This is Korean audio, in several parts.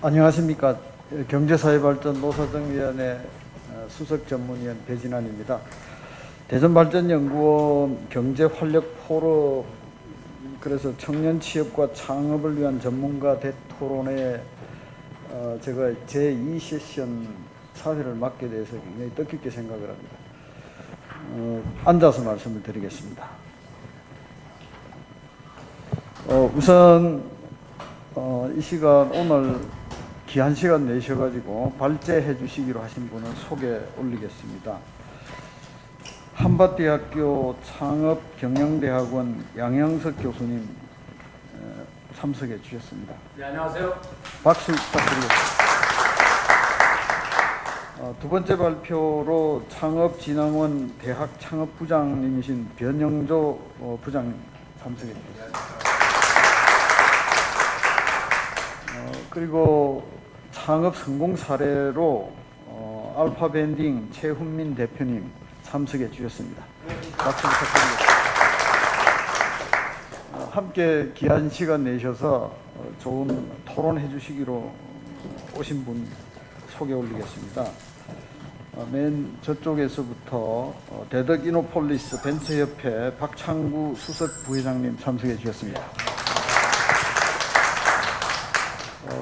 안녕하십니까. 경제사회발전 노사정위원회 수석전문위원 배진환입니다. 대전발전연구원 경제활력포럼, 그래서 청년 취업과 창업을 위한 전문가 대토론에 제가 제2세션 사회를 맡게 돼서 굉장히 뜻깊게 생각을 합니다. 앉아서 말씀을 드리겠습니다. 우선 이 시간, 오늘 귀한 시간 내셔가지고 발제해 주시기로 하신 분을 소개 올리겠습니다. 한밭대학교 창업경영대학원 양영석 교수님 참석해 주셨습니다. 네, 안녕하세요. 박수 부탁드리겠습니다. 두 번째 발표로 창업진흥원 대학 창업부장님이신 변영조 부장님 참석해 주셨습니다. 그리고 창업 성공 사례로 알파밴딩 최훈민 대표님 참석해 주셨습니다. 박수 부탁드리겠습니다. 함께 귀한 시간 내셔서 좋은 토론해 주시기로 오신 분 소개 올리겠습니다. 맨 저쪽에서부터 대덕 이노폴리스 벤처협회 박창구 수석 부회장님 참석해 주셨습니다.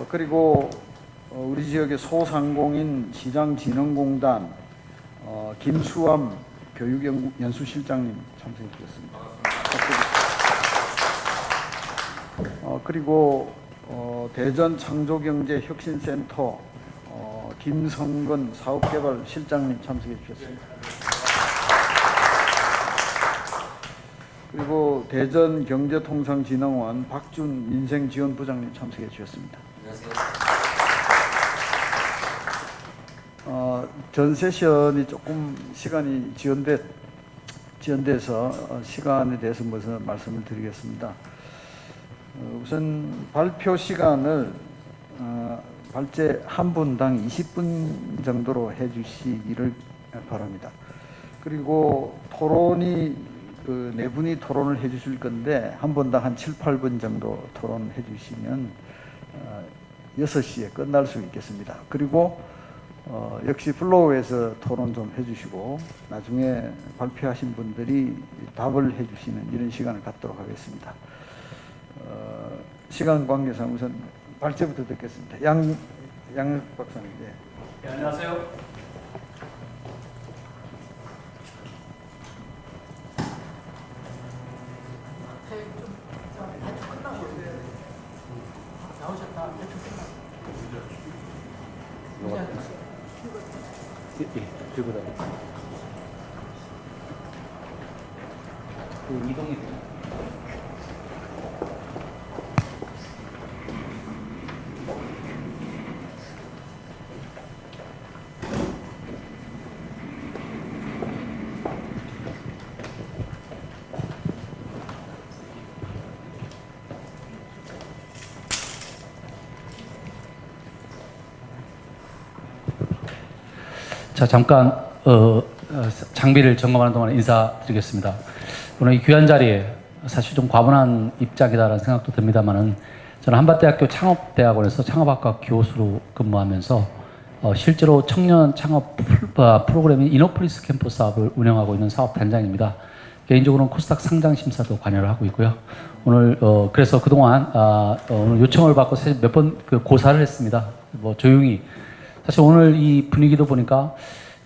그리고 우리 지역의 소상공인 시장진흥공단 김수암 교육연수실장님 참석해 주셨습니다. 그리고 대전 창조경제혁신센터 김성근 사업개발실장님 참석해 주셨습니다. 그리고 대전 경제통상진흥원 박준 민생지원부장님 참석해 주셨습니다. 안녕하세요. 전 세션이 조금 시간이 지연돼서 시간에 대해서 먼저 말씀을 드리겠습니다. 우선 발표 시간을 발제 한 분당 20분 정도로 해주시기를 바랍니다. 그리고 토론이 네 분이 토론을 해주실 건데 한 분당 한 7, 8분 정도 토론해 주시면 6시에 끝날 수 있겠습니다. 그리고 역시 플로우에서 토론 좀 해주시고 나중에 발표하신 분들이 답을 해주시는 이런 시간을 갖도록 하겠습니다. 시간 관계상 우선 발제부터 듣겠습니다. 양 박사님. 네, 안녕하세요. 들고 다니. 그 이동이 돼요. 자, 잠깐 장비를 점검하는 동안 인사드리겠습니다. 오늘 이 귀한 자리에 사실 좀 과분한 입장이다라는 생각도 듭니다만은 저는 한밭대학교 창업대학원에서 창업학과 교수로 근무하면서 실제로 청년 창업 프로그램인 이노폴리스 캠퍼스 사업을 운영하고 있는 사업단장입니다. 개인적으로는 코스닥 상장 심사도 관여를 하고 있고요. 오늘 그래서 그동안 오늘 요청을 받고 사실 몇 번 고사를 했습니다. 뭐 조용히. 사실 오늘 이 분위기도 보니까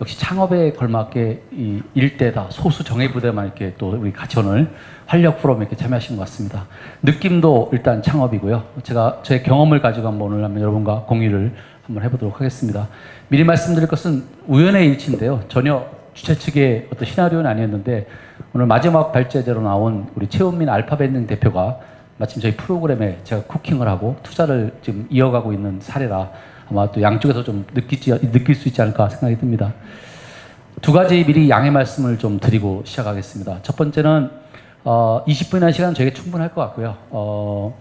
역시 창업에 걸맞게 이 일대다, 소수 정예부대만 이렇게 또 우리 같이 오늘 활력 포럼에 이렇게 참여하신 것 같습니다. 느낌도 일단 창업이고요. 제가 저의 경험을 가지고 오늘 한번 여러분과 공유를 한번 해보도록 하겠습니다. 미리 말씀드릴 것은 우연의 일치인데요. 전혀 주최 측의 어떤 시나리오는 아니었는데 오늘 마지막 발제대로 나온 우리 최훈민 알파밴딩 대표가 마침 저희 프로그램에 제가 쿠킹을 하고 투자를 지금 이어가고 있는 사례라 아마 또 양쪽에서 좀 느낄 수 있지 않을까 생각이 듭니다. 두 가지 미리 양해 말씀을 좀 드리고 시작하겠습니다. 첫 번째는 20분이라는 시간은 저에게 충분할 것 같고요.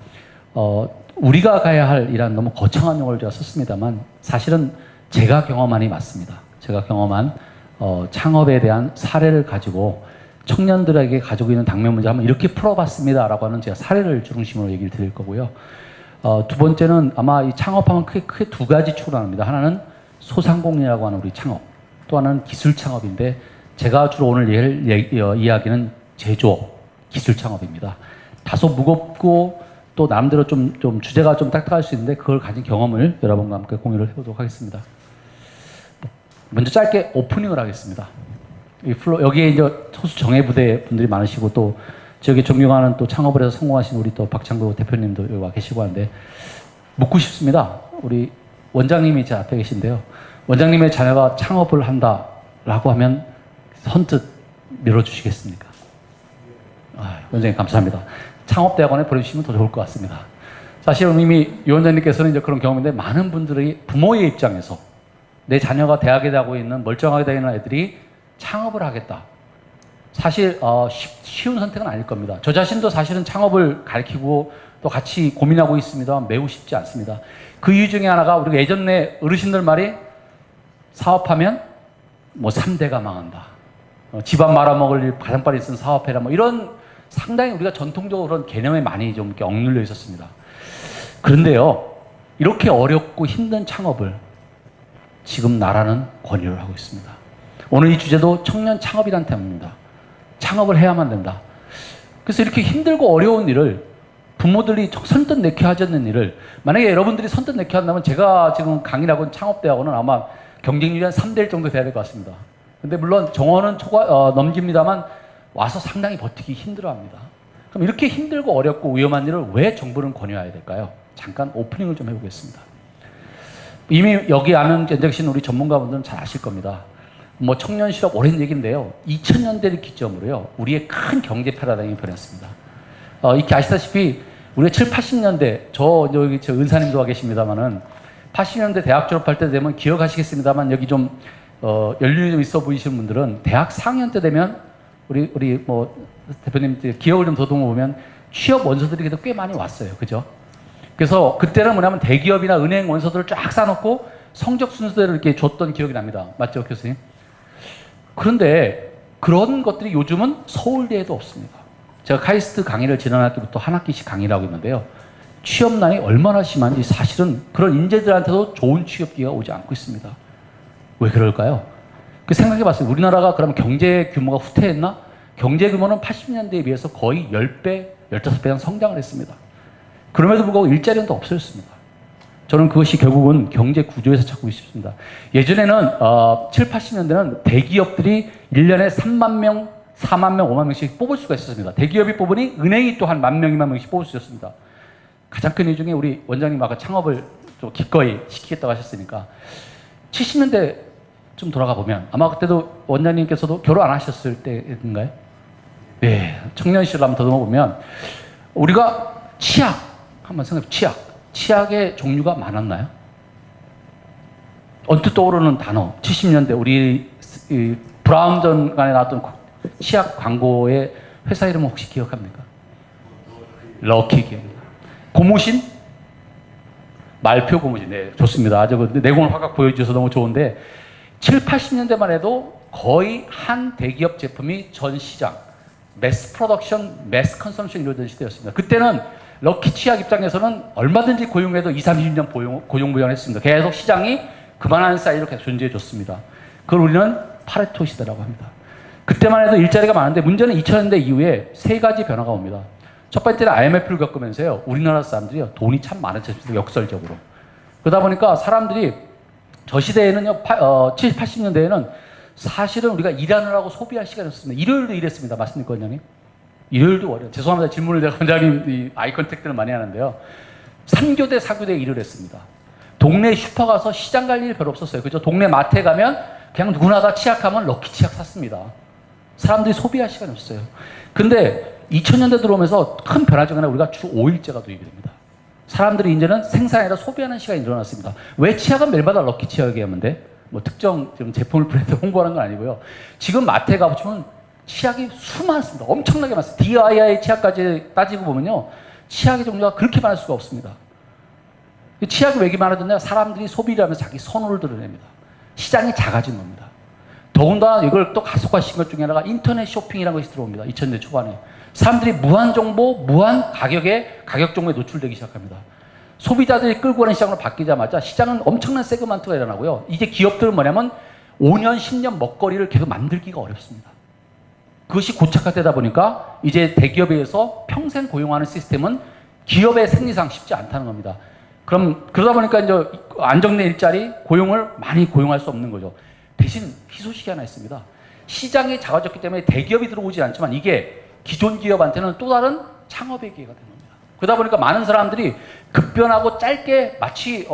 우리가 가야 할 이란 너무 거창한 용어를 제가 썼습니다만 사실은 제가 경험한이 맞습니다. 제가 경험한 창업에 대한 사례를 가지고 청년들에게 가지고 있는 당면 문제 한번 이렇게 풀어봤습니다라고 하는 제가 사례를 중심으로 얘기를 드릴 거고요. 두 번째는 아마 이 창업하면 크게 두 가지 축으로 나눕니다. 하나는 소상공인이라고 하는 우리 창업, 또 하나는 기술 창업인데 제가 주로 오늘 이야기는 제조업, 기술 창업입니다. 다소 무겁고 또 나름대로 좀 주제가 좀 딱딱할 수 있는데 그걸 가진 경험을 여러분과 함께 공유를 해보도록 하겠습니다. 먼저 짧게 오프닝을 하겠습니다. 여기에 이제 소수 정예부대 분들이 많으시고 또 지역에 존경하는 또 창업을 해서 성공하신 우리 또 박창구 대표님도 여기 와 계시고 하는데 묻고 싶습니다. 우리 원장님이 제 앞에 계신데요. 원장님의 자녀가 창업을 한다라고 하면 선뜻 밀어주시겠습니까? 원장님 감사합니다. 창업대학원에 보내주시면 더 좋을 것 같습니다. 사실 이미 위원장님께서는 이제 그런 경험인데 많은 분들이 부모의 입장에서 내 자녀가 대학에 가고 있는 멀쩡하게 다니는 애들이 창업을 하겠다. 사실 쉬운 선택은 아닐 겁니다. 저 자신도 사실은 창업을 가르치고 또 같이 고민하고 있습니다. 매우 쉽지 않습니다. 그 이유 중에 하나가 우리가 예전에 어르신들 말이 사업하면 뭐 3대가 망한다. 집안 말아먹을 일 가장 빨리 쓰는 사업해라. 뭐 이런 상당히 우리가 전통적으로 그런 개념에 많이 좀 이렇게 억눌려 있었습니다. 그런데요, 이렇게 어렵고 힘든 창업을 지금 나라는 권유를 하고 있습니다. 오늘 이 주제도 청년 창업이라는 테마입니다. 창업을 해야만 된다. 그래서 이렇게 힘들고 어려운 일을 부모들이 선뜻 내게 하지 않는 일을 만약에 여러분들이 선뜻 내게 한다면 제가 지금 강의를 하고 있는 창업대학원은 아마 경쟁률이 한 3대1 정도 돼야 될 것 같습니다. 근데 물론 정원은 넘깁니다만 와서 상당히 버티기 힘들어합니다. 그럼 이렇게 힘들고 어렵고 위험한 일을 왜 정부는 권유해야 될까요? 잠깐 오프닝을 좀 해보겠습니다. 이미 여기 아는 계신 우리 전문가분들은 잘 아실 겁니다. 뭐 청년 실업 오랜 얘기인데요. 2000년대를 기점으로요. 우리의 큰 경제 패러다임이 변했습니다. 이렇게 아시다시피 우리가 7, 80년대 여기 은사님도 와 계십니다만은 80년대 대학 졸업할 때 되면 기억하시겠습니다만 여기 좀 연륜이 좀 있어 보이시는 분들은 대학 4학년 때 되면 우리 뭐 대표님 기억을 좀 더듬어 보면 취업 원서들이 그래도 꽤 많이 왔어요. 그죠? 그래서 그때는 뭐냐면 대기업이나 은행 원서들을 쫙 싸놓고 성적 순서대로 이렇게 줬던 기억이 납니다. 맞죠, 교수님? 그런데 그런 것들이 요즘은 서울대에도 없습니다. 제가 카이스트 강의를 지난 학기부터 한 학기씩 강의를 하고 있는데요. 취업난이 얼마나 심한지 사실은 그런 인재들한테도 좋은 취업 기회가 오지 않고 있습니다. 왜 그럴까요? 그 생각해 봤어요. 우리나라가 그럼 경제 규모가 후퇴했나? 경제 규모는 80년대에 비해서 거의 10배, 15배 이상 성장을 했습니다. 그럼에도 불구하고 일자리는 또 없어졌습니다. 저는 그것이 결국은 경제 구조에서 찾고 싶습니다. 예전에는 7, 80년대는 대기업들이 1년에 3만 명, 4만 명, 5만 명씩 뽑을 수가 있었습니다. 대기업이 뽑으니 은행이 또 한 1만 명, 2만 명씩 뽑을 수 있었습니다. 가장 큰 이유 중에 우리 원장님 아까 창업을 좀 기꺼이 시키겠다고 하셨으니까 70년대 좀 돌아가 보면 아마 그때도 원장님께서도 결혼 안 하셨을 때인가요? 네, 청년 시절 한번 더듬어 보면 우리가 치약 한번 생각해 치약의 종류가 많았나요? 언뜻 떠오르는 단어 70년대 우리 브라운전간에 나왔던 치약 광고의 회사 이름은 혹시 기억합니까? 럭키기입니다. 고무신? 말표 고무신. 네, 좋습니다. 아주 그 내공을 확 보여주셔서 너무 좋은데 7, 80년대만 해도 거의 한 대기업 제품이 전 시장 매스 프로덕션, 매스 컨섬션 이루어진 시대였습니다. 그때는 럭키 치약 입장에서는 얼마든지 고용해도 20, 30년 고용 부연했습니다. 계속 시장이 그만한 사이즈로 계속 존재해줬습니다. 그걸 우리는 파레토 시대라고 합니다. 그때만 해도 일자리가 많은데 문제는 2000년대 이후에 세 가지 변화가 옵니다. 첫 번째는 IMF를 겪으면서요. 우리나라 사람들이요. 돈이 참 많아졌습니다. 역설적으로. 그러다 보니까 사람들이 저 시대에는요. 70, 80년대에는 사실은 우리가 일하느라고 소비할 시간이 없습니다. 일요일도 일했습니다. 맞습니까, 원장님? 일요일도 월요일. 죄송합니다. 질문을 제가 원장님 아이 컨택트를 많이 하는데요. 3교대, 4교대 일을 했습니다. 동네 슈퍼 가서 시장 갈 일 별로 없었어요. 그죠? 동네 마트에 가면 그냥 누구나 다 치약하면 럭키 치약 샀습니다. 사람들이 소비할 시간이 없어요. 근데 2000년대 들어오면서 큰 변화 중에 우리가 주 5일제가 도입이 됩니다. 사람들이 이제는 생산이 아니라 소비하는 시간이 늘어났습니다. 왜 치약은 매일마다 럭키 치약이 하면 돼? 뭐 특정 좀 제품을 브랜드 홍보하는 건 아니고요. 지금 마트에 가보시면 치약이 수많습니다. 엄청나게 많습니다. DIY 치약까지 따지고 보면요. 치약의 종류가 그렇게 많을 수가 없습니다. 치약이 왜 이렇게 많아졌냐? 사람들이 소비를 하면서 자기 선호를 드러냅니다. 시장이 작아진 겁니다. 더군다나 이걸 또 가속화시킨 것 중에 하나가 인터넷 쇼핑이라는 것이 들어옵니다. 2000년대 초반에. 사람들이 무한 정보, 무한 가격 정보에 노출되기 시작합니다. 소비자들이 끌고 가는 시장으로 바뀌자마자 시장은 엄청난 세그먼트가 일어나고요. 이제 기업들은 뭐냐면 5년, 10년 먹거리를 계속 만들기가 어렵습니다. 그것이 고착화되다 보니까 이제 대기업에 의해서 평생 고용하는 시스템은 기업의 생리상 쉽지 않다는 겁니다. 그러다 보니까 이제 안정된 일자리, 고용을 많이 고용할 수 없는 거죠. 대신 희소식이 하나 있습니다. 시장이 작아졌기 때문에 대기업이 들어오지 않지만 이게 기존 기업한테는 또 다른 창업의 기회가 되는 겁니다. 그러다 보니까 많은 사람들이 급변하고 짧게 마치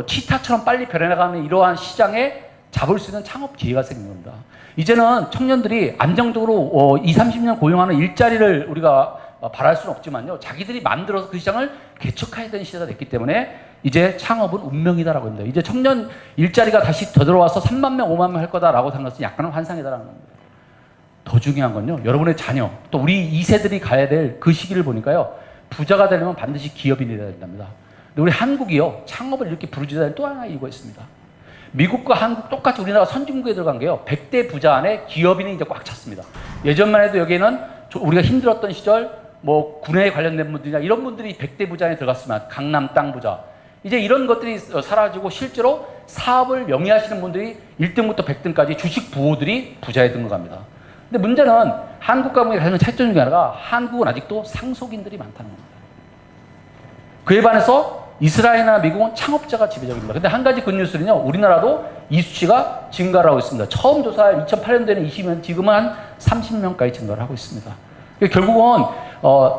치타처럼 빨리 변해나가는 이러한 시장에 잡을 수 있는 창업 기회가 생긴 겁니다. 이제는 청년들이 안정적으로 20, 30년 고용하는 일자리를 우리가 바랄 수는 없지만요. 자기들이 만들어서 그 시장을 개척해야 되는 시대가 됐기 때문에 이제 창업은 운명이다라고 합니다. 이제 청년 일자리가 다시 더 들어와서 3만 명, 5만 명 할 거다라고 생각하는 것은 약간은 환상이다라는 겁니다. 더 중요한 건요. 여러분의 자녀, 또 우리 2세들이 가야 될 그 시기를 보니까요. 부자가 되려면 반드시 기업인이 되어야 된답니다. 근데 우리 한국이요. 창업을 이렇게 부르짖어야 또 하나 이유가 있습니다. 미국과 한국 똑같이 우리나라 선진국에 들어간 게요. 100대 부자 안에 기업인이 이제 꽉 찼습니다. 예전만 해도 여기에는 우리가 힘들었던 시절 뭐 군에 관련된 분들이나 이런 분들이 100대 부자 안에 들어갔으면 강남 땅 부자. 이제 이런 것들이 사라지고 실제로 사업을 명의하시는 분들이 1등부터 100등까지 주식 부호들이 부자에 등록합니다. 근데 문제는 한국과 미국의 가장 차이점 중에 하나가 한국은 아직도 상속인들이 많다는 겁니다. 그에 반해서 이스라엘이나 미국은 창업자가 지배적입니다. 근데 한 가지 굿뉴스는요. 우리나라도 이 수치가 증가를 하고 있습니다. 처음 조사할 2008년도에는 20명, 지금은 한 30명까지 증가를 하고 있습니다. 결국은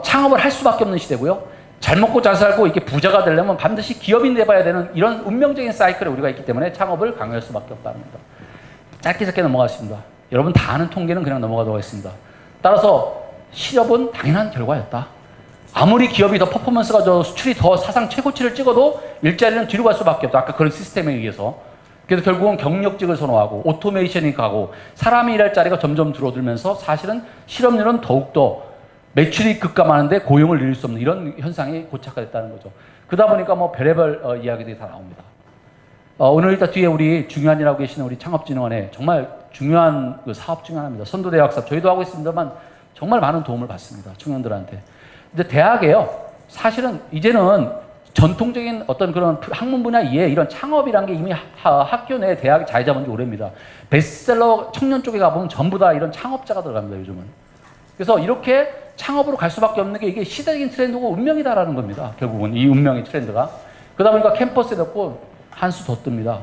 창업을 할 수밖에 없는 시대고요. 잘 먹고 잘 살고 이렇게 부자가 되려면 반드시 기업인 돼봐야 되는 이런 운명적인 사이클에 우리가 있기 때문에 창업을 강요할 수밖에 없다는 겁니다. 짧게 넘어가겠습니다. 여러분 다 아는 통계는 그냥 넘어가도록 하겠습니다. 따라서 실업은 당연한 결과였다. 아무리 기업이 더 퍼포먼스가 더 수출이 더 사상 최고치를 찍어도 일자리는 뒤로 갈 수밖에 없다. 아까 그런 시스템에 의해서. 그래서 결국은 경력직을 선호하고 오토메이션이 가고 사람이 일할 자리가 점점 줄어들면서 사실은 실업률은 더욱더 매출이 급감하는데 고용을 늘릴 수 없는 이런 현상이 고착화됐다는 거죠. 그러다 보니까 뭐 별의별 이야기들이 다 나옵니다. 오늘 일단 뒤에 우리 중요한 일하고 계시는 우리 창업진흥원에 정말 중요한 그 사업 중 하나입니다. 선도대학 사업 저희도 하고 있습니다만 정말 많은 도움을 받습니다. 청년들한테. 근데 대학에요. 사실은 이제는 전통적인 어떤 그런 학문 분야 이외에 이런 창업이란 게 이미 학교 내 대학에 자리 잡은 지 오래입니다. 베스트셀러 청년 쪽에 가보면 전부 다 이런 창업자가 들어갑니다. 요즘은. 그래서 이렇게 창업으로 갈 수밖에 없는 게 이게 시대적인 트렌드고 운명이다라는 겁니다. 결국은 이 운명의 트렌드가. 그러다 보니까 캠퍼스에 넣고 한 수 더 뜹니다.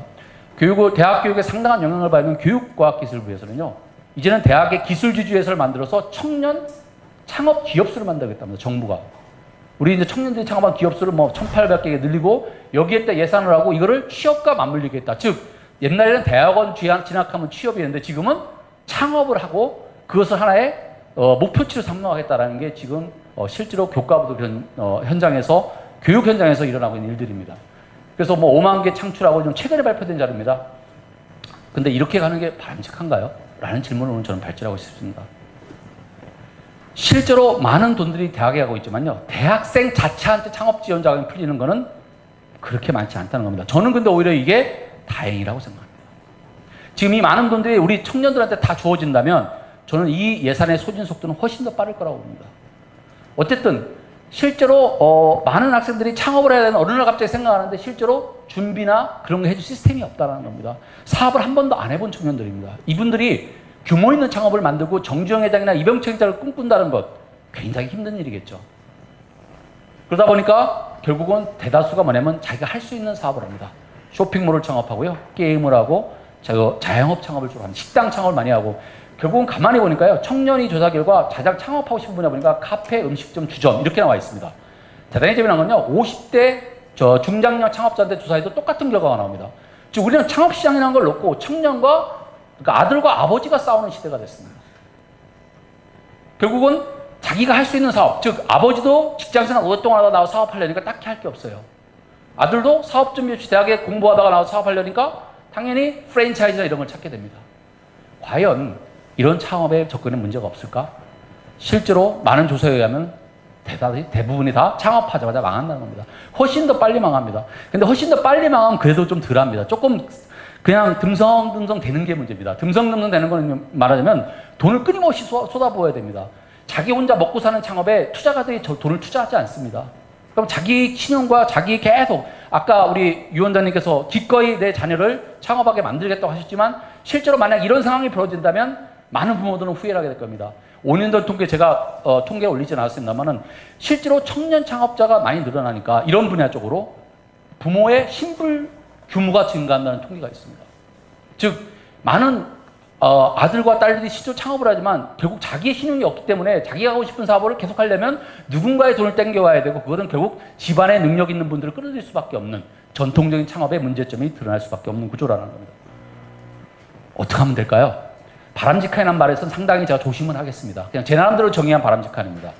대학 교육에 상당한 영향을 받는 교육과학기술부에서는요. 이제는 대학의 기술지주회사를 만들어서 청년 창업 기업수를 만들겠답니다. 정부가. 우리 이제 청년들이 창업한 기업수를 뭐 1,800개에 늘리고 여기에 때 예산을 하고 이거를 취업과 맞물리겠다. 즉 옛날에는 대학원 진학하면 취업이었는데 지금은 창업을 하고 그것을 하나의 목표치로 삼노하겠다라는 게 지금 실제로 교과부도 그런 현장에서 교육 현장에서 일어나고 있는 일들입니다. 그래서 뭐 5만 개 창출하고 좀 최근에 발표된 자료입니다. 근데 이렇게 가는 게 바람직한가요? 라는 질문을 오늘 저는 발제하고 싶습니다. 실제로 많은 돈들이 대학에 가고 있지만요. 대학생 자체한테 창업 지원 자금이 풀리는 거는 그렇게 많지 않다는 겁니다. 저는 근데 오히려 이게 다행이라고 생각합니다. 지금 이 많은 돈들이 우리 청년들한테 다 주어진다면 저는 이 예산의 소진 속도는 훨씬 더 빠를 거라고 봅니다. 어쨌든 실제로 많은 학생들이 창업을 해야 되는 어느 날 갑자기 생각하는데 실제로 준비나 그런 거 해줄 시스템이 없다는 겁니다. 사업을 한 번도 안 해본 청년들입니다. 이분들이 규모 있는 창업을 만들고 정주영 회장이나 이병철 회장을 꿈꾼다는 것 굉장히 힘든 일이겠죠. 그러다 보니까 결국은 대다수가 뭐냐면 자기가 할 수 있는 사업을 합니다. 쇼핑몰을 창업하고요. 게임을 하고 자영업 창업을 주로 합니다. 식당 창업을 많이 하고 결국은 가만히 보니까요. 청년이 조사 결과 가장 창업하고 싶은 분야 보니까 카페, 음식점, 주점 이렇게 나와 있습니다. 대단히 재미난 건요. 50대 중장년 창업자한테 조사해도 똑같은 결과가 나옵니다. 즉 우리는 창업시장이라는 걸 놓고 청년과 그러니까 아들과 아버지가 싸우는 시대가 됐습니다. 결국은 자기가 할 수 있는 사업, 즉 아버지도 직장생활 오랫동안 하다 나와 사업하려니까 딱히 할 게 없어요. 아들도 사업 준비 없이 대학에 공부하다가 나와서 사업하려니까 당연히 프랜차이즈나 이런 걸 찾게 됩니다. 과연 이런 창업에 접근에 문제가 없을까? 실제로 많은 조사에 의하면 대부분이 다 창업하자마자 망한다는 겁니다. 훨씬 더 빨리 망합니다. 근데 훨씬 더 빨리 망하면 그래도 좀 덜합니다. 조금 그냥 듬성듬성 되는 게 문제입니다. 듬성듬성 되는 거는 말하자면 돈을 끊임없이 쏟아부어야 됩니다. 자기 혼자 먹고 사는 창업에 투자가들이 돈을 투자하지 않습니다. 그럼 자기 신용과 자기 계속 아까 우리 위원장님께서 기꺼이 내 자녀를 창업하게 만들겠다고 하셨지만 실제로 만약 이런 상황이 벌어진다면 많은 부모들은 후회를 하게 될 겁니다. 5년 전 통계 제가 통계에 올리진 않았습니다만은 실제로 청년 창업자가 많이 늘어나니까 이런 분야 쪽으로 부모의 신불 규모가 증가한다는 통계가 있습니다. 즉 많은 아들과 딸들이 실제로 창업을 하지만 결국 자기의 신용이 없기 때문에 자기가 하고 싶은 사업을 계속하려면 누군가의 돈을 땡겨와야 되고 그거는 결국 집안에 능력 있는 분들을 끌어들일 수밖에 없는 전통적인 창업의 문제점이 드러날 수밖에 없는 구조라는 겁니다. 어떻게 하면 될까요? 바람직한이라는 말에서는 상당히 제가 조심을 하겠습니다. 그냥 제 나름대로 정의한 바람직한입니다.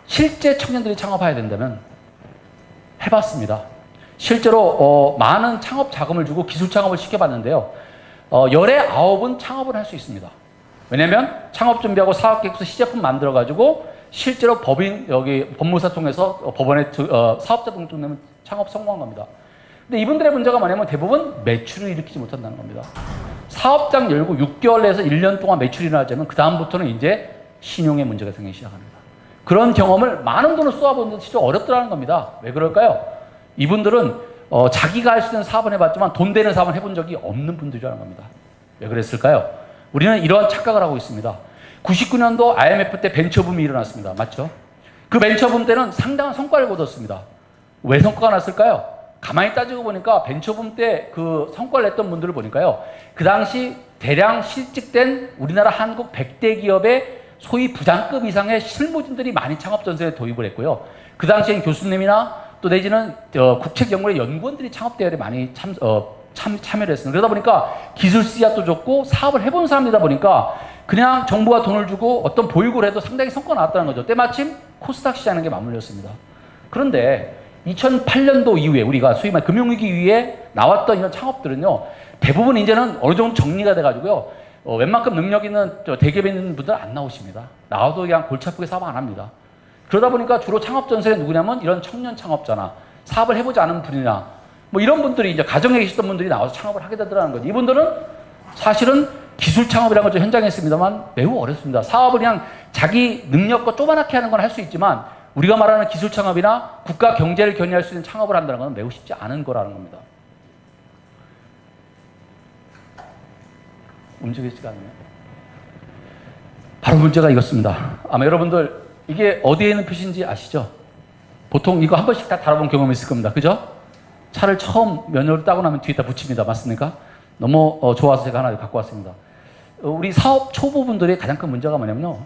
실제 청년들이 창업해야 된다면 해봤습니다. 실제로 많은 창업 자금을 주고 기술 창업을 시켜봤는데요. 열의 9은 창업을 할 수 있습니다. 왜냐면 창업 준비하고 사업계획서 시제품 만들어가지고 실제로 법무사 통해서 법원에 사업자 등록 내면 창업 성공한 겁니다. 근데 이분들의 문제가 뭐냐면 대부분 매출을 일으키지 못한다는 겁니다. 사업장 열고 6개월 내에서 1년 동안 매출이 일어나자면 그다음부터는 이제 신용의 문제가 생기기 시작합니다. 그런 경험을 많은 돈을 쏘아보는데 진짜 어렵더라는 겁니다. 왜 그럴까요? 이분들은 자기가 할 수 있는 사업은 해봤지만 돈 되는 사업은 해본 적이 없는 분들이라는 겁니다. 왜 그랬을까요? 우리는 이러한 착각을 하고 있습니다. 99년도 IMF 때 벤처붐이 일어났습니다. 맞죠? 그 벤처붐 때는 상당한 성과를 거뒀습니다. 왜 성과가 났을까요? 가만히 따지고 보니까 벤처붐 때 그 성과를 냈던 분들을 보니까요. 그 당시 대량 실직된 우리나라 한국 100대 기업의 소위 부장급 이상의 실무진들이 많이 창업 전선에 도입을 했고요. 그 당시엔 교수님이나 또 내지는 국책연구의 연구원들이 창업 대회에 많이 참여를 했습니다. 그러다 보니까 기술 씨앗도 좋고 사업을 해본 사람이다 보니까 그냥 정부가 돈을 주고 어떤 보육을 해도 상당히 성과가 나왔다는 거죠. 때마침 코스닥 시장하는 게 맞물렸습니다. 그런데 2008년도 이후에 우리가 소위 말 금융위기 이후에 나왔던 이런 창업들은요. 대부분 이제는 어느 정도 정리가 돼가지고요. 웬만큼 능력 있는 대기업에 있는 분들 안 나오십니다. 나와도 그냥 골치 아프게 사업 안 합니다. 그러다 보니까 주로 창업 전선에 누구냐면 이런 청년 창업자나 사업을 해보지 않은 분이나 뭐 이런 분들이 이제 가정에 계셨던 분들이 나와서 창업을 하게 되더라는 거죠. 이분들은 사실은 기술 창업이라는 걸 현장에 했습니다만 매우 어렵습니다. 사업을 그냥 자기 능력과 조그맣게 하는 건 할 수 있지만 우리가 말하는 기술 창업이나 국가 경제를 견인할 수 있는 창업을 한다는 건 매우 쉽지 않은 거라는 겁니다. 움직이지가 않네요. 바로 문제가 이렇습니다. 아마 여러분들 이게 어디에 있는 표시인지 아시죠? 보통 이거 한 번씩 다 다뤄본 경험이 있을 겁니다. 그죠? 차를 처음 면허를 따고 나면 뒤에다 붙입니다. 맞습니까? 너무 좋아서 제가 하나 갖고 왔습니다. 우리 사업 초보분들의 가장 큰 문제가 뭐냐면요.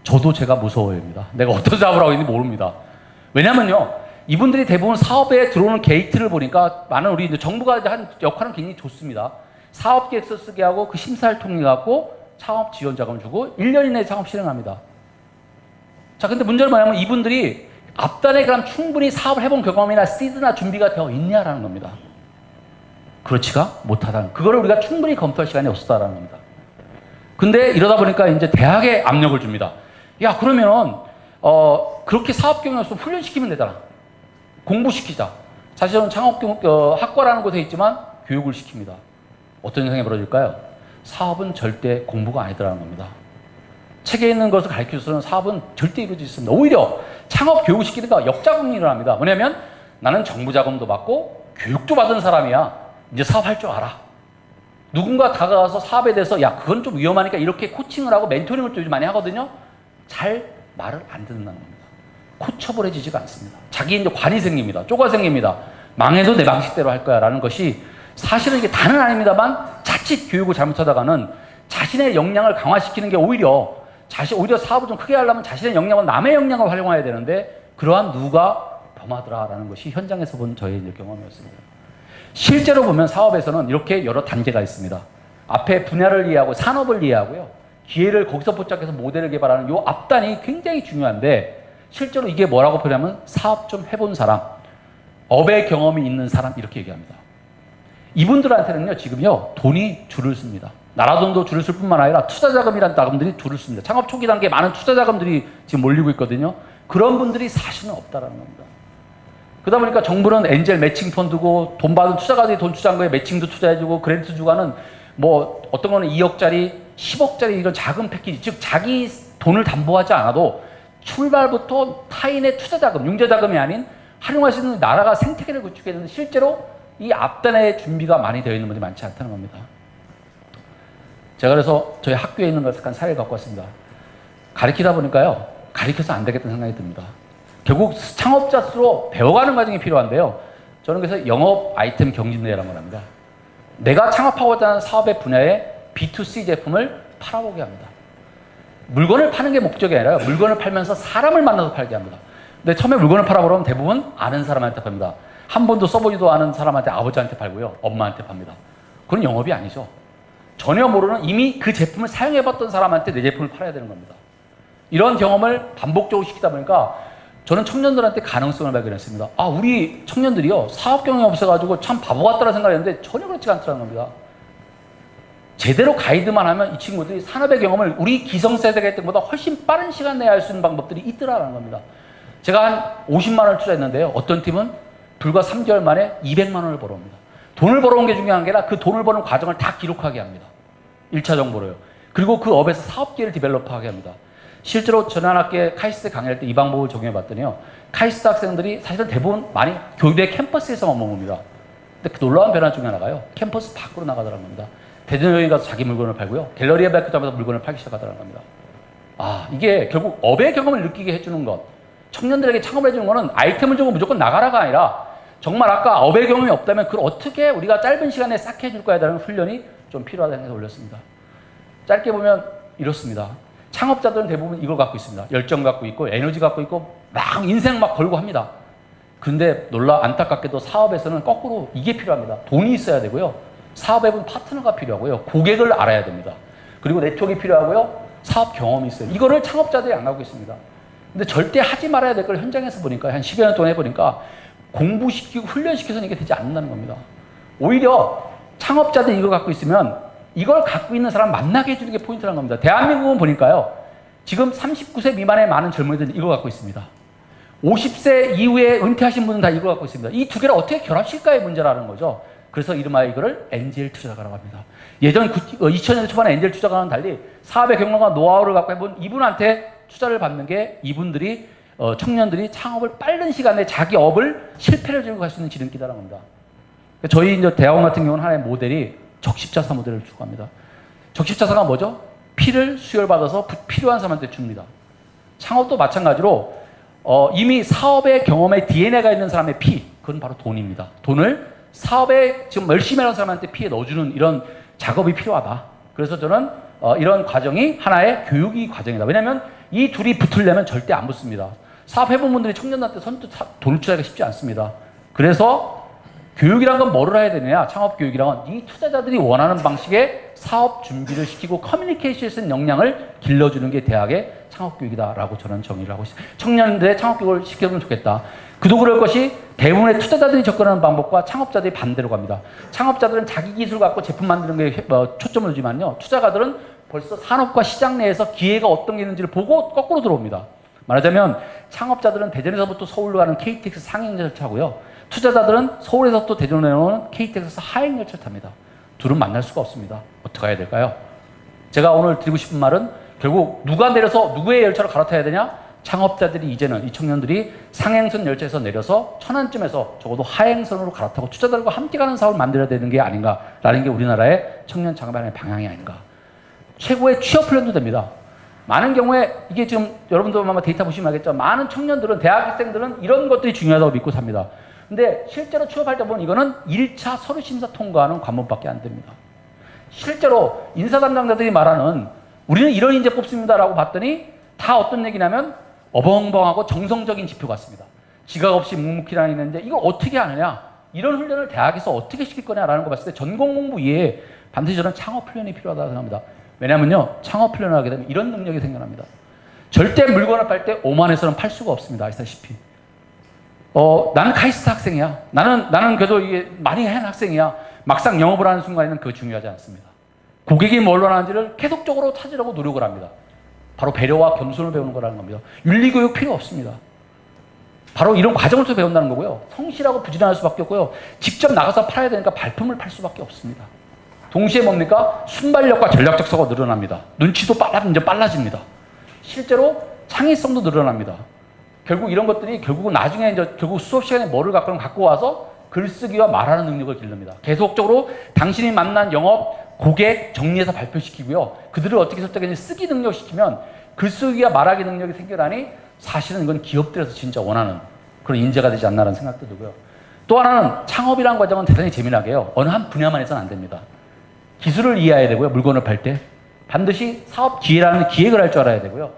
저도 제가 무서워합니다. 내가 어떤 사업을 하고 있는지 모릅니다. 왜냐면요. 이분들이 대부분 사업에 들어오는 게이트를 보니까 많은 우리 이제 정부가 한 역할은 굉장히 좋습니다. 사업계획서 쓰게 하고 그 심사를 통해 갖고 창업 지원 자금을 주고 1년 이내에 창업 실행합니다. 자, 근데 문제는 뭐냐면 이분들이 앞단에 그럼 충분히 사업을 해본 경험이나 시드나 준비가 되어 있냐라는 겁니다. 그렇지가 못하다는, 그거를 우리가 충분히 검토할 시간이 없었다라는 겁니다. 근데 이러다 보니까 이제 대학에 압력을 줍니다. 야, 그러면 그렇게 사업 경영 없으면 훈련시키면 되잖아. 공부시키자. 사실은 학과라는 곳에 있지만 교육을 시킵니다. 어떤 현상이 벌어질까요? 사업은 절대 공부가 아니더라는 겁니다. 책에 있는 것을 가르쳐서는 사업은 절대 이루어지지 않습니다. 오히려 창업 교육을 시키니까 역자금이 일어납니다. 뭐냐면 나는 정부 자금도 받고 교육도 받은 사람이야. 이제 사업할 줄 알아. 누군가 다가가서 사업에 대해서 야, 그건 좀 위험하니까 이렇게 코칭을 하고 멘토링을 좀 많이 하거든요. 잘 말을 안 듣는다는 겁니다. 코처벌해지지가 않습니다. 자기 이제 관이 생깁니다. 쪼가 생깁니다. 망해도 내 방식대로 할 거야 라는 것이 사실은 이게 다는 아닙니다만 자칫 교육을 잘못하다가는 자신의 역량을 강화시키는 게 오히려 사업을 좀 크게 하려면 자신의 역량은 남의 역량을 활용해야 되는데 그러한 누가 범하더라라는 것이 현장에서 본 저의 경험이었습니다. 실제로 보면 사업에서는 이렇게 여러 단계가 있습니다. 앞에 분야를 이해하고 산업을 이해하고요. 기회를 거기서 포착해서 모델을 개발하는 이 앞단이 굉장히 중요한데 실제로 이게 뭐라고 표현하면 사업 좀 해본 사람, 업의 경험이 있는 사람 이렇게 얘기합니다. 이분들한테는요 지금요 돈이 줄을 씁니다. 나라 돈도 줄을 쓸 뿐만 아니라 투자자금이라는 자금들이 줄을 씁니다. 창업 초기 단계에 많은 투자자금들이 지금 몰리고 있거든요. 그런 분들이 사실은 없다라는 겁니다. 그러다 보니까 정부는 엔젤 매칭 펀드고 돈 받은 투자가들이 돈 투자한 거에 매칭도 투자해주고 그랜트 주가는 뭐 어떤 거는 2억짜리 10억짜리 이런 작은 패키지, 즉 자기 돈을 담보하지 않아도 출발부터 타인의 투자자금, 융자자금이 아닌 활용할 수 있는 나라가 생태계를 구축해야 되는데 실제로 이 앞단에 준비가 많이 되어 있는 분이 많지 않다는 겁니다. 제가 그래서 저희 학교에 있는 것을 약간 사례를 갖고 왔습니다. 가르치다 보니까요, 가르쳐서 안 되겠다는 생각이 듭니다. 결국 창업자 스스로 배워가는 과정이 필요한데요. 저는 그래서 영업 아이템 경진대회라는 걸 합니다. 내가 창업하고자 하는 사업의 분야에 B2C 제품을 팔아보게 합니다. 물건을 파는 게 목적이 아니라 물건을 팔면서 사람을 만나서 팔게 합니다. 근데 처음에 물건을 팔아보려면 대부분 아는 사람한테 팝니다. 한 번도 써보지도 않은 사람한테 아버지한테 팔고요. 엄마한테 팝니다. 그건 영업이 아니죠. 전혀 모르는 이미 그 제품을 사용해봤던 사람한테 내 제품을 팔아야 되는 겁니다. 이런 경험을 반복적으로 시키다 보니까 저는 청년들한테 가능성을 발견했습니다. 아, 우리 청년들이요, 사업 경험이 없어가지고 참 바보 같다는 생각을 했는데 전혀 그렇지 않다는 겁니다. 제대로 가이드만 하면 이 친구들이 산업의 경험을 우리 기성세대가 했던 것보다 훨씬 빠른 시간 내에 할 수 있는 방법들이 있더라는 겁니다. 제가 한 50만 원을 투자했는데요. 어떤 팀은 불과 3개월 만에 200만 원을 벌어옵니다. 돈을 벌어온 게 중요한 게 아니라 그 돈을 버는 과정을 다 기록하게 합니다. 1차 정보로요. 그리고 그 업에서 사업계를 디벨롭하게 합니다. 실제로 전환학교에 카이스트 강의할 때 이 방법을 적용해 봤더니요. 카이스트 학생들이 사실은 대부분 많이 교대 캠퍼스에서만 머뭅니다. 근데 그 놀라운 변화 중에 하나가요. 캠퍼스 밖으로 나가더라는 겁니다. 대전여행 가서 자기 물건을 팔고요. 갤러리에 발표하면서 물건을 팔기 시작하더라는 겁니다. 아, 이게 결국 업의 경험을 느끼게 해주는 것. 청년들에게 창업을 해주는 거는 아이템을 주고 무조건 나가라가 아니라 정말 아까 업의 경험이 없다면 그걸 어떻게 우리가 짧은 시간에 쌓게 해줄 거에 대한 훈련이 좀 필요하다는 생각을 올렸습니다. 짧게 보면 이렇습니다. 창업자들은 대부분 이걸 갖고 있습니다. 열정 갖고 있고 에너지 갖고 있고 막 인생 막 걸고 합니다. 근데 안타깝게도 사업에서는 거꾸로 이게 필요합니다. 돈이 있어야 되고요. 사업에 보면 파트너가 필요하고요. 고객을 알아야 됩니다. 그리고 네트워크가 필요하고요. 사업 경험이 있어요. 이거를 창업자들이 안 갖고 있습니다. 근데 절대 하지 말아야 될 걸 현장에서 보니까 한 10여 년 동안 해보니까 공부시키고 훈련시켜서는 이게 되지 않는다는 겁니다. 오히려 창업자들이 이걸 갖고 있으면 이걸 갖고 있는 사람 만나게 해주는 게 포인트라는 겁니다. 대한민국은 보니까요. 지금 39세 미만의 많은 젊은이들이 이걸 갖고 있습니다. 50세 이후에 은퇴하신 분은 다 이걸 갖고 있습니다. 이 두 개를 어떻게 결합시킬까의 문제라는 거죠. 그래서 이름하여 이거를 엔젤 투자가라고 합니다. 예전 2000년대 초반에 엔젤 투자가와는 달리 사업의 경험과 노하우를 갖고 해본 이분한테 투자를 받는 게 이분들이 청년들이 창업을 빠른 시간에 자기 업을 실패를 줄이고 갈 수 있는 지름길이라는 겁니다. 저희 이제 대학원 같은 경우는 하나의 모델이 적십자사 모델을 추구합니다. 적십자사가 뭐죠? 피를 수혈받아서 필요한 사람한테 줍니다. 창업도 마찬가지로 이미 사업의 경험에 DNA가 있는 사람의 피, 그건 바로 돈입니다. 돈을 사업에 지금 열심히 하는 사람한테 피해 넣어주는 이런 작업이 필요하다. 그래서 저는 이런 과정이 하나의 교육이 과정이다. 왜냐하면 이 둘이 붙으려면 절대 안 붙습니다. 사업해본 분들이 청년한테 선뜻 돈을 투자하기가 쉽지 않습니다. 그래서 교육이란 건 뭐를 해야 되느냐? 창업 교육이란 건 이 투자자들이 원하는 방식의 사업 준비를 시키고 커뮤니케이션에 쓰는 역량을 길러주는 게 대학의 창업 교육이다라고 저는 정의를 하고 있습니다. 청년들의 창업 교육을 시켜주면 좋겠다. 그도 그럴 것이 대부분의 투자자들이 접근하는 방법과 창업자들이 반대로 갑니다. 창업자들은 자기 기술 갖고 제품 만드는 게 초점을 두지만요. 투자가들은 벌써 산업과 시장 내에서 기회가 어떤 게 있는지를 보고 거꾸로 들어옵니다. 말하자면 창업자들은 대전에서부터 서울로 가는 KTX 상행 열차고요. 투자자들은 서울에서부터 대전으로 내려오는 KTX 하행 열차를 탑니다. 둘은 만날 수가 없습니다. 어떻게 해야 될까요? 제가 오늘 드리고 싶은 말은 결국 누가 내려서 누구의 열차를 갈아타야 되냐? 창업자들이 이제는 이 청년들이 상행선 열차에서 내려서 천안쯤에서 적어도 하행선으로 갈아타고 투자자들과 함께 가는 사업을 만들어야 되는 게 아닌가라는 게 우리나라의 청년 창업의 방향이 아닌가. 최고의 취업 훈련도 됩니다. 많은 경우에 이게 지금 여러분도 아마 데이터 보시면 알겠죠. 많은 청년들은 대학생들은 이런 것들이 중요하다고 믿고 삽니다. 근데 실제로 취업할 때 보면 이거는 1차 서류 심사 통과하는 관문밖에 안 됩니다. 실제로 인사 담당자들이 말하는 우리는 이런 인재 뽑습니다라고 봤더니 다 어떤 얘기냐면 어벙벙하고 정성적인 지표 같습니다. 지각 없이 묵묵히 다니는데 이걸 어떻게 하느냐? 이런 훈련을 대학에서 어떻게 시킬 거냐라는 거 봤을 때 전공 공부 이외에 반드시 저는 창업 훈련이 필요하다고 생각합니다. 왜냐면요, 창업 훈련을 하게 되면 이런 능력이 생겨납니다. 절대 물건을 팔 때 오만해서는 팔 수가 없습니다. 아시다시피. 나는 카이스트 학생이야. 나는 그래도 이게 많이 한 학생이야. 막상 영업을 하는 순간에는 그거 중요하지 않습니다. 고객이 뭘로 하는지를 계속적으로 찾으려고 노력을 합니다. 바로 배려와 겸손을 배우는 거라는 겁니다. 윤리교육 필요 없습니다. 바로 이런 과정을 통해서 배운다는 거고요. 성실하고 부지런할 수밖에 없고요. 직접 나가서 팔아야 되니까 발품을 팔 수밖에 없습니다. 동시에 뭡니까? 순발력과 전략적 사고가 늘어납니다. 눈치도 빨라집니다. 실제로 창의성도 늘어납니다. 결국 이런 것들이 결국은 나중에 이제 결국 수업 시간에 뭐를 갖고 와서 글쓰기와 말하는 능력을 기릅니다. 계속적으로 당신이 만난 영업, 고객 정리해서 발표시키고요. 그들을 어떻게 설득했는지 쓰기 능력시키면 글쓰기와 말하기 능력이 생겨나니 사실은 이건 기업들에서 진짜 원하는 그런 인재가 되지 않나라는 생각도 들고요. 또 하나는 창업이라는 과정은 대단히 재미나게요. 어느 한 분야만 해서는 안 됩니다. 기술을 이해해야 되고요. 물건을 팔 때. 반드시 사업 기회라는 기획을 할 줄 알아야 되고요.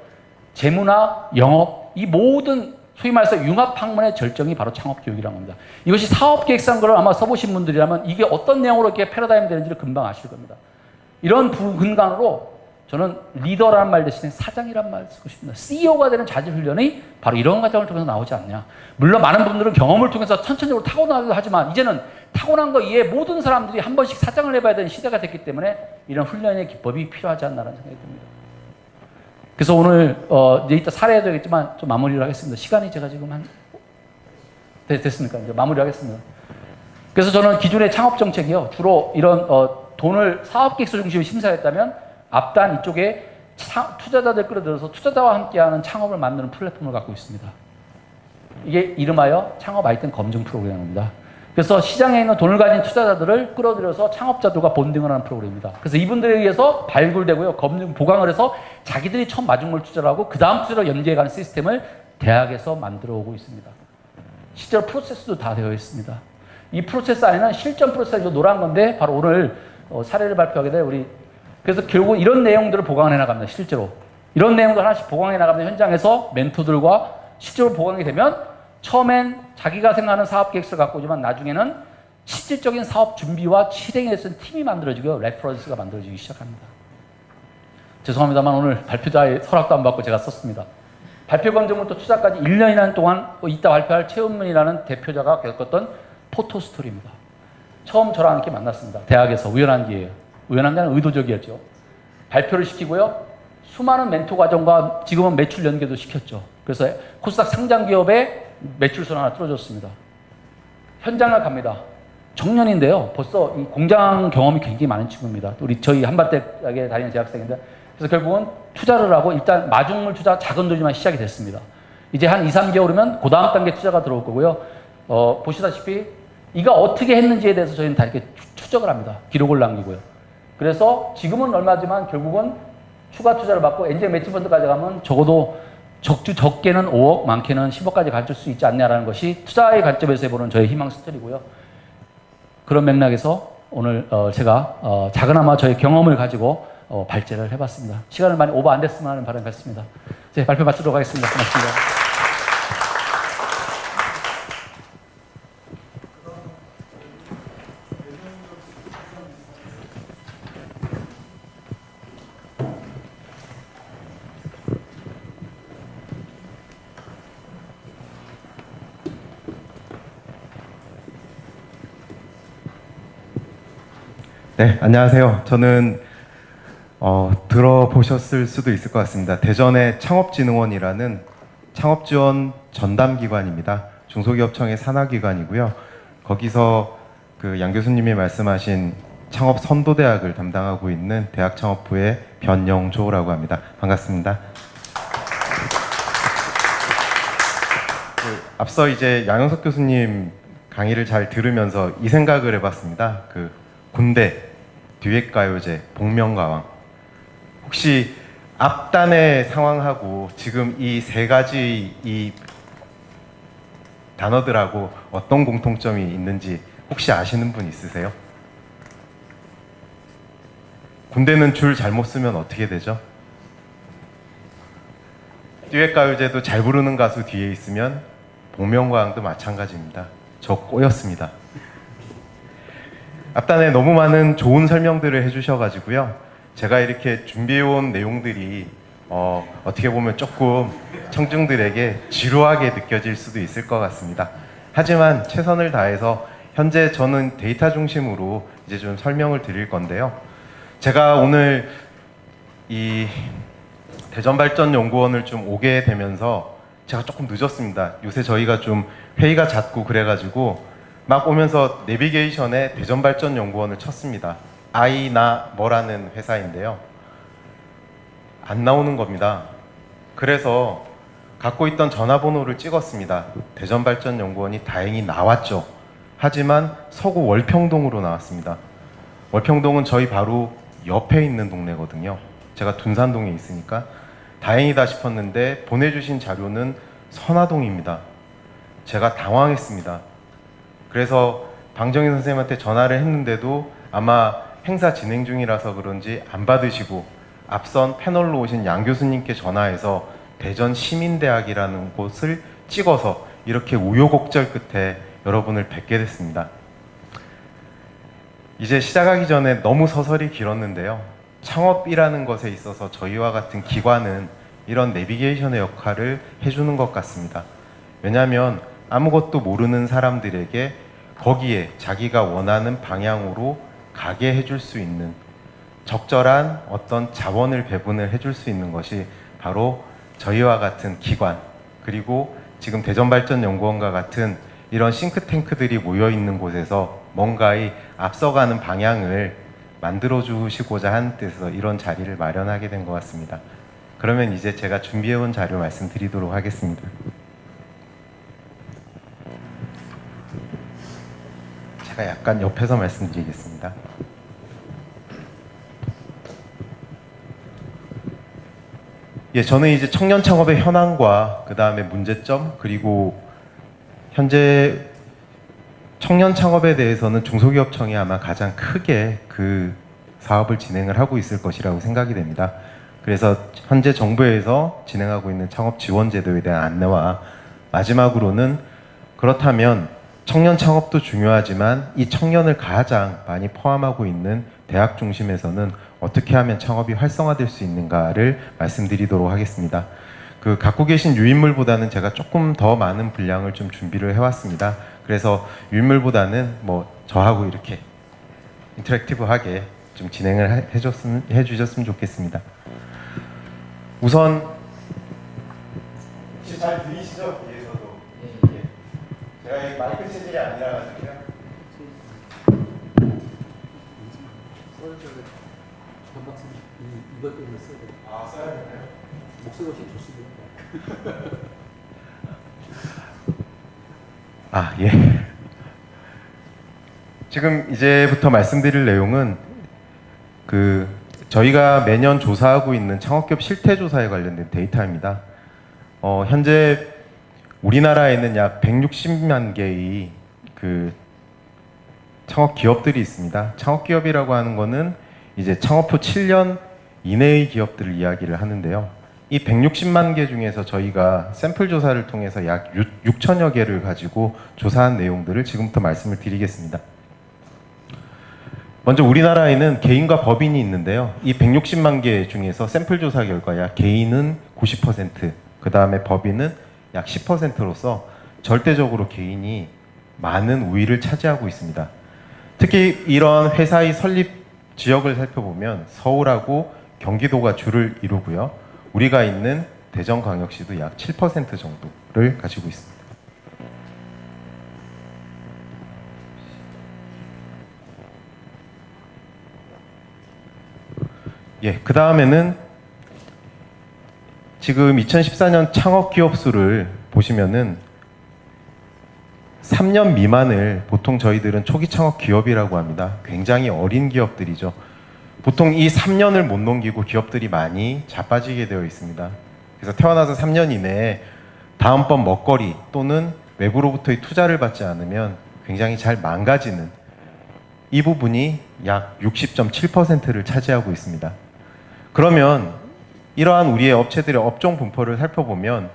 재무나 영업, 이 모든 소위 말해서 융합학문의 절정이 바로 창업교육이라는 겁니다. 이것이 사업계획서라는 걸 아마 써보신 분들이라면 이게 어떤 내용으로 이렇게 패러다임 되는지를 금방 아실 겁니다. 이런 근간으로 저는 리더라는 말 대신에 사장이라는 말을 쓰고 싶습니다. CEO가 되는 자질 훈련이 바로 이런 과정을 통해서 나오지 않냐. 물론 많은 분들은 경험을 통해서 천천히로 타고나기도 하지만 이제는 타고난 거 이외에 모든 사람들이 한 번씩 사장을 해봐야 되는 시대가 됐기 때문에 이런 훈련의 기법이 필요하지 않나라는 생각이 듭니다. 그래서 오늘 이제 이따 사례해도 되겠지만 좀 마무리를 하겠습니다. 시간이 제가 지금 됐습니까? 이제 마무리를 하겠습니다. 그래서 저는 기존의 창업 정책이요. 주로 이런 돈을 사업계획서 중심으로 심사했다면 앞단 이쪽에 투자자들 끌어들여서 투자자와 함께하는 창업을 만드는 플랫폼을 갖고 있습니다. 이게 이름하여 창업 아이템 검증 프로그램입니다. 그래서 시장에 있는 돈을 가진 투자자들을 끌어들여서 창업자들과 본딩을 하는 프로그램입니다. 그래서 이분들에 의해서 발굴되고요. 검증, 보강을 해서 자기들이 처음 마중물 투자를 하고 그 다음 투자로 연계해가는 시스템을 대학에서 만들어 오고 있습니다. 실제로 프로세스도 다 되어 있습니다. 이 프로세스 안에는 실전 프로세스가 노란 건데 바로 오늘 사례를 발표하게 될 우리 그래서 결국 이런 내용들을 보강해 나갑니다. 실제로. 이런 내용들 하나씩 보강해 나가면 현장에서 멘토들과 실제로 보강이 되면 처음엔 자기가 생각하는 사업 계획서를 갖고 오지만 나중에는 실질적인 사업 준비와 실행에 대해서 팀이 만들어지고요. 레퍼런스가 만들어지기 시작합니다. 죄송합니다만 오늘 발표자의 허락도 안 받고 제가 썼습니다. 발표 검증부터 투자까지 1년이라는 동안 이따 발표할 최은문이라는 대표자가 겪었던 포토스토리입니다. 처음 저랑 함께 만났습니다. 대학에서 우연한 기회예요. 우연한 게 아니라 의도적이었죠. 발표를 시키고요. 수많은 멘토 과정과 지금은 매출 연계도 시켰죠. 그래서 코스닥 상장 기업의 매출선 하나 뚫어줬습니다. 현장을 갑니다. 청년인데요. 벌써 이 공장 경험이 굉장히 많은 친구입니다. 우리 저희 한밭대학에 다니는 재학생인데 그래서 결국은 투자를 하고 일단 마중물 투자 작은 돈이지만 시작이 됐습니다. 이제 한 2, 3개월 후면 그 다음 단계 투자가 들어올 거고요. 보시다시피 이가 어떻게 했는지에 대해서 저희는 다 이렇게 추적을 합니다. 기록을 남기고요. 그래서 지금은 얼마지만 결국은 추가 투자를 받고 엔젤 매치 펀드까지 가면 적어도 적게는 5억, 많게는 10억까지 가질 수 있지 않냐라는 것이 투자의 관점에서 보는 저의 희망 스토리고요. 그런 맥락에서 오늘 제가 작은아마 저의 경험을 가지고 발제를 해봤습니다. 시간을 많이 오버 안 됐으면 하는 바람이 있습니다. 이제 발표 마치도록 하겠습니다. 고맙습니다. 네, 안녕하세요. 저는 들어보셨을 수도 있을 것 같습니다. 대전의 창업진흥원이라는 창업지원 전담기관입니다. 중소기업청의 산하기관이고요. 거기서 그 양 교수님이 말씀하신 창업선도대학을 담당하고 있는 대학창업부의 변영조라고 합니다. 반갑습니다. 앞서 이제 양영석 교수님 강의를 잘 들으면서 이 생각을 해봤습니다. 군대, 듀엣가요제, 복면가왕. 혹시 앞단의 상황하고 지금 이 세 가지 이 단어들하고 어떤 공통점이 있는지 혹시 아시는 분 있으세요? 군대는 줄 잘못 쓰면 어떻게 되죠? 듀엣가요제도 잘 부르는 가수 뒤에 있으면 복면가왕도 마찬가지입니다. 저 꼬였습니다. 앞단에 너무 많은 좋은 설명들을 해주셔가지고요. 제가 이렇게 준비해온 내용들이 어떻게 보면 조금 청중들에게 지루하게 느껴질 수도 있을 것 같습니다. 하지만 최선을 다해서 현재 저는 데이터 중심으로 이제 좀 설명을 드릴 건데요. 제가 오늘 이 대전발전연구원을 좀 오게 되면서 제가 조금 늦었습니다. 요새 저희가 좀 회의가 잦고 그래가지고 막 오면서 내비게이션에 대전발전연구원을 쳤습니다. 아이나 뭐라는 회사인데요. 안 나오는 겁니다. 그래서 갖고 있던 전화번호를 찍었습니다. 대전발전연구원이 다행히 나왔죠. 하지만 서구 월평동으로 나왔습니다. 월평동은 저희 바로 옆에 있는 동네거든요. 제가 둔산동에 있으니까 다행이다 싶었는데 보내주신 자료는 선화동입니다. 제가 당황했습니다. 그래서 방정희 선생님한테 전화를 했는데도 아마 행사 진행 중이라서 그런지 안 받으시고 앞선 패널로 오신 양 교수님께 전화해서 대전 시민대학이라는 곳을 찍어서 이렇게 우여곡절 끝에 여러분을 뵙게 됐습니다. 이제 시작하기 전에 너무 서설이 길었는데요. 창업이라는 것에 있어서 저희와 같은 기관은 이런 내비게이션의 역할을 해주는 것 같습니다. 왜냐하면 아무것도 모르는 사람들에게 거기에 자기가 원하는 방향으로 가게 해줄 수 있는 적절한 어떤 자원을 배분을 해줄 수 있는 것이 바로 저희와 같은 기관, 그리고 지금 대전발전연구원과 같은 이런 싱크탱크들이 모여있는 곳에서 뭔가의 앞서가는 방향을 만들어 주시고자 한 뜻에서 이런 자리를 마련하게 된 것 같습니다. 그러면 이제 제가 준비해온 자료 말씀드리도록 하겠습니다. 제가 약간 옆에서 말씀드리겠습니다. 예, 저는 이제 청년 창업의 현황과 그 다음에 문제점, 그리고 현재 청년 창업에 대해서는 중소기업청이 아마 가장 크게 그 사업을 진행을 하고 있을 것이라고 생각이 됩니다. 그래서 현재 정부에서 진행하고 있는 창업 지원 제도에 대한 안내와 마지막으로는 그렇다면 청년 창업도 중요하지만 이 청년을 가장 많이 포함하고 있는 대학 중심에서는 어떻게 하면 창업이 활성화될 수 있는가를 말씀드리도록 하겠습니다. 그 갖고 계신 유인물보다는 제가 조금 더 많은 분량을 좀 준비를 해왔습니다. 그래서 유인물보다는 뭐 저하고 이렇게 인터랙티브하게 좀 진행을 해주셨으면 좋겠습니다. 우선 혹시 잘 들리시죠? 뒤에서도. 예. 제가 이 마이크 체질이 아니라 가지고요. 이것 때문에 써야 돼. 아, 써야 되나요? 목소리가 훨씬 좋습니다. 아, 예. 지금 이제부터 말씀드릴 내용은 저희가 매년 조사하고 있는 창업기업 실태조사에 관련된 데이터입니다. 현재 우리나라에는 약 160만 개의 창업 기업들이 있습니다. 창업 기업이라고 하는 거는 이제 창업 후 7년 이내의 기업들을 이야기를 하는데요. 이 160만 개 중에서 저희가 샘플 조사를 통해서 약 6천여 개를 가지고 조사한 내용들을 지금부터 말씀을 드리겠습니다. 먼저 우리나라에는 개인과 법인이 있는데요. 이 160만 개 중에서 샘플 조사 결과 약 개인은 90%, 그 다음에 법인은 약 10%로서 절대적으로 개인이 많은 우위를 차지하고 있습니다. 특히 이런 회사의 설립 지역을 살펴보면 서울하고 경기도가 주를 이루고요. 우리가 있는 대전광역시도 약 7% 정도를 가지고 있습니다. 예, 그 다음에는 지금 2014년 창업 기업 수를 보시면은 3년 미만을 보통 저희들은 초기 창업 기업이라고 합니다. 굉장히 어린 기업들이죠. 보통 이 3년을 못 넘기고 기업들이 많이 자빠지게 되어 있습니다. 그래서 태어나서 3년 이내에 다음번 먹거리 또는 외부로부터의 투자를 받지 않으면 굉장히 잘 망가지는 이 부분이 약 60.7%를 차지하고 있습니다. 그러면 이러한 우리의 업체들의 업종 분포를 살펴보면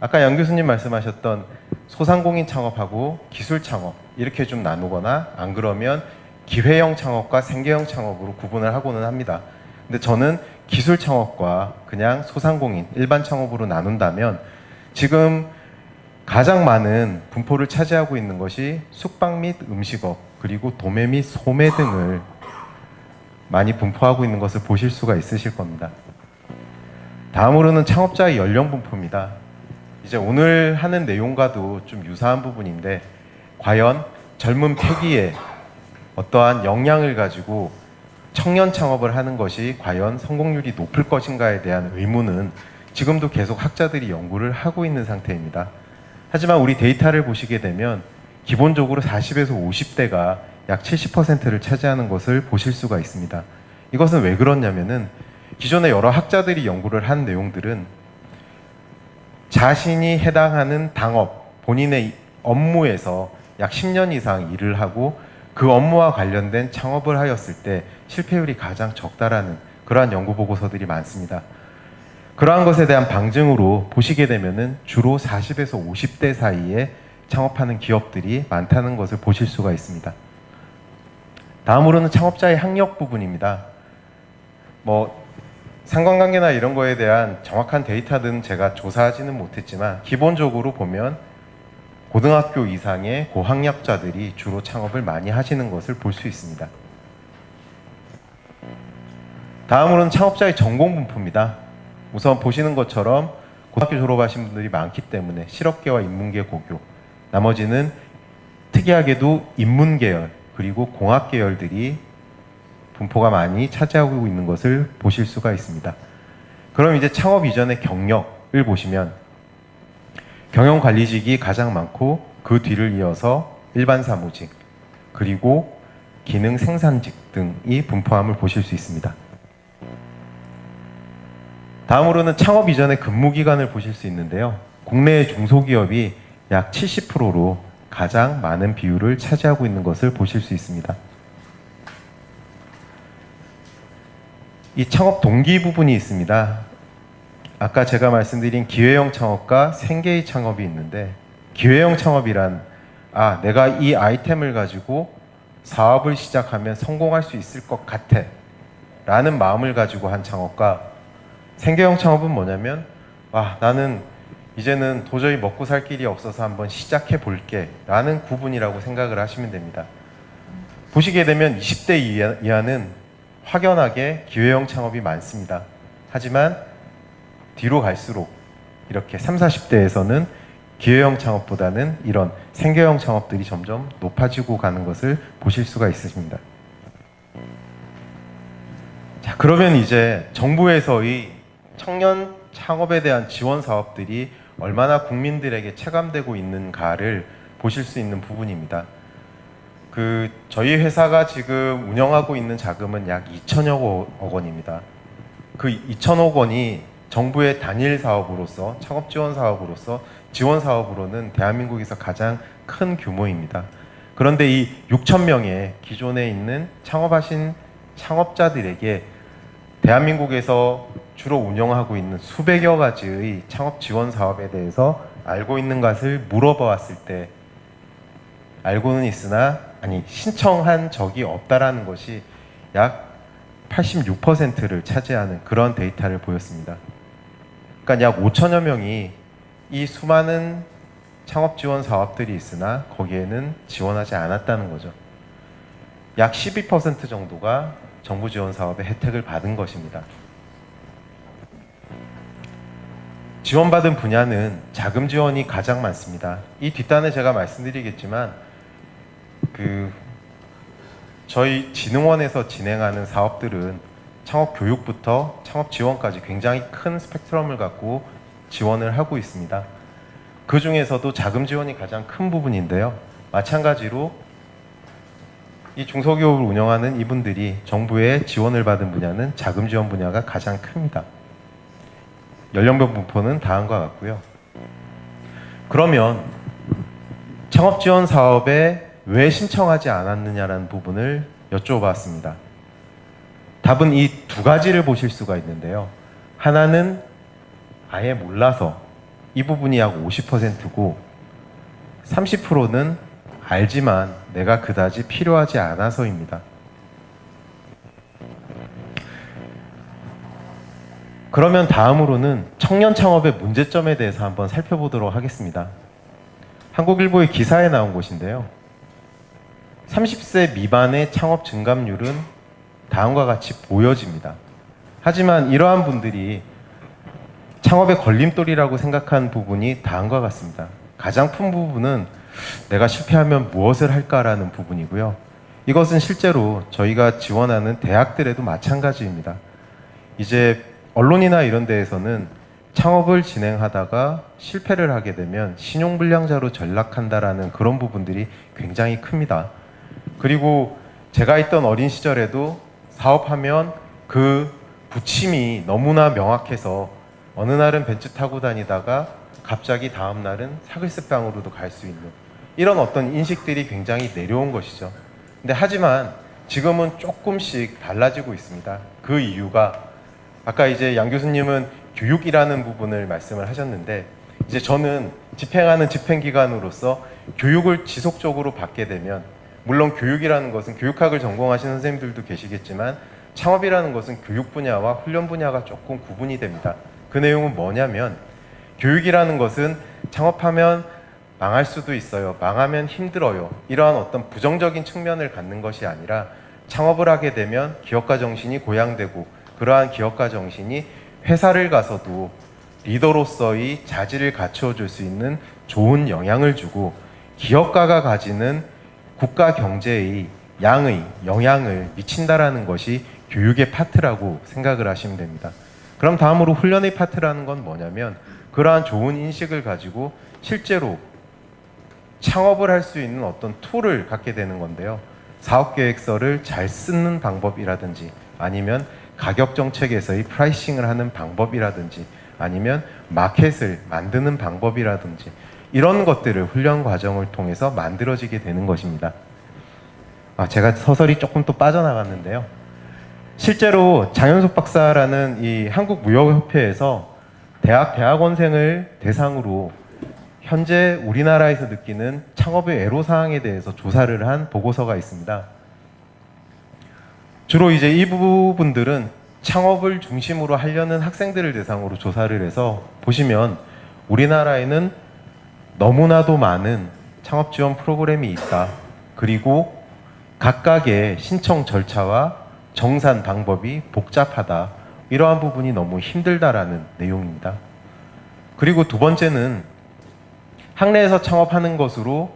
아까 양 교수님 말씀하셨던 소상공인 창업하고 기술 창업 이렇게 좀 나누거나 안 그러면 기회형 창업과 생계형 창업으로 구분을 하고는 합니다. 근데 저는 기술 창업과 그냥 소상공인 일반 창업으로 나눈다면 지금 가장 많은 분포를 차지하고 있는 것이 숙박 및 음식업 그리고 도매 및 소매 등을 많이 분포하고 있는 것을 보실 수가 있으실 겁니다. 다음으로는 창업자의 연령 분포입니다. 이제 오늘 하는 내용과도 좀 유사한 부분인데 과연 젊은 패기에 어떠한 역량을 가지고 청년 창업을 하는 것이 과연 성공률이 높을 것인가에 대한 의문은 지금도 계속 학자들이 연구를 하고 있는 상태입니다. 하지만 우리 데이터를 보시게 되면 기본적으로 40에서 50대가 약 70%를 차지하는 것을 보실 수가 있습니다. 이것은 왜 그렇냐면은 기존에 여러 학자들이 연구를 한 내용들은 자신이 해당하는 당업, 본인의 업무에서 약 10년 이상 일을 하고 그 업무와 관련된 창업을 하였을 때 실패율이 가장 적다라는 그러한 연구 보고서들이 많습니다. 그러한 것에 대한 방증으로 보시게 되면은 주로 40에서 50대 사이에 창업하는 기업들이 많다는 것을 보실 수가 있습니다. 다음으로는 창업자의 학력 부분입니다. 상관관계나 이런 거에 대한 정확한 데이터는 제가 조사하지는 못했지만 기본적으로 보면 고등학교 이상의 고학력자들이 주로 창업을 많이 하시는 것을 볼 수 있습니다. 다음으로는 창업자의 전공 분포입니다. 우선 보시는 것처럼 고등학교 졸업하신 분들이 많기 때문에 실업계와 인문계 고교, 나머지는 특이하게도 인문계열 그리고 공학계열들이 분포가 많이 차지하고 있는 것을 보실 수가 있습니다. 그럼 이제 창업 이전의 경력을 보시면 경영관리직이 가장 많고 그 뒤를 이어서 일반 사무직 그리고 기능 생산직 등이 분포함을 보실 수 있습니다. 다음으로는 창업 이전의 근무기간을 보실 수 있는데요. 국내의 중소기업이 약 70%로 가장 많은 비율을 차지하고 있는 것을 보실 수 있습니다. 이 창업 동기 부분이 있습니다. 아까 제가 말씀드린 기회형 창업과 생계의 창업이 있는데 기회형 창업이란 내가 이 아이템을 가지고 사업을 시작하면 성공할 수 있을 것 같아 라는 마음을 가지고 한 창업과 생계형 창업은 뭐냐면 나는 이제는 도저히 먹고 살 길이 없어서 한번 시작해 볼게 라는 구분이라고 생각을 하시면 됩니다. 보시게 되면 20대 이하는 확연하게 기회형 창업이 많습니다. 하지만 뒤로 갈수록 이렇게 30, 40대에서는 기회형 창업보다는 이런 생계형 창업들이 점점 높아지고 가는 것을 보실 수가 있으십니다. 자, 그러면 이제 정부에서의 청년 창업에 대한 지원 사업들이 얼마나 국민들에게 체감되고 있는가를 보실 수 있는 부분입니다. 저희 회사가 지금 운영하고 있는 자금은 약 2천여 원입니다. 그 2천억 원이 정부의 단일 사업으로서 창업 지원 사업으로서 지원 사업으로는 대한민국에서 가장 큰 규모입니다. 그런데 이 6천 명의 기존에 있는 창업하신 창업자들에게 대한민국에서 주로 운영하고 있는 수백여 가지의 창업 지원 사업에 대해서 알고 있는 것을 물어보았을 때 알고는 있으나 신청한 적이 없다라는 것이 약 86%를 차지하는 그런 데이터를 보였습니다. 그러니까 약 5천여 명이 이 수많은 창업 지원 사업들이 있으나 거기에는 지원하지 않았다는 거죠. 약 12% 정도가 정부 지원 사업의 혜택을 받은 것입니다. 지원받은 분야는 자금 지원이 가장 많습니다. 이 뒷단에 제가 말씀드리겠지만 저희 진흥원에서 진행하는 사업들은 창업 교육부터 창업 지원까지 굉장히 큰 스펙트럼을 갖고 지원을 하고 있습니다. 그 중에서도 자금 지원이 가장 큰 부분인데요. 마찬가지로 이 중소기업을 운영하는 이분들이 정부의 지원을 받은 분야는 자금 지원 분야가 가장 큽니다. 연령별 분포는 다음과 같고요. 그러면 창업 지원 사업에 왜 신청하지 않았느냐라는 부분을 여쭤봤습니다. 답은 이 두 가지를 보실 수가 있는데요. 하나는 아예 몰라서 이 부분이 약 50%고 30%는 알지만 내가 그다지 필요하지 않아서입니다. 그러면 다음으로는 청년 창업의 문제점에 대해서 한번 살펴보도록 하겠습니다. 한국일보의 기사에 나온 것인데요. 30세 미만의 창업 증감률은 다음과 같이 보여집니다. 하지만 이러한 분들이 창업의 걸림돌이라고 생각한 부분이 다음과 같습니다. 가장 큰 부분은 내가 실패하면 무엇을 할까라는 부분이고요. 이것은 실제로 저희가 지원하는 대학들에도 마찬가지입니다. 이제 언론이나 이런 데에서는 창업을 진행하다가 실패를 하게 되면 신용불량자로 전락한다라는 그런 부분들이 굉장히 큽니다. 그리고 제가 있던 어린 시절에도 사업하면 그 부침이 너무나 명확해서 어느 날은 벤츠 타고 다니다가 갑자기 다음 날은 사글세빵으로도 갈 수 있는 이런 어떤 인식들이 굉장히 내려온 것이죠. 근데 하지만 지금은 조금씩 달라지고 있습니다. 그 이유가 아까 이제 양 교수님은 교육이라는 부분을 말씀을 하셨는데 이제 저는 집행하는 집행기관으로서 교육을 지속적으로 받게 되면 물론 교육이라는 것은 교육학을 전공하시는 선생님들도 계시겠지만 창업이라는 것은 교육 분야와 훈련 분야가 조금 구분이 됩니다. 그 내용은 뭐냐면 교육이라는 것은 창업하면 망할 수도 있어요. 망하면 힘들어요. 이러한 어떤 부정적인 측면을 갖는 것이 아니라 창업을 하게 되면 기업가 정신이 고양되고 그러한 기업가 정신이 회사를 가서도 리더로서의 자질을 갖추어 줄 수 있는 좋은 영향을 주고 기업가가 가지는 국가 경제의 양의 영향을 미친다라는 것이 교육의 파트라고 생각을 하시면 됩니다. 그럼 다음으로 훈련의 파트라는 건 뭐냐면 그러한 좋은 인식을 가지고 실제로 창업을 할 수 있는 어떤 툴을 갖게 되는 건데요. 사업계획서를 잘 쓰는 방법이라든지 아니면 가격 정책에서의 프라이싱을 하는 방법이라든지 아니면 마켓을 만드는 방법이라든지 이런 것들을 훈련 과정을 통해서 만들어지게 되는 것입니다. 제가 서서히 조금 또 빠져나갔는데요. 실제로 장현숙 박사라는 이 한국무역협회에서 대학원생을 대상으로 현재 우리나라에서 느끼는 창업의 애로사항에 대해서 조사를 한 보고서가 있습니다. 주로 이제 이 부분들은 창업을 중심으로 하려는 학생들을 대상으로 조사를 해서 보시면 우리나라에는 너무나도 많은 창업 지원 프로그램이 있다. 그리고 각각의 신청 절차와 정산 방법이 복잡하다. 이러한 부분이 너무 힘들다라는 내용입니다. 그리고 두 번째는 학내에서 창업하는 것으로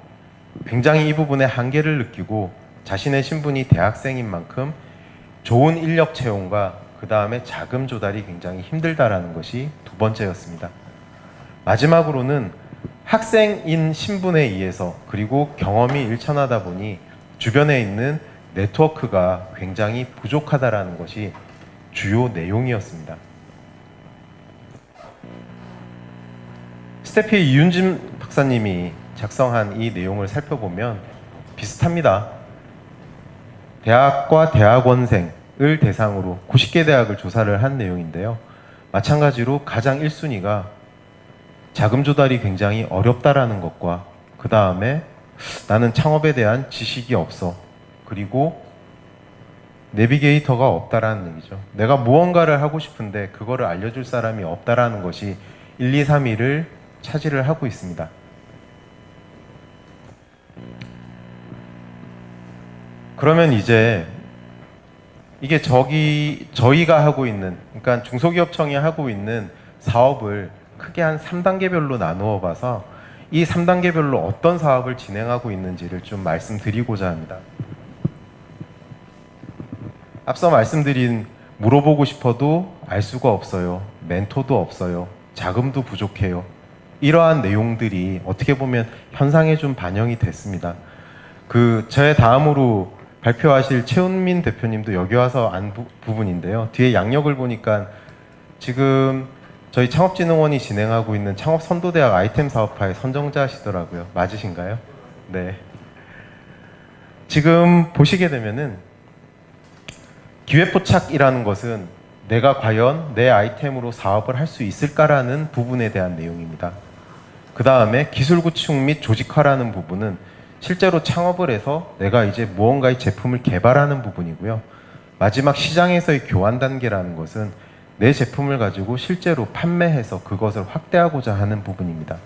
굉장히 이 부분의 한계를 느끼고 자신의 신분이 대학생인 만큼 좋은 인력 채용과 그 다음에 자금 조달이 굉장히 힘들다라는 것이 두 번째였습니다. 마지막으로는 학생인 신분에 의해서 그리고 경험이 일천하다 보니 주변에 있는 네트워크가 굉장히 부족하다라는 것이 주요 내용이었습니다. 스태피 이윤진 박사님이 작성한 이 내용을 살펴보면 비슷합니다. 대학과 대학원생을 대상으로 90개 대학을 조사를 한 내용인데요. 마찬가지로 가장 1순위가 자금 조달이 굉장히 어렵다라는 것과 그 다음에 나는 창업에 대한 지식이 없어. 그리고 내비게이터가 없다라는 얘기죠. 내가 무언가를 하고 싶은데 그거를 알려줄 사람이 없다라는 것이 1, 2, 3위를 차지를 하고 있습니다. 그러면 이제 이게 저희가 하고 있는, 그러니까 중소기업청이 하고 있는 사업을 크게 한 3단계별로 나누어 봐서 이 3단계별로 어떤 사업을 진행하고 있는지를 좀 말씀드리고자 합니다. 앞서 말씀드린 물어보고 싶어도 알 수가 없어요. 멘토도 없어요. 자금도 부족해요. 이러한 내용들이 어떻게 보면 현상에 좀 반영이 됐습니다. 제 다음으로 발표하실 최은민 대표님도 여기 와서 안 부분인데요. 뒤에 양력을 보니까 지금 저희 창업진흥원이 진행하고 있는 창업선도대학 아이템 사업화의 선정자시더라고요. 맞으신가요? 네. 지금 보시게 되면은 기회포착이라는 것은 내가 과연 내 아이템으로 사업을 할 수 있을까라는 부분에 대한 내용입니다. 그 다음에 기술구축 및 조직화라는 부분은 실제로 창업을 해서 내가 이제 무언가의 제품을 개발하는 부분이고요. 마지막 시장에서의 교환 단계라는 것은 내 제품을 가지고 실제로 판매해서 그것을 확대하고자 하는 부분입니다.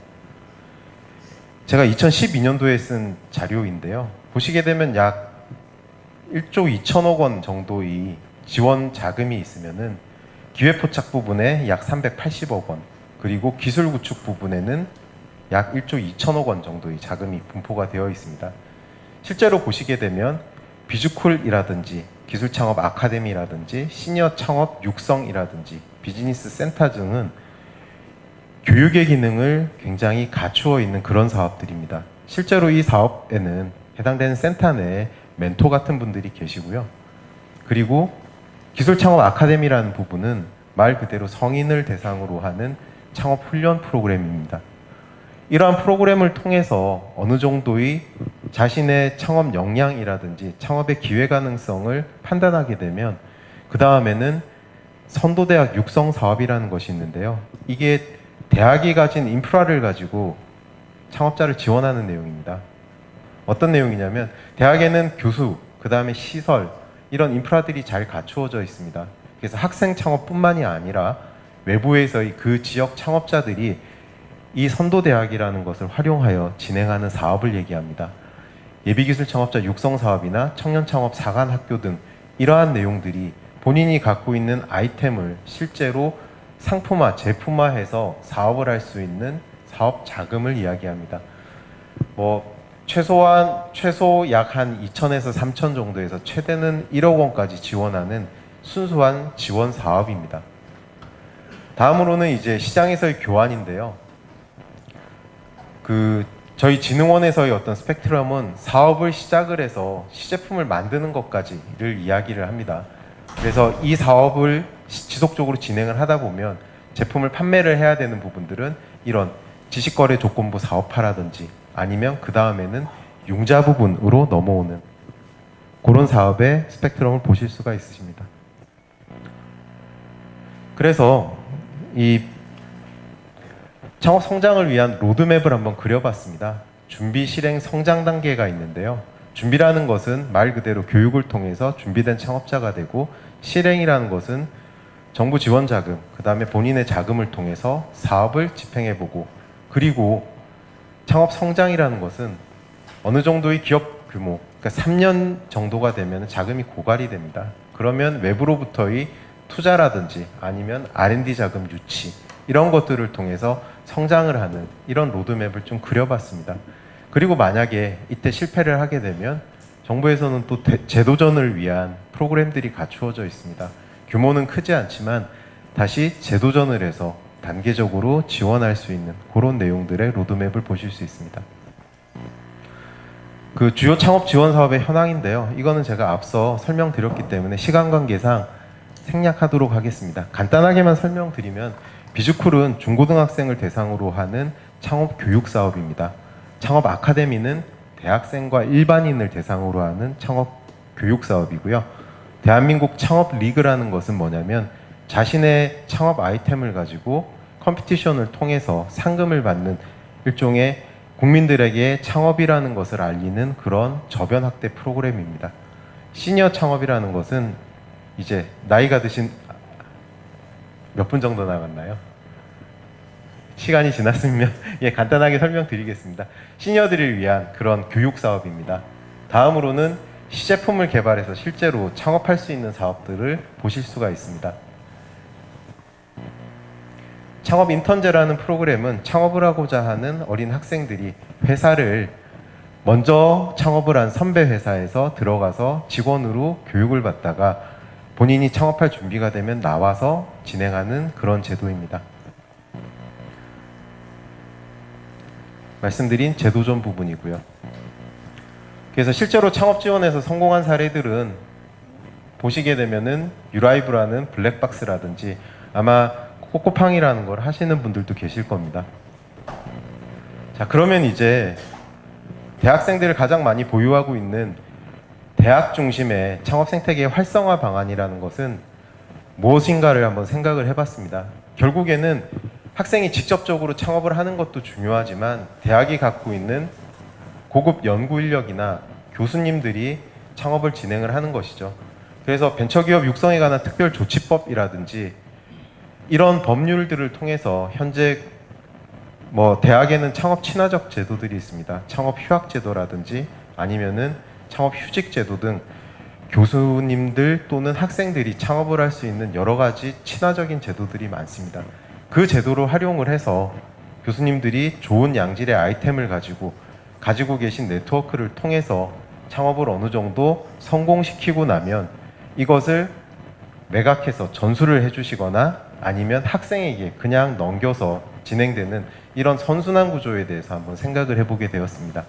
제가 2012년도에 쓴 자료인데요. 보시게 되면 약 1조 2천억 원 정도의 지원 자금이 있으면은 기회포착 부분에 약 380억 원, 그리고 기술 구축 부분에는 약 1조 2천억 원 정도의 자금이 분포가 되어 있습니다. 실제로 보시게 되면 비즈쿨이라든지 기술창업 아카데미라든지 시니어 창업 육성이라든지 비즈니스 센터 등은 교육의 기능을 굉장히 갖추어 있는 그런 사업들입니다. 실제로 이 사업에는 해당되는 센터 내에 멘토 같은 분들이 계시고요. 그리고 기술창업 아카데미라는 부분은 말 그대로 성인을 대상으로 하는 창업 훈련 프로그램입니다. 이러한 프로그램을 통해서 어느 정도의 자신의 창업 역량이라든지 창업의 기회 가능성을 판단하게 되면 그 다음에는 선도대학 육성 사업이라는 것이 있는데요. 이게 대학이 가진 인프라를 가지고 창업자를 지원하는 내용입니다. 어떤 내용이냐면 대학에는 교수, 그 다음에 시설 이런 인프라들이 잘 갖추어져 있습니다. 그래서 학생 창업뿐만이 아니라 외부에서의 그 지역 창업자들이 이 선도대학이라는 것을 활용하여 진행하는 사업을 얘기합니다. 예비기술 창업자 육성 사업이나 청년 창업 사관 학교 등 이러한 내용들이 본인이 갖고 있는 아이템을 실제로 상품화, 제품화해서 사업을 할 수 있는 사업 자금을 이야기합니다. 최소 약 한 2천에서 3천 정도에서 최대는 1억 원까지 지원하는 순수한 지원 사업입니다. 다음으로는 이제 시장에서의 교환인데요. 저희 진흥원에서의 어떤 스펙트럼은 사업을 시작을 해서 시제품을 만드는 것까지를 이야기를 합니다. 그래서 이 사업을 지속적으로 진행을 하다 보면 제품을 판매를 해야 되는 부분들은 이런 지식거래 조건부 사업화라든지 아니면 그 다음에는 융자 부분으로 넘어오는 그런 사업의 스펙트럼을 보실 수가 있으십니다. 그래서 이 창업 성장을 위한 로드맵을 한번 그려봤습니다. 준비, 실행, 성장 단계가 있는데요. 준비라는 것은 말 그대로 교육을 통해서 준비된 창업자가 되고, 실행이라는 것은 정부 지원 자금, 그 다음에 본인의 자금을 통해서 사업을 집행해보고, 그리고 창업 성장이라는 것은 어느 정도의 기업 규모, 그러니까 3년 정도가 되면 자금이 고갈이 됩니다. 그러면 외부로부터의 투자라든지 아니면 R&D 자금 유치 이런 것들을 통해서 성장을 하는 이런 로드맵을 좀 그려봤습니다. 그리고 만약에 이때 실패를 하게 되면 정부에서는 또 재도전을 위한 프로그램들이 갖추어져 있습니다. 규모는 크지 않지만 다시 재도전을 해서 단계적으로 지원할 수 있는 그런 내용들의 로드맵을 보실 수 있습니다. 그 주요 창업 지원 사업의 현황인데요. 이거는 제가 앞서 설명드렸기 때문에 시간 관계상 생략하도록 하겠습니다. 간단하게만 설명드리면 비즈쿨은 중고등학생을 대상으로 하는 창업 교육 사업입니다. 창업 아카데미는 대학생과 일반인을 대상으로 하는 창업 교육 사업이고요. 대한민국 창업 리그라는 것은 뭐냐면 자신의 창업 아이템을 가지고 컴피티션을 통해서 상금을 받는 일종의 국민들에게 창업이라는 것을 알리는 그런 저변 확대 프로그램입니다. 시니어 창업이라는 것은 이제 나이가 드신 몇 분 정도 남았나요? 시간이 지났으면 간단하게 설명드리겠습니다. 시니어들을 위한 그런 교육 사업입니다. 다음으로는 시제품을 개발해서 실제로 창업할 수 있는 사업들을 보실 수가 있습니다. 창업 인턴제라는 프로그램은 창업을 하고자 하는 어린 학생들이 회사를 먼저 창업을 한 선배 회사에서 들어가서 직원으로 교육을 받다가 본인이 창업할 준비가 되면 나와서 진행하는 그런 제도입니다. 말씀드린 제도전 부분이고요. 그래서 실제로 창업 지원에서 성공한 사례들은 보시게 되면은 유라이브라는 블랙박스라든지 아마 코코팡이라는 걸 하시는 분들도 계실 겁니다. 자, 그러면 이제 대학생들을 가장 많이 보유하고 있는 대학 중심의 창업 생태계의 활성화 방안이라는 것은 무엇인가를 한번 생각을 해봤습니다. 결국에는 학생이 직접적으로 창업을 하는 것도 중요하지만 대학이 갖고 있는 고급 연구 인력이나 교수님들이 창업을 진행을 하는 것이죠. 그래서 벤처기업 육성에 관한 특별조치법이라든지 이런 법률들을 통해서 현재 대학에는 창업 친화적 제도들이 있습니다. 창업 휴학 제도라든지 아니면은 창업 휴직 제도 등 교수님들 또는 학생들이 창업을 할 수 있는 여러 가지 친화적인 제도들이 많습니다. 그 제도를 활용을 해서 교수님들이 좋은 양질의 아이템을 가지고 계신 네트워크를 통해서 창업을 어느 정도 성공시키고 나면 이것을 매각해서 전수를 해주시거나 아니면 학생에게 그냥 넘겨서 진행되는 이런 선순환 구조에 대해서 한번 생각을 해보게 되었습니다.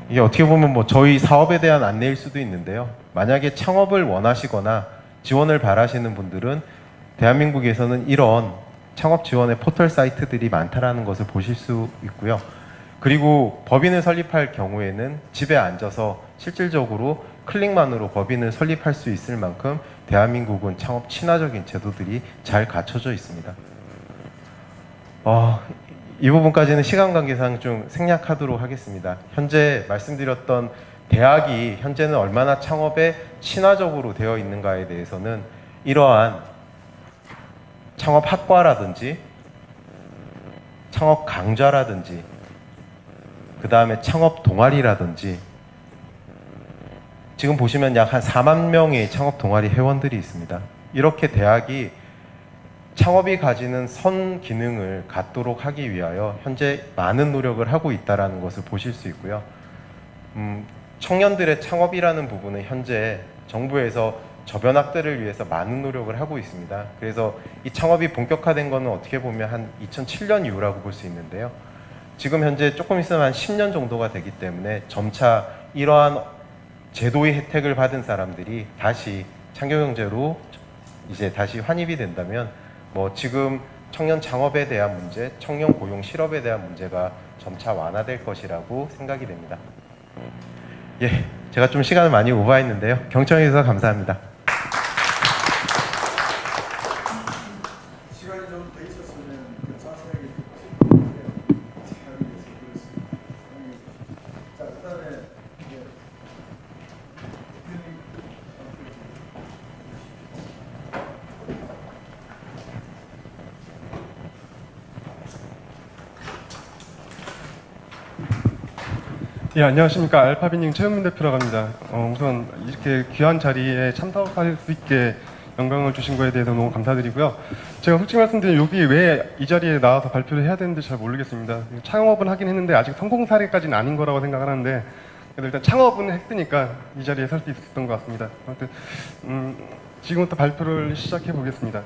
이게 어떻게 보면 뭐 저희 사업에 대한 안내일 수도 있는데요. 만약에 창업을 원하시거나 지원을 바라시는 분들은 대한민국에서는 이런 창업 지원의 포털 사이트들이 많다라는 것을 보실 수 있고요. 그리고 법인을 설립할 경우에는 집에 앉아서 실질적으로 클릭만으로 법인을 설립할 수 있을 만큼 대한민국은 창업 친화적인 제도들이 잘 갖춰져 있습니다. 이 부분까지는 시간 관계상 좀 생략하도록 하겠습니다. 현재 말씀드렸던 대학이 현재는 얼마나 창업에 친화적으로 되어 있는가에 대해서는 이러한 창업학과라든지 창업 강좌라든지 그 다음에 창업 동아리라든지 지금 보시면 약 한 4만 명의 창업 동아리 회원들이 있습니다. 이렇게 대학이 창업이 가지는 선 기능을 갖도록 하기 위하여 현재 많은 노력을 하고 있다는 것을 보실 수 있고요. 청년들의 창업이라는 부분은 현재 정부에서 저변 확대를 위해서 많은 노력을 하고 있습니다. 그래서 이 창업이 본격화된 것은 어떻게 보면 한 2007년 이후라고 볼 수 있는데요. 지금 현재 조금 있으면 한 10년 정도가 되기 때문에 점차 이러한 제도의 혜택을 받은 사람들이 다시 창조경제로 이제 다시 환입이 된다면 뭐 지금 청년 창업에 대한 문제, 청년 고용 실업에 대한 문제가 점차 완화될 것이라고 생각이 됩니다. 예, 제가 좀 시간을 많이 오버했는데요. 경청해 주셔서 감사합니다. 시간이 좀 더 있었으면 자세하게 듣고 싶은데요. 시간이 돼서 그렇습니다. 자, 그다음에 예, 안녕하십니까. 알파비닝 최은민 대표라고 합니다. 우선 이렇게 귀한 자리에 참석할 수 있게 영광을 주신 거에 대해서 너무 감사드리고요. 제가 솔직히 말씀드리면 여기 왜 이 자리에 나와서 발표를 해야 되는지 잘 모르겠습니다. 창업은 하긴 했는데 아직 성공 사례까지는 아닌 거라고 생각을 하는데 그래도 일단 창업은 했으니까 이 자리에 설 수 있었던 것 같습니다. 아무튼 지금부터 발표를 시작해 보겠습니다.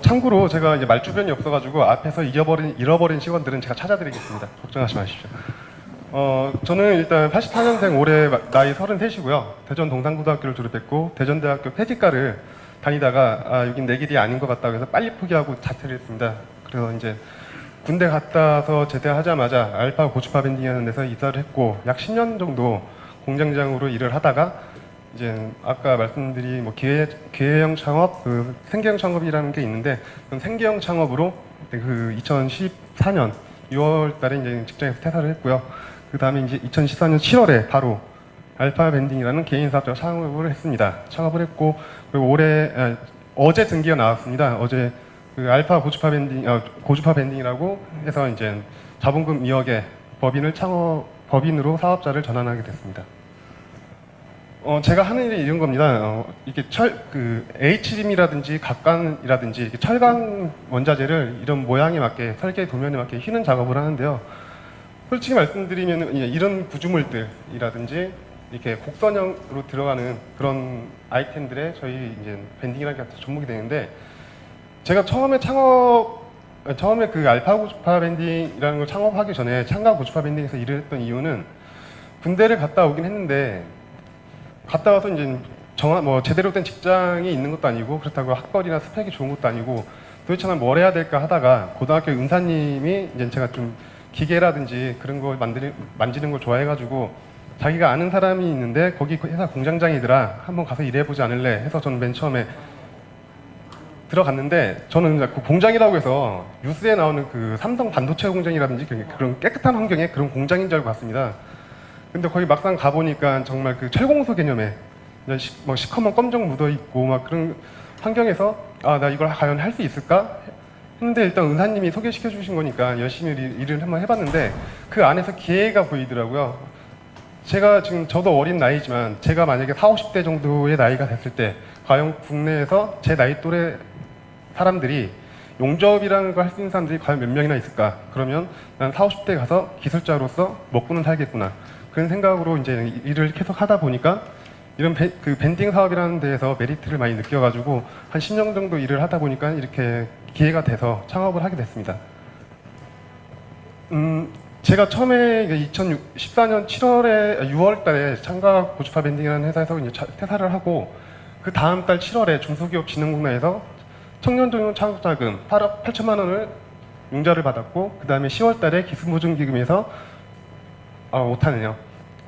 참고로 제가 이제 말주변이 없어가지고 앞에서 잃어버린 시간들은 제가 찾아드리겠습니다. 걱정하지 마십시오. 저는 일단 84년생 올해 나이 33이고요. 대전 동산고등학교를 졸업했고 대전대학교 폐지과를 다니다가 여긴 내 길이 아닌 것 같다고 해서 빨리 포기하고 자퇴를 했습니다. 그래서 이제 군대 갔다 와서 제대하자마자 알파 고주파 밴딩이라는 데서 이사를 했고 약 10년 정도 공장장으로 일을 하다가 이제 아까 말씀드린 뭐 기회형 창업, 그 생계형 창업이라는 게 있는데 그건 생계형 창업으로 그 2014년 6월달에 이제 직장에서 퇴사를 했고요. 그 다음에 이제 2014년 7월에 바로 알파 밴딩이라는 개인 사업자 창업을 했습니다. 창업을 했고 그리고 어제 등기가 나왔습니다. 어제 그 알파 고주파 밴딩이라고 해서 이제 자본금 2억에 법인으로 사업자를 전환하게 됐습니다. 제가 하는 일이 이런 겁니다. 이게 H림이라든지 각관이라든지 이렇게 철강 원자재를 이런 모양에 맞게 설계 도면에 맞게 휘는 작업을 하는데요. 솔직히 말씀드리면 이런 구조물들이라든지 이렇게 곡선형으로 들어가는 그런 아이템들에 저희 이제 밴딩이라는 게 접목이 되는데 제가 처음에 그 알파 고주파 밴딩이라는 걸 창업하기 전에 창가 고주파 밴딩에서 일을 했던 이유는 군대를 갔다 오긴 했는데 갔다 와서 이제 제대로 된 직장이 있는 것도 아니고 그렇다고 학벌이나 스펙이 좋은 것도 아니고 도대체 난 뭘 해야 될까 하다가 고등학교 은사님이 이제 제가 좀 기계라든지 그런 거 만지는 걸 좋아해가지고 자기가 아는 사람이 있는데 거기 회사 공장장이더라 한번 가서 일해보지 않을래 해서 저는 맨 처음에 들어갔는데 저는 그 공장이라고 해서 뉴스에 나오는 그 삼성 반도체 공장이라든지 그런 깨끗한 환경의 그런 공장인 줄 알고 갔습니다. 근데 거기 막상 가보니까 정말 그 철공소 개념에 시커먼 검정 묻어있고 막 그런 환경에서 나 이걸 과연 할 수 있을까? 했는데 일단 은사님이 소개시켜 주신 거니까 열심히 일을 한번 해봤는데 그 안에서 기회가 보이더라고요. 제가 지금 저도 어린 나이지만 제가 만약에 40, 50대 정도의 나이가 됐을 때 과연 국내에서 제 나이 또래 사람들이 용접이라는 걸 할 수 있는 사람들이 과연 몇 명이나 있을까? 그러면 난 40, 50대 가서 기술자로서 먹고는 살겠구나. 그런 생각으로 이제 일을 계속 하다 보니까 이런 그 밴딩 사업이라는 데에서 메리트를 많이 느껴가지고 한 10년 정도 일을 하다 보니까 이렇게 기회가 돼서 창업을 하게 됐습니다. 제가 처음에 2014년 6월 달에 창각 고주파 밴딩이라는 회사에서 이제 퇴사를 하고 그 다음 달 7월에 중소기업진흥공단에서 청년도용 창업자금 8억 8천만 원을 융자를 받았고 그 다음에 10월 달에 기술보증기금에서 5탄이요.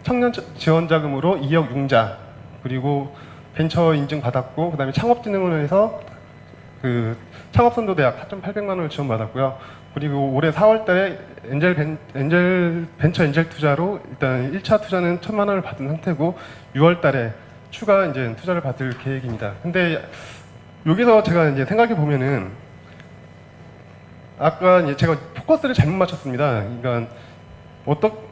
청년 지원 자금으로 2억 융자 그리고 벤처 인증 받았고 그 다음에 창업진흥원에서 그 창업선도대학 4,800만 원을 지원받았고요. 그리고 올해 4월 달에 벤처 엔젤 투자로 일단 1차 투자는 1,000만 원을 받은 상태고 6월 달에 추가 이제 투자를 받을 계획입니다. 근데 여기서 제가 이제 생각해 보면은 아까 이제 제가 포커스를 잘못 맞췄습니다. 그러니까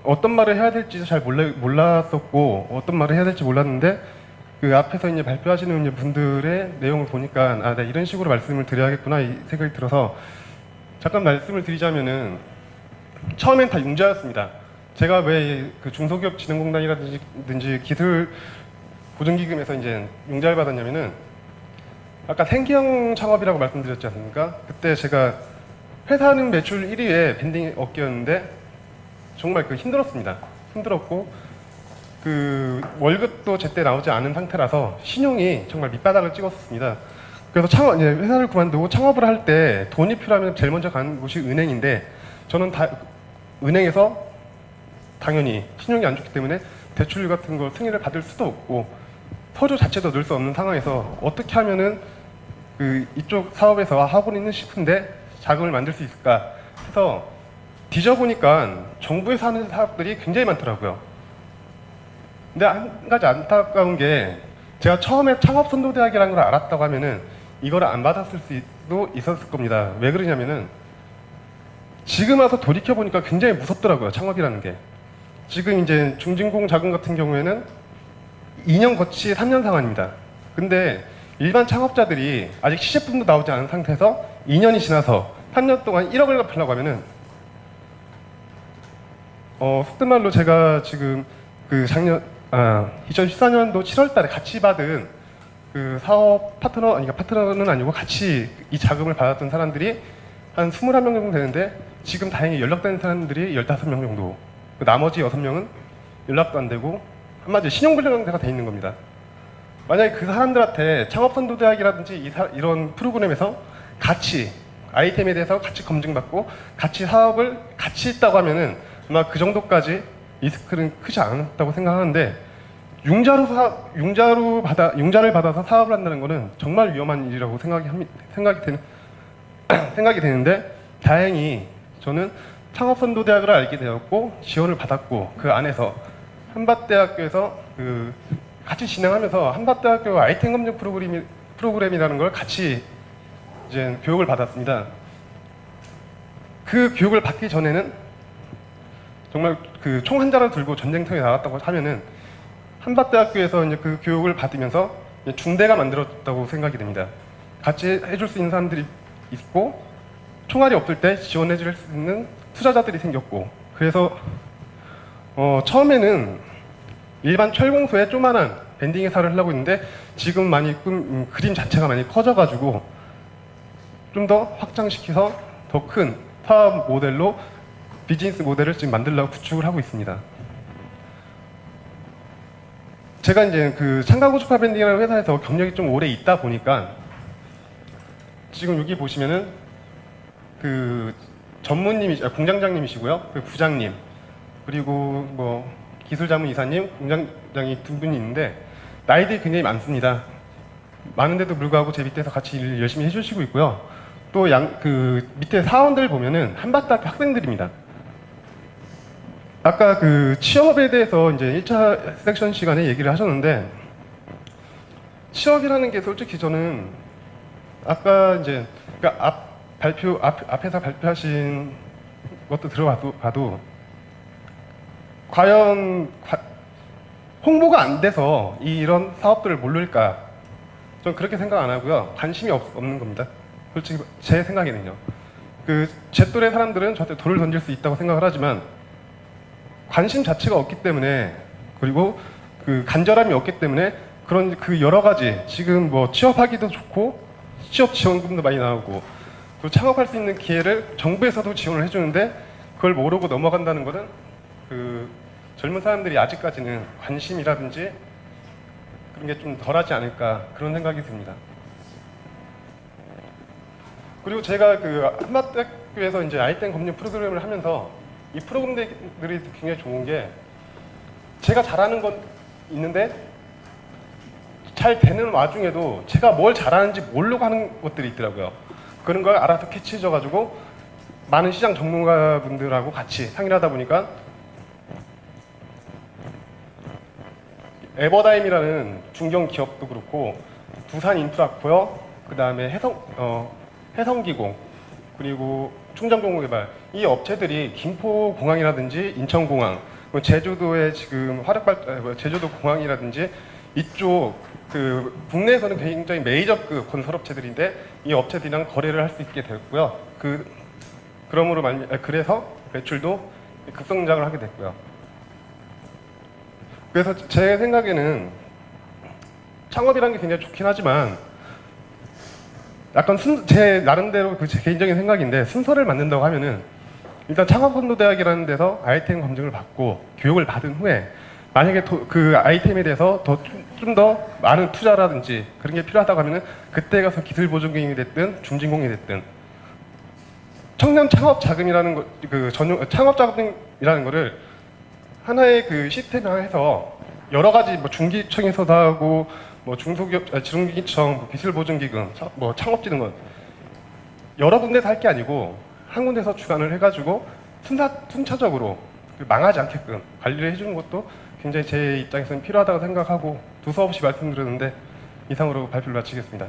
어떤 말을 해야 될지 잘 몰랐었고 어떤 말을 해야 될지 몰랐는데 그 앞에서 이제 발표하시는 이제 분들의 내용을 보니까 내가 이런 식으로 말씀을 드려야겠구나 이 생각이 들어서 잠깐 말씀을 드리자면은 처음엔 다 융자였습니다. 제가 왜 그 중소기업진흥공단이라든지 기술 보증기금에서 이제 융자를 받았냐면은 아까 생계형 창업이라고 말씀드렸지 않습니까? 그때 제가 회사는 매출 1위에 밴딩 업계였는데 정말 그 힘들었습니다. 힘들었고 그 월급도 제때 나오지 않은 상태라서 신용이 정말 밑바닥을 찍었습니다. 그래서 이제 회사를 그만두고 창업을 할 때 돈이 필요하면 제일 먼저 가는 곳이 은행인데 저는 은행에서 당연히 신용이 안 좋기 때문에 대출 같은 거 승인을 받을 수도 없고 서류 자체도 넣을 수 없는 상황에서 어떻게 하면은 그 이쪽 사업에서 하고 있는 싶은데 자금을 만들 수 있을까 해서 뒤져보니까 정부에서 하는 사업들이 굉장히 많더라고요. 근데 한 가지 안타까운 게 제가 처음에 창업선도대학이라는 걸 알았다고 하면은 이걸 안 받았을 수도 있었을 겁니다. 왜 그러냐면은 지금 와서 돌이켜보니까 굉장히 무섭더라고요. 창업이라는 게. 지금 이제 중진공 자금 같은 경우에는 2년 거치 3년 상환입니다. 근데 일반 창업자들이 아직 시제품도 나오지 않은 상태에서 2년이 지나서 3년 동안 1억을 갚으려고 하면은 속된 말로 제가 지금 그 2014년도 7월 달에 같이 받은 그 사업 그러니까 파트너는 아니고 같이 이 자금을 받았던 사람들이 한 21명 정도 되는데 지금 다행히 연락되는 사람들이 15명 정도. 그 나머지 6명은 연락도 안 되고 한마디로 신용불량자가 돼 있는 겁니다. 만약에 그 사람들한테 창업선도대학이라든지 이런 프로그램에서 같이 아이템에 대해서 같이 검증받고 같이 사업을 같이 했다고 하면은 아마 그 정도까지 리스크는 크지 않았다고 생각하는데 융자를 받아서 사업을 한다는 거는 정말 위험한 일이라고 생각이 되는데 다행히 저는 창업선도대학을 알게 되었고 지원을 받았고 그 안에서 한밭대학교에서 그 같이 진행하면서 한밭대학교 아이템 검증 프로그램이라는 걸 같이 이제 교육을 받았습니다. 그 교육을 받기 전에는 정말 그 총 한 자를 들고 전쟁터에 나갔다고 하면은 한밭대학교에서 이제 그 교육을 받으면서 중대가 만들었다고 생각이 됩니다. 같이 해줄 수 있는 사람들이 있고 총알이 없을 때 지원해줄 수 있는 투자자들이 생겼고 그래서 처음에는 일반 철공소에 조만한 밴딩 회사를 하려고 했는데 지금 많이 그림 자체가 많이 커져가지고 좀 더 확장시켜서 더 큰 사업 모델로 비즈니스 모델을 지금 만들려고 구축을 하고 있습니다. 제가 이제 그 창가고주파 밴딩이라는 회사에서 경력이 좀 오래 있다 보니까 지금 여기 보시면은 그 공장장님이시고요, 그 부장님 그리고 뭐 기술자문 이사님, 공장장이 두 분이 있는데 나이들이 굉장히 많습니다. 많은데도 불구하고 제 밑에서 같이 일 열심히 해주시고 있고요. 또 그 밑에 사원들 보면은 한밭대학교 학생들입니다. 아까 그 취업에 대해서 이제 1차 섹션 시간에 얘기를 하셨는데 취업이라는 게 솔직히 저는 아까 이제 그러니까 앞에서 발표하신 것도 들어봐도 과연 홍보가 안 돼서 이런 사업들을 모를까? 전 그렇게 생각 안 하고요. 관심이 없는 겁니다. 솔직히 제 생각에는요. 그 제 또래 사람들은 저한테 돌을 던질 수 있다고 생각을 하지만 관심 자체가 없기 때문에 그리고 그 간절함이 없기 때문에 그런 그 여러 가지 지금 뭐 취업하기도 좋고 취업 지원금도 많이 나오고 또 창업할 수 있는 기회를 정부에서도 지원을 해주는데 그걸 모르고 넘어간다는 것은 그 젊은 사람들이 아직까지는 관심이라든지 그런 게 좀 덜하지 않을까 그런 생각이 듭니다. 그리고 제가 그 한밭대학교에서 이제 아이템 검증 프로그램을 하면서 이 프로그램들이 굉장히 좋은 게 제가 잘하는 건 있는데 잘 되는 와중에도 제가 뭘 잘하는지 모르고 하는 것들이 있더라고요. 그런 걸 알아서 캐치해줘가지고 많은 시장 전문가분들하고 같이 상의를 하다 보니까 에버다임이라는 중견 기업도 그렇고 두산 인프라코어, 그 다음에 해성기공, 그리고 충정공고개발 이 업체들이 김포공항이라든지 인천공항, 뭐 제주도의 지금 제주도 공항이라든지 이쪽 그 국내에서는 굉장히 메이저급 건설업체들인데 이 업체들이랑 거래를 할 수 있게 됐고요. 그래서 매출도 급성장을 하게 됐고요. 그래서 제 생각에는 창업이라는 게 굉장히 좋긴 하지만 약간 제 나름대로 제 개인적인 생각인데 순서를 만든다고 하면은 일단 창업선도대학이라는 데서 아이템 검증을 받고 교육을 받은 후에 만약에 그 아이템에 대해서 좀 더 많은 투자라든지 그런 게 필요하다고 하면은 그때 가서 기술보증금이 됐든 줌진공이 됐든 청년 창업 자금이라는 거, 그 전용 창업 자금이라는 거를 하나의 그 시스템화해서 여러 가지 뭐 중기청에서도 하고 뭐 중소기업, 중기청, 뭐 기술보증기금, 뭐 창업진흥원 여러 군데서 할 게 아니고 한 군데서 주관을 해가지고 순차적으로 망하지 않게끔 관리를 해주는 것도 굉장히 제 입장에서는 필요하다고 생각하고 두서없이 말씀드렸는데 이상으로 발표를 마치겠습니다.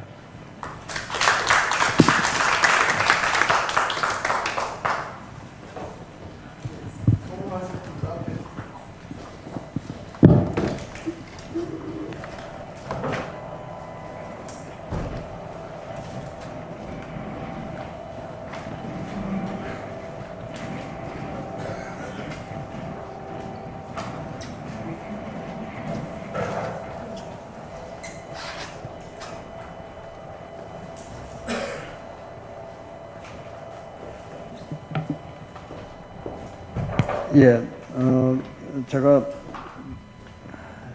예, 제가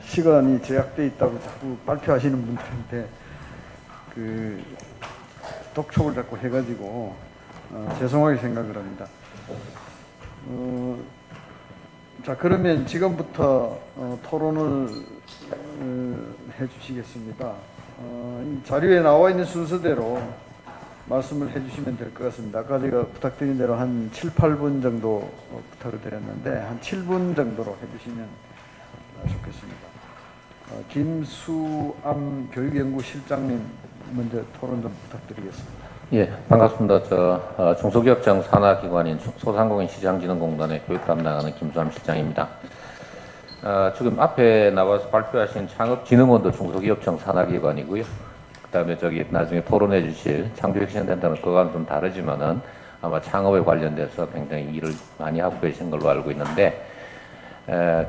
시간이 제약돼 있다고 자꾸 발표하시는 분들한테 그 독촉을 자꾸 해가지고 죄송하게 생각을 합니다. 자, 그러면 지금부터 토론을 해주시겠습니다. 이 자료에 나와 있는 순서대로 말씀을 해주시면 될 것 같습니다. 아까 제가 부탁드린 대로 한 7, 8분 정도 부탁을 드렸는데 한 7분 정도로 해주시면 좋겠습니다. 김수암 교육연구실장님 먼저 토론 좀 부탁드리겠습니다. 예, 반갑습니다. 중소기업청 산하기관인 소상공인 시장진흥공단의 교육 담당하는 김수암 실장입니다. 지금 앞에 나와서 발표하신 창업진흥원도 중소기업청 산하기관이고요. 그다음에 나중에 토론해 주실 창조혁신센터는 그거와는 좀 다르지만은 아마 창업에 관련돼서 굉장히 일을 많이 하고 계신 걸로 알고 있는데,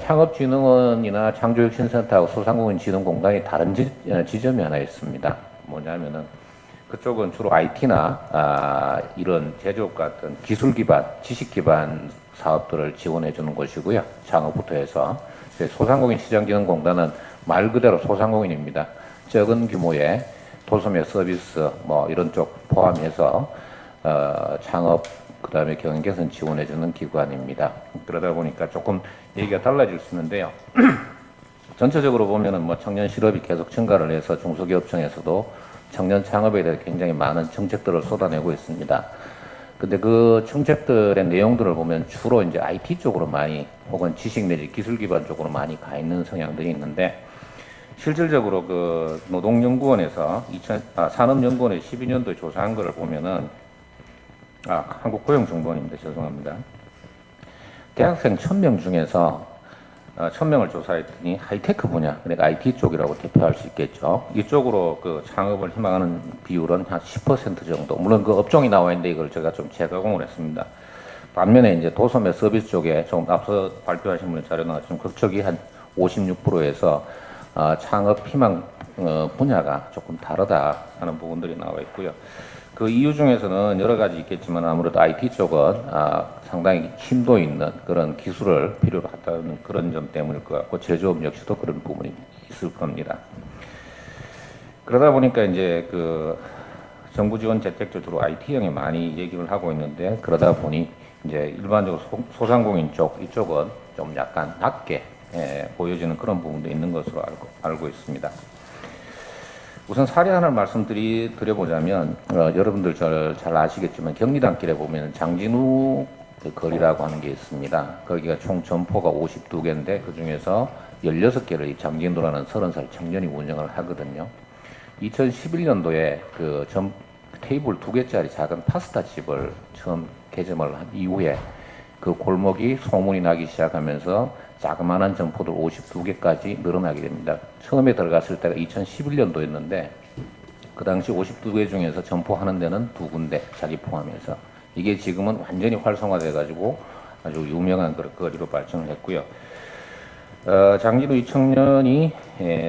창업진흥원이나 창조혁신센터하고 소상공인진흥공단이 다른 지점이 하나 있습니다. 뭐냐면은 그쪽은 주로 IT나 이런 제조업 같은 기술 기반, 지식 기반 사업들을 지원해 주는 것이고요. 창업부터 해서. 소상공인 시장진흥공단은 말 그대로 소상공인입니다. 적은 규모의 도소매 서비스 뭐 이런 쪽 포함해서 창업 그다음에 경영 개선 지원해 주는 기관입니다. 그러다 보니까 조금 얘기가 달라질 수 있는데요. 전체적으로 보면은 뭐 청년 실업이 계속 증가를 해서 중소기업청에서도 청년 창업에 대해 굉장히 많은 정책들을 쏟아내고 있습니다. 근데 그 정책들의 내용들을 보면 주로 이제 IT 쪽으로 많이 혹은 지식 내지 기술 기반 쪽으로 많이 가 있는 성향들이 있는데, 실질적으로 그 노동연구원에서 산업연구원의 12년도에 조사한 거를 보면은 한국고용정보원입니다. 죄송합니다. 대학생 1000명 중에서 1000명을 조사했더니 하이테크 분야, 그러니까 IT 쪽이라고 대표할 수 있겠죠. 이쪽으로 그 창업을 희망하는 비율은 한 10% 정도. 물론 그 업종이 나와 있는데 이걸 제가 좀 재가공을 했습니다. 반면에 이제 도소매 서비스 쪽에 좀 앞서 발표하신 분의 자료 나왔지만 그쪽이 한 56%에서 창업 희망 분야가 조금 다르다 하는 부분들이 나와 있고요. 그 이유 중에서는 여러 가지 있겠지만 아무래도 IT 쪽은 상당히 심도 있는 그런 기술을 필요로 하다는 그런 점 때문일 것 같고 제조업 역시도 그런 부분이 있을 겁니다. 그러다 보니까 이제 그 정부 지원 재택도 주로 IT형에 많이 얘기를 하고 있는데 그러다 보니 이제 일반적으로 소상공인 이쪽은 좀 약간 낮게 보여지는 그런 부분도 있는 것으로 알고 있습니다. 우선 사례 하나를 말씀드려보자면 여러분들 잘 아시겠지만 경리단길에 보면 장진우 그 거리라고 하는 게 있습니다. 거기가 총 점포가 52개인데 그 중에서 16개를 이 장진우라는 30살 청년이 운영을 하거든요. 2011년도에 그 테이블 2개짜리 작은 파스타 집을 처음 개점을 한 이후에 그 골목이 소문이 나기 시작하면서 자그마한 점포들 52개까지 늘어나게 됩니다. 처음에 들어갔을 때가 2011년도였는데 그 당시 52개 중에서 점포하는 데는 2군데 자기 포함해서 이게 지금은 완전히 활성화돼 가지고 아주 유명한 거리로 발전을 했고요. 장진우 이 청년이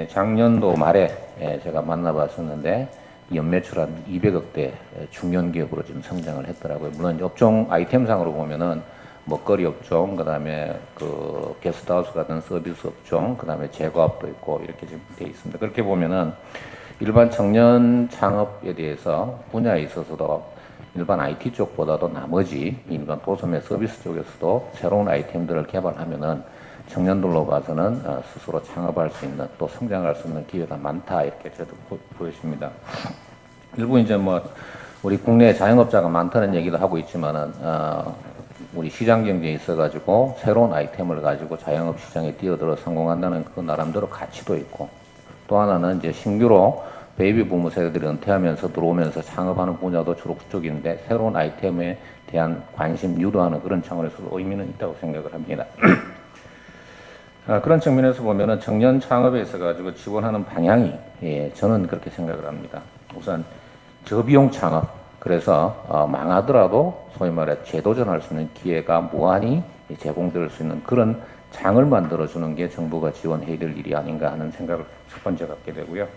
작년도 말에 제가 만나봤었는데 연매출 한 200억대 중견 기업으로 지금 성장을 했더라고요. 물론 업종 아이템상으로 보면은 먹거리 업종, 그다음에 그 게스트하우스 같은 서비스 업종, 그다음에 제과업도 있고 이렇게 지금 돼 있습니다. 그렇게 보면은 일반 청년 창업에 대해서 분야에 있어서도 일반 IT 쪽보다도 나머지 일반 도소매 서비스 쪽에서도 새로운 아이템들을 개발하면은 청년들로 봐서는 스스로 창업할 수 있는 또 성장할 수 있는 기회가 많다 이렇게 저도 보여집니다. 일부 이제 뭐 우리 국내 자영업자가 많다는 얘기도 하고 있지만은 우리 시장 경제에 있어가지고 새로운 아이템을 가지고 자영업 시장에 뛰어들어 성공한다는 그 나름대로 가치도 있고 또 하나는 이제 신규로 베이비 부모 세대들이 은퇴하면서 들어오면서 창업하는 분야도 주로 그쪽인데 새로운 아이템에 대한 관심 유도하는 그런 차원에서도 의미는 있다고 생각을 합니다. 그런 측면에서 보면은 청년 창업에 있어가지고 지원하는 방향이 저는 그렇게 생각을 합니다. 우선 저비용 창업 그래서 망하더라도 소위 말해 재도전할 수 있는 기회가 무한히 제공될 수 있는 그런 장을 만들어주는 게 정부가 지원해야 될 일이 아닌가 하는 생각을 첫 번째 갖게 되고요.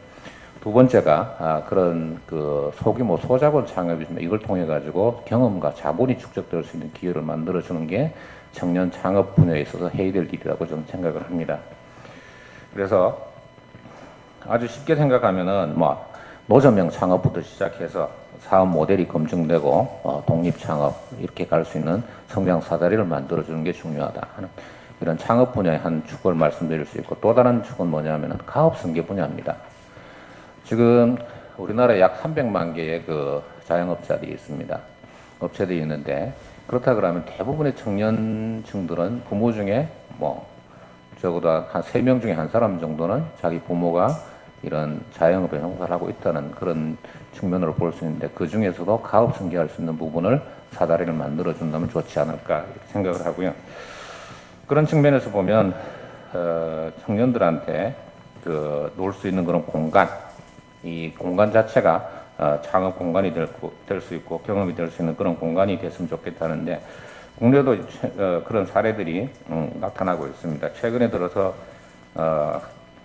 두 번째가 그런 그 소규모 소자본 창업이지만 이걸 통해 가지고 경험과 자본이 축적될 수 있는 기회를 만들어주는 게 청년 창업 분야에 있어서 해야 될 일이라고 저는 생각을 합니다. 그래서 아주 쉽게 생각하면은 뭐 노점형 창업부터 시작해서 사업 모델이 검증되고 독립 창업 이렇게 갈 수 있는 성장 사다리를 만들어주는 게 중요하다 하는 이런 창업 분야의 한 축을 말씀드릴 수 있고 또 다른 축은 뭐냐면은 가업 승계 분야입니다. 지금 우리나라에 약 300만 개의 그 자영업자들이 있습니다. 업체들이 있는데 그렇다 그러면 대부분의 청년층들은 부모 중에 뭐 적어도 한 3명 중에 한 사람 정도는 자기 부모가 이런 자영업에 종사를 하고 있다는 그런 측면으로 볼 수 있는데 그 중에서도 가업 승계할 수 있는 부분을 사다리를 만들어 준다면 좋지 않을까 이렇게 생각을 하고요. 그런 측면에서 보면 청년들한테 그 놀 수 있는 그런 공간, 이 공간 자체가 창업 공간이 될 수 있고 경험이 될 수 있는 그런 공간이 됐으면 좋겠다는데 국내도 그런 사례들이 나타나고 있습니다. 최근에 들어서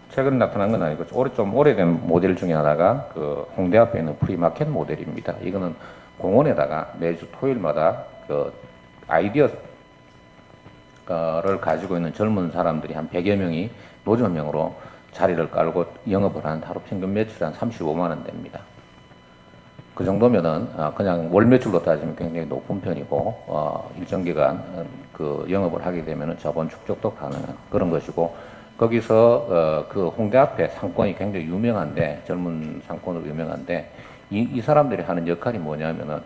최근 나타난 건 아니고 좀 오래된 모델 중에 하나가 그 홍대 앞에 있는 프리마켓 모델입니다. 이거는 공원에다가 매주 토요일마다 그 아이디어를 가지고 있는 젊은 사람들이 한 100여 명이 노점형으로 자리를 깔고 영업을 하는 하루 평균 매출이 한 35만 원 됩니다. 그 정도면은 그냥 월 매출로 따지면 굉장히 높은 편이고 일정 기간 그 영업을 하게 되면은 자본 축적도 가능한 그런 것이고 거기서 그 홍대 앞에 상권이 굉장히 유명한데 젊은 상권으로 유명한데 이 사람들이 하는 역할이 뭐냐면은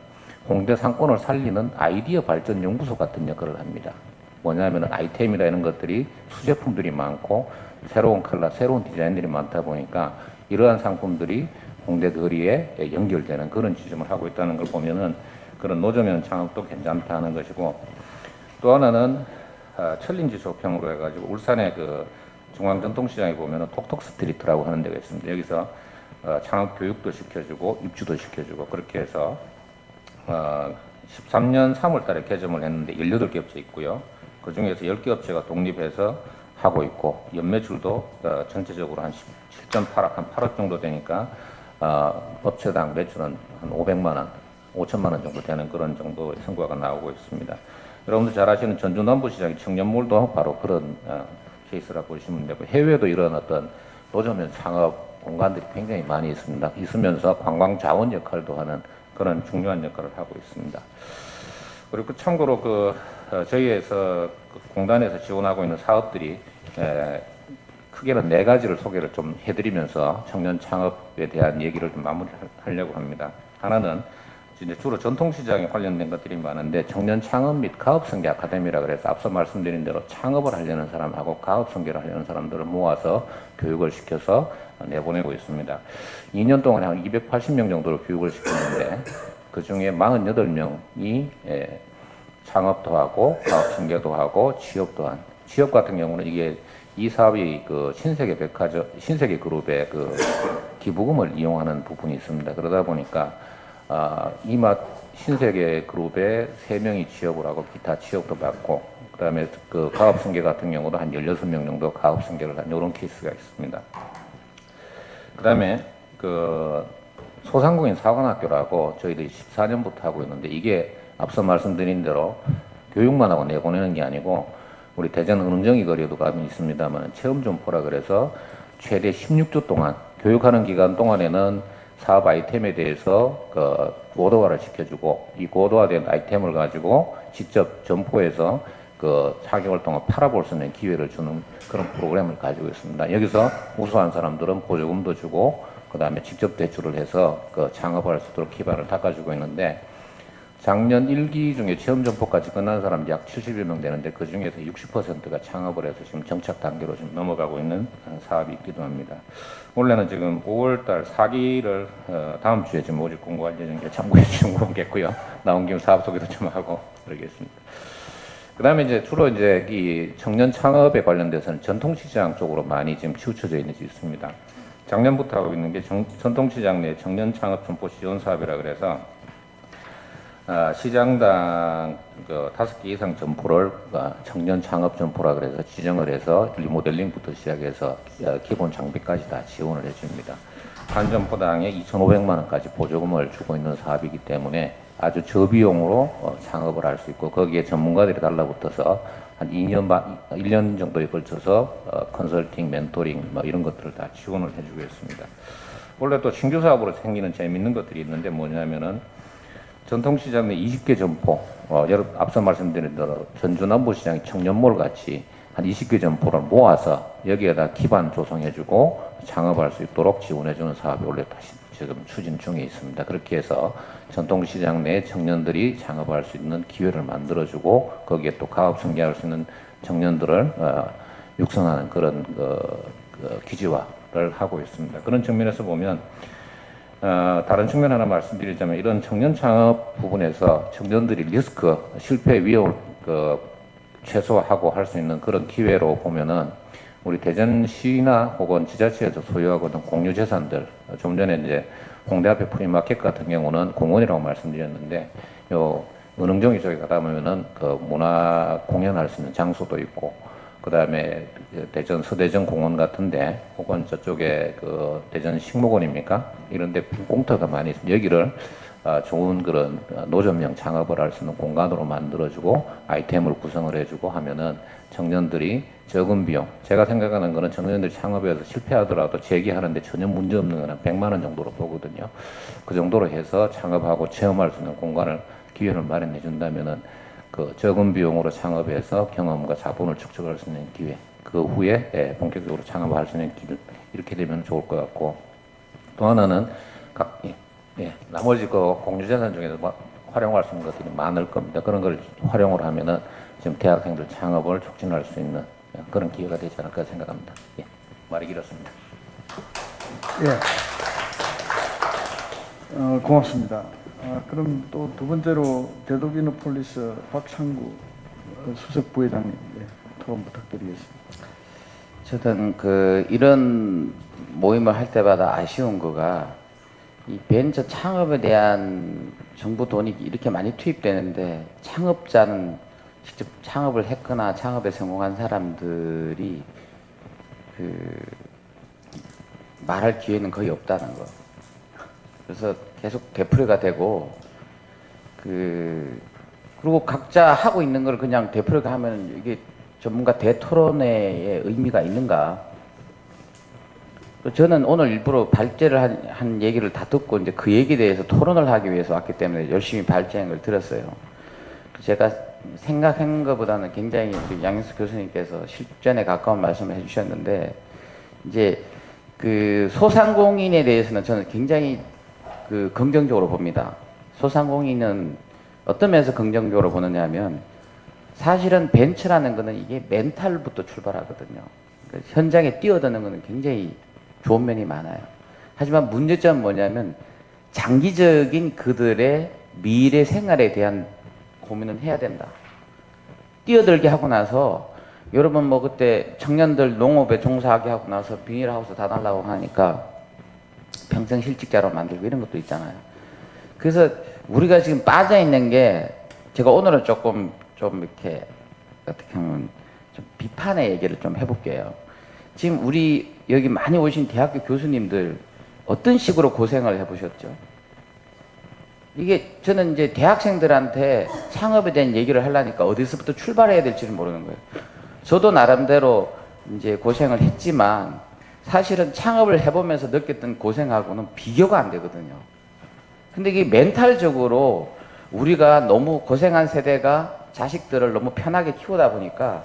홍대 상권을 살리는 아이디어 발전 연구소 같은 역할을 합니다. 뭐냐면은 아이템이라 이런 것들이 수제품들이 많고 새로운 컬러, 새로운 디자인들이 많다 보니까 이러한 상품들이 홍대 거리에 연결되는 그런 지점을 하고 있다는 걸 보면은 그런 노점형 창업도 괜찮다는 것이고 또 하나는 챌린지 쇼핑으로 해가지고 울산의 그 중앙전통시장에 보면은 톡톡 스트리트라고 하는 데가 있습니다. 여기서 창업 교육도 시켜주고 입주도 시켜주고 그렇게 해서 13년 3월 달에 개점을 했는데 18개 업체 있고요. 그 중에서 10개 업체가 독립해서 하고 있고 연매출도 전체적으로 한 7.8억, 한 8억 정도 되니까 업체당 매출은 한 500만 원, 5천만 원 정도 되는 그런 정도의 성과가 나오고 있습니다. 여러분들 잘 아시는 전주 남부시장의 청년몰도 바로 그런 케이스라고 보시면 되고 해외에도 이런 어떤 노점형 창업 공간들이 굉장히 많이 있습니다. 있으면서 관광 자원 역할도 하는 그런 중요한 역할을 하고 있습니다. 그리고 참고로 저희에서 공단에서 지원하고 있는 사업들이 크게는 4가지를 소개를 좀 해드리면서 청년 창업에 대한 얘기를 좀 마무리하려고 합니다. 하나는 이제 주로 전통시장에 관련된 것들이 많은데 청년 창업 및 가업성계 아카데미라 그래서 앞서 말씀드린 대로 창업을 하려는 사람하고 가업성계를 하려는 사람들을 모아서 교육을 시켜서 내보내고 있습니다. 2년 동안에 한 280명 정도로 교육을 시켰는데 그 중에 48명이 창업도 하고 가업성계도 하고 취업도 한 취업 같은 경우는 이 사업이 신세계 백화점, 신세계 그룹의 기부금을 이용하는 부분이 있습니다. 그러다 보니까 신세계 그룹에 3명이 취업을 하고 기타 취업도 받고 그다음에 가업성계 같은 경우도 한 16명 정도 가업성계를 한 이런 케이스가 있습니다. 그다음에 소상공인 사관학교라고 저희들이 14년부터 하고 있는데 이게 앞서 말씀드린 대로 교육만 하고 내보내는 게 아니고 우리 대전 은흥정이 거리에도 가면 있습니다만 체험 점포라 그래서 최대 16주 동안 교육하는 기간 동안에는 사업 아이템에 대해서 고도화를 시켜주고 이 고도화된 아이템을 가지고 직접 점포에서 4개월 동안 팔아볼 수 있는 기회를 주는 그런 프로그램을 가지고 있습니다. 여기서 우수한 사람들은 보조금도 주고 그 다음에 직접 대출을 해서 창업할 수 있도록 기반을 닦아주고 있는데 작년 1기 중에 체험 점포까지 끝난 사람 약 70여 명 되는데 그 중에서 60%가 창업을 해서 지금 정착 단계로 지금 넘어가고 있는 사업이 있기도 합니다. 원래는 지금 5월달 4기를 다음 주에 지금 모집 공고할 예정이라 참고해 주시면 고맙겠고요. 나온 김에 사업 소개도 좀 하고 그러겠습니다. 그 다음에 주로 이 청년 창업에 관련돼서는 전통시장 쪽으로 많이 지금 치우쳐져 있는 게 있습니다. 작년부터 하고 있는 게 전통시장 내 청년 창업 점포 지원 사업이라 그래서 시장당 5개 이상 점포를 청년 창업 점포라 그래서 지정을 해서 리모델링부터 시작해서 기본 장비까지 다 지원을 해줍니다. 한 점포당에 2,500만 원까지 보조금을 주고 있는 사업이기 때문에 아주 저비용으로 창업을 할 수 있고 거기에 전문가들이 달라붙어서 한 1년 정도에 걸쳐서 컨설팅, 멘토링 이런 것들을 다 지원을 해주고 있습니다. 원래 또 신규 사업으로 생기는 재밌는 것들이 있는데 뭐냐면은 전통시장 내 20개 점포, 앞서 말씀드린 대로 전주 남부시장의 청년몰 같이 한 20개 점포를 모아서 여기에다 기반 조성해주고 창업할 수 있도록 지원해주는 사업이 원래 다시 지금 추진 중에 있습니다. 그렇게 해서 전통시장 내 청년들이 창업할 수 있는 기회를 만들어주고 거기에 또 가업 성장할 수 있는 청년들을 육성하는 그런 기지화를 하고 있습니다. 그런 측면에서 보면 다른 측면 하나 말씀드리자면 이런 청년 창업 부분에서 청년들이 리스크, 실패 위험을 최소화하고 할 수 있는 그런 기회로 보면은 우리 대전시나 혹은 지자체에서 소유하고 있는 공유 재산들, 좀 전에 홍대 앞에 프리마켓 같은 경우는 공원이라고 말씀드렸는데 요 은흥정이 쪽에 가다 보면은 문화 공연할 수 있는 장소도 있고 그 다음에 대전 서대전 공원 같은데 혹은 저쪽에 대전 식목원입니까? 이런데 공터가 많이 있습니다. 여기를 좋은 그런 노점형 창업을 할 수 있는 공간으로 만들어주고 아이템을 구성을 해주고 하면은 청년들이 적은 비용, 제가 생각하는 거는 청년들이 창업해서 실패하더라도 재기하는데 전혀 문제 없는 거는 100만 원 정도로 보거든요. 그 정도로 해서 창업하고 체험할 수 있는 공간을 기회를 마련해 준다면은 적은 비용으로 창업해서 경험과 자본을 축적할 수 있는 기회, 그 후에 본격적으로 창업할 수 있는 길, 이렇게 되면 좋을 것 같고, 또 하나는 나머지 공유재산 중에서 활용할 수 있는 것들이 많을 겁니다. 그런 걸 활용을 하면은 지금 대학생들 창업을 촉진할 수 있는 그런 기회가 되지 않을까 생각합니다. 말이 길었습니다. 고맙습니다. 그럼 또 두 번째로 대도비노폴리스 박창구 수석 부회장님 토론 부탁드리겠습니다. 저는 이런 모임을 할 때마다 아쉬운 거가 이 벤처 창업에 대한 정부 돈이 이렇게 많이 투입되는데 창업자는 직접 창업을 했거나 창업에 성공한 사람들이 말할 기회는 거의 없다는 거. 그래서 계속 되풀이가 되고 그리고 각자 하고 있는 걸 그냥 되풀이가 하면 이게 전문가 대토론회의 의미가 있는가? 저는 오늘 일부러 발제를 한 얘기를 다 듣고 이제 그 얘기에 대해서 토론을 하기 위해서 왔기 때문에 열심히 발제한 걸 들었어요. 제가 생각한 것보다는 굉장히 양현석 교수님께서 실전에 가까운 말씀을 해주셨는데, 이제 소상공인에 대해서는 저는 굉장히 긍정적으로 봅니다. 소상공인은 어떤 면에서 긍정적으로 보느냐 하면, 사실은 벤처라는 거는 이게 멘탈부터 출발하거든요. 현장에 뛰어드는 거는 굉장히 좋은 면이 많아요. 하지만 문제점은 뭐냐면 장기적인 그들의 미래 생활에 대한 고민은 해야 된다. 뛰어들게 하고 나서, 여러분 뭐 그때 청년들 농업에 종사하게 하고 나서 비닐하우스 다 달라고 하니까 평생 실직자로 만들고 이런 것도 있잖아요. 그래서 우리가 지금 빠져 있는 게, 제가 오늘은 좀 이렇게 어떻게 하면 좀 비판의 얘기를 좀 해볼게요. 지금 우리 여기 많이 오신 대학교 교수님들 어떤 식으로 고생을 해보셨죠? 이게 저는 이제 대학생들한테 창업에 대한 얘기를 하려니까 어디서부터 출발해야 될지를 모르는 거예요. 저도 나름대로 이제 고생을 했지만 사실은 창업을 해보면서 느꼈던 고생하고는 비교가 안 되거든요. 근데 이게 멘탈적으로 우리가 너무 고생한 세대가 자식들을 너무 편하게 키우다 보니까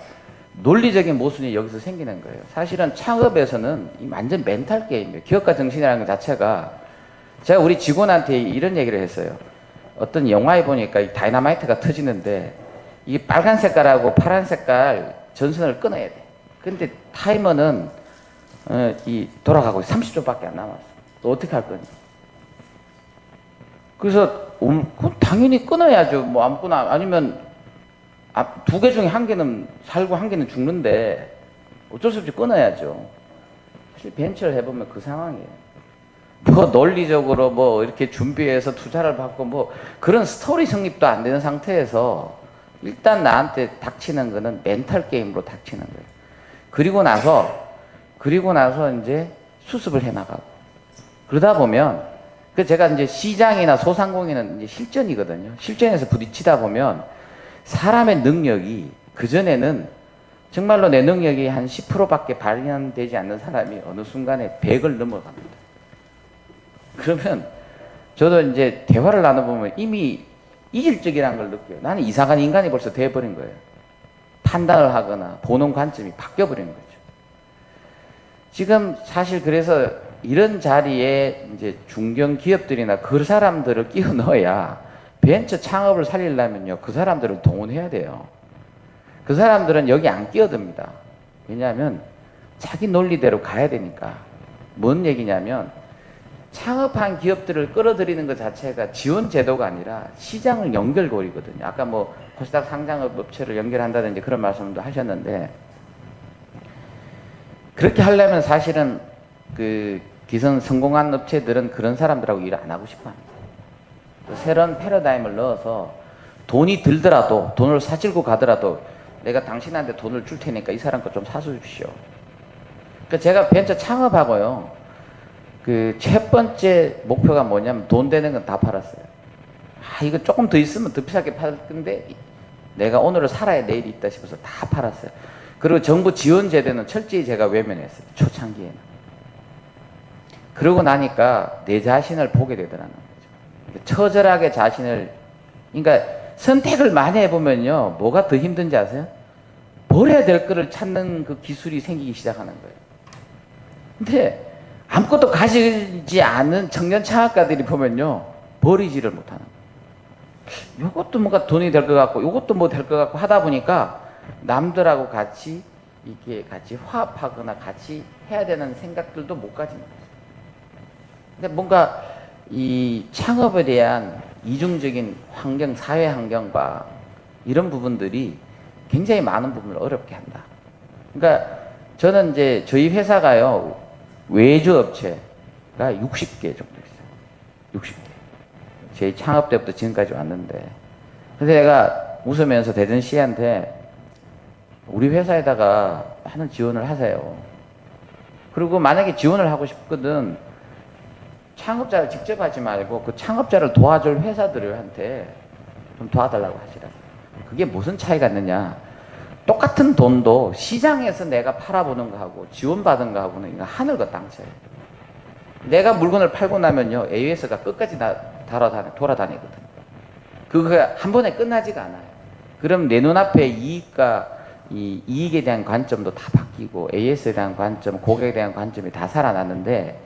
논리적인 모순이 여기서 생기는 거예요. 사실은 창업에서는 이 완전 멘탈 게임이에요. 기업가 정신이라는 것 자체가, 제가 우리 직원한테 이런 얘기를 했어요. 어떤 영화에 보니까 이 다이너마이트가 터지는데 이 빨간 색깔하고 파란 색깔 전선을 끊어야 돼. 근데 타이머는 돌아가고 30초밖에 안 남았어. 또 어떻게 할 거니? 그래서 당연히 끊어야죠. 뭐 아무거나. 아니면 두 개 중에 한 개는 살고 한 개는 죽는데 어쩔 수 없이 끊어야죠. 사실 벤처를 해보면 그 상황이에요. 뭐 논리적으로 뭐 이렇게 준비해서 투자를 받고 뭐 그런 스토리 성립도 안 되는 상태에서 일단 나한테 닥치는 거는 멘탈 게임으로 닥치는 거예요. 그리고 나서 이제 수습을 해 나가고, 그러다 보면 제가 이제 시장이나 소상공인은 이제 실전이거든요. 실전에서 부딪히다 보면 사람의 능력이, 그전에는 정말로 내 능력이 한 10%밖에 발현되지 않는 사람이 어느 순간에 100을 넘어갑니다. 그러면 저도 이제 대화를 나눠보면 이미 이질적이라는 걸 느껴요. 나는 이상한 인간이 벌써 돼버린 거예요. 판단을 하거나 보는 관점이 바뀌어버린 거죠. 지금 사실 그래서 이런 자리에 이제 중견 기업들이나 그 사람들을 끼워 넣어야, 벤처 창업을 살리려면요, 그 사람들을 동원해야 돼요. 그 사람들은 여기 안 끼어듭니다. 왜냐하면 자기 논리대로 가야 되니까. 뭔 얘기냐면, 창업한 기업들을 끌어들이는 것 자체가 지원 제도가 아니라 시장을 연결고리거든요. 아까 뭐 코스닥 상장업 업체를 연결한다든지 그런 말씀도 하셨는데, 그렇게 하려면 사실은 기성 성공한 업체들은 그런 사람들하고 일 안 하고 싶어 합니다. 새로운 패러다임을 넣어서 돈이 들더라도, 돈을 사들고 가더라도 내가 당신한테 돈을 줄 테니까 이 사람 거 좀 사주십시오. 그러니까 제가 벤처 창업하고요, 첫 번째 목표가 뭐냐면 돈 되는 건 다 팔았어요. 이거 조금 더 있으면 더 비싸게 팔 건데 내가 오늘을 살아야 내일이 있다 싶어서 다 팔았어요. 그리고 정부 지원 제도는 철저히 제가 외면했어요. 초창기에는. 그러고 나니까 내 자신을 보게 되더라는 거죠. 처절하게 자신을, 그러니까 선택을 많이 해보면요, 뭐가 더 힘든지 아세요? 뭘 해야 될 거를 찾는 그 기술이 생기기 시작하는 거예요. 근데 아무것도 가지지 않은 청년 창업가들이 보면요, 버리지를 못하는 거예요. 요것도 뭔가 돈이 될 것 같고 요것도 뭐 될 것 같고 하다 보니까 남들하고 같이 이게 같이 화합하거나 같이 해야 되는 생각들도 못 가지는 거예요. 근데 뭔가 이 창업에 대한 이중적인 환경, 사회 환경과 이런 부분들이 굉장히 많은 부분을 어렵게 한다. 그러니까 저는 이제 저희 회사가요, 외주 업체가 60개 정도 있어요. 60개. 제 창업 때부터 지금까지 왔는데. 그래서 내가 웃으면서 대전시한테 우리 회사에다가 하는 지원을 하세요. 그리고 만약에 지원을 하고 싶거든 창업자를 직접 하지 말고 그 창업자를 도와줄 회사들한테 좀 도와달라고 하시라. 그게 무슨 차이가 있느냐? 똑같은 돈도 시장에서 내가 팔아보는 거하고 지원받은 거하고는 하늘과 땅 차이. 내가 물건을 팔고 나면요 AS가 끝까지 돌아다니거든. 그거 한 번에 끝나지가 않아요. 그럼 내 눈앞에 이익에 대한 관점도 다 바뀌고 AS에 대한 관점, 고객에 대한 관점이 다 살아났는데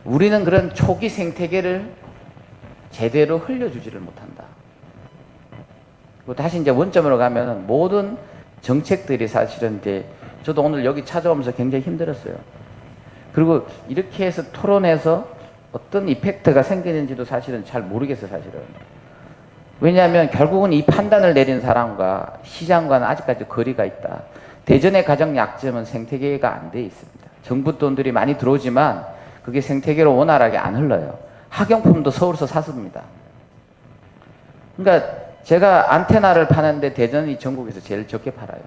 우리는 그런 초기 생태계를 제대로 흘려주지를 못한다. 그리고 다시 이제 원점으로 가면 모든 정책들이 사실은 이제 저도 오늘 여기 찾아오면서 굉장히 힘들었어요. 그리고 이렇게 해서 토론해서 어떤 이펙트가 생기는지도 사실은 잘 모르겠어요, 사실은. 왜냐하면 결국은 이 판단을 내린 사람과 시장과는 아직까지 거리가 있다. 대전의 가장 약점은 생태계가 안 돼 있습니다. 정부 돈들이 많이 들어오지만 그게 생태계로 원활하게 안 흘러요. 학용품도 서울서 샀습니다. 그러니까 제가 안테나를 파는데 대전이 전국에서 제일 적게 팔아요.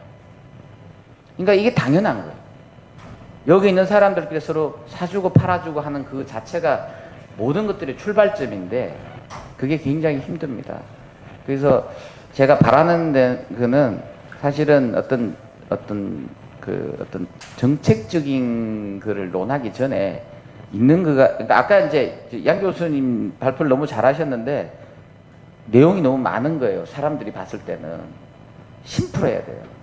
그러니까 이게 당연한 거예요. 여기 있는 사람들끼리 서로 사주고 팔아주고 하는 그 자체가 모든 것들의 출발점인데 그게 굉장히 힘듭니다. 그래서 제가 바라는 거는 사실은 어떤 정책적인 거를 논하기 전에 있는 거가, 그러니까 아까 이제 양 교수님 발표를 너무 잘하셨는데 내용이 너무 많은 거예요. 사람들이 봤을 때는 심플해야 돼요.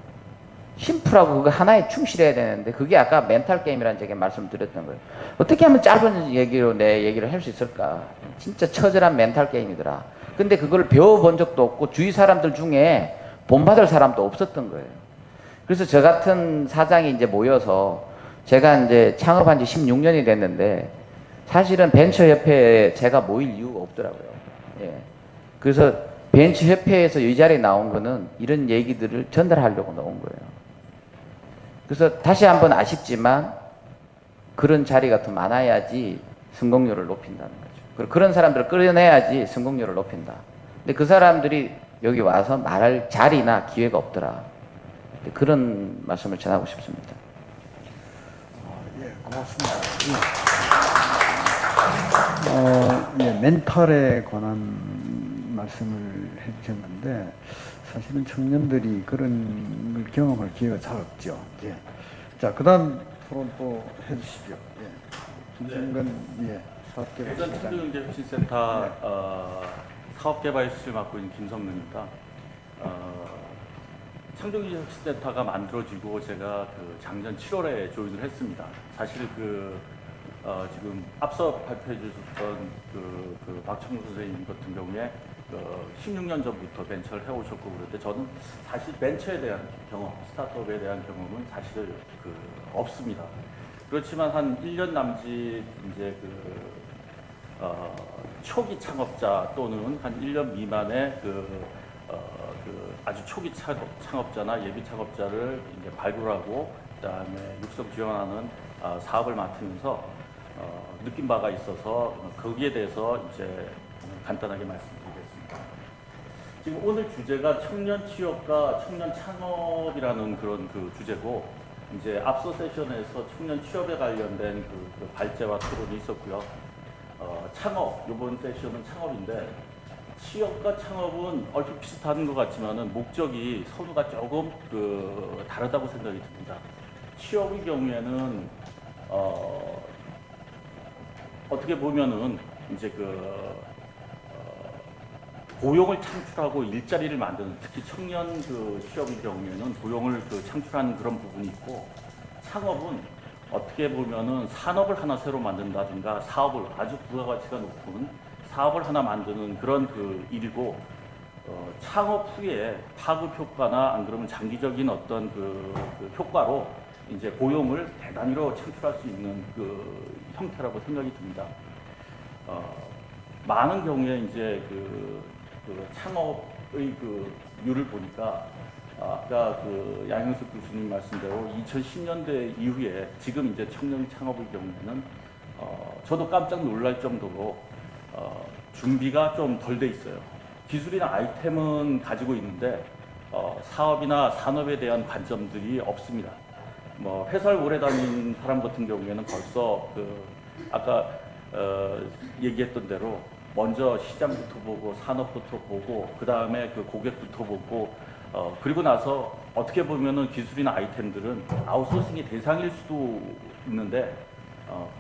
심플하고 그거 하나에 충실해야 되는데 그게 아까 멘탈 게임이라는 제가 말씀드렸던 거예요. 어떻게 하면 짧은 얘기로 내 얘기를 할 수 있을까? 진짜 처절한 멘탈 게임이더라. 근데 그걸 배워본 적도 없고 주위 사람들 중에 본받을 사람도 없었던 거예요. 그래서 저 같은 사장이 이제 모여서 제가 이제 창업한 지 16년이 됐는데 사실은 벤처협회에 제가 모일 이유가 없더라고요. 예. 그래서 벤처협회에서 이 자리에 나온 거는 이런 얘기들을 전달하려고 나온 거예요. 그래서 다시 한번 아쉽지만 그런 자리가 더 많아야지 성공률을 높인다는 거죠. 그리고 그런 사람들을 끌어내야지 성공률을 높인다. 근데 그 사람들이 여기 와서 말할 자리나 기회가 없더라. 그런 말씀을 전하고 싶습니다. 예, 고맙습니다. 멘탈에 관한 말씀을 해주셨는데 사실은 청년들이 그런 걸 경험할 기회가 잘 없죠. 예. 자, 그다음 토론 또 해주시죠. 예. 김정근 대전 창조경제혁신센터 사업개발실을 맡고 있는 김성근입니다. 창조경제혁신센터가 만들어지고 제가 그 작년 7월에 조인을 했습니다. 사실 지금 앞서 발표해 주셨던 그 박청수 선생님 같은 경우에 16년 전부터 벤처를 해오셨고 그런데 저는 사실 벤처에 대한 경험, 스타트업에 대한 경험은 사실 없습니다. 그렇지만 한 1년 남짓 이제 초기 창업자 또는 한 1년 미만의 아주 초기 창업자나 예비 창업자를 이제 발굴하고 그다음에 육성 지원하는 사업을 맡으면서 느낀 바가 있어서 거기에 대해서 이제 간단하게 말씀드리겠습니다. 지금 오늘 주제가 청년 취업과 청년 창업이라는 그런 주제고 이제 앞서 세션에서 청년 취업에 관련된 그 발제와 토론이 있었고요. 창업, 이번 세션은 창업인데 취업과 창업은 얼핏 비슷한 것 같지만은 목적이 선호가 조금 다르다고 생각이 듭니다. 취업의 경우에는 어떻게 보면은 이제 고용을 창출하고 일자리를 만드는, 특히 청년 취업의 경우에는 고용을 창출하는 그런 부분이 있고, 창업은 어떻게 보면은 산업을 하나 새로 만든다든가 사업을 아주 부가가치가 높은 사업을 하나 만드는 그런 일이고, 창업 후에 파급 효과나 안 그러면 장기적인 어떤 효과로 이제 고용을 대단위로 창출할 수 있는 형태라고 생각이 듭니다. 많은 경우에 이제 창업의 률을 보니까 아까 양현석 교수님 말씀대로 2010년대 이후에 지금 이제 청년 창업의 경우에는 저도 깜짝 놀랄 정도로 준비가 좀 덜 돼 있어요. 기술이나 아이템은 가지고 있는데 사업이나 산업에 대한 관점들이 없습니다. 뭐 회사를 오래 다닌 사람 같은 경우에는 벌써 아까 얘기했던 대로 먼저 시장부터 보고 산업부터 보고 그 다음에 그 고객부터 보고 그리고 나서 어떻게 보면은 기술이나 아이템들은 아웃소싱의 대상일 수도 있는데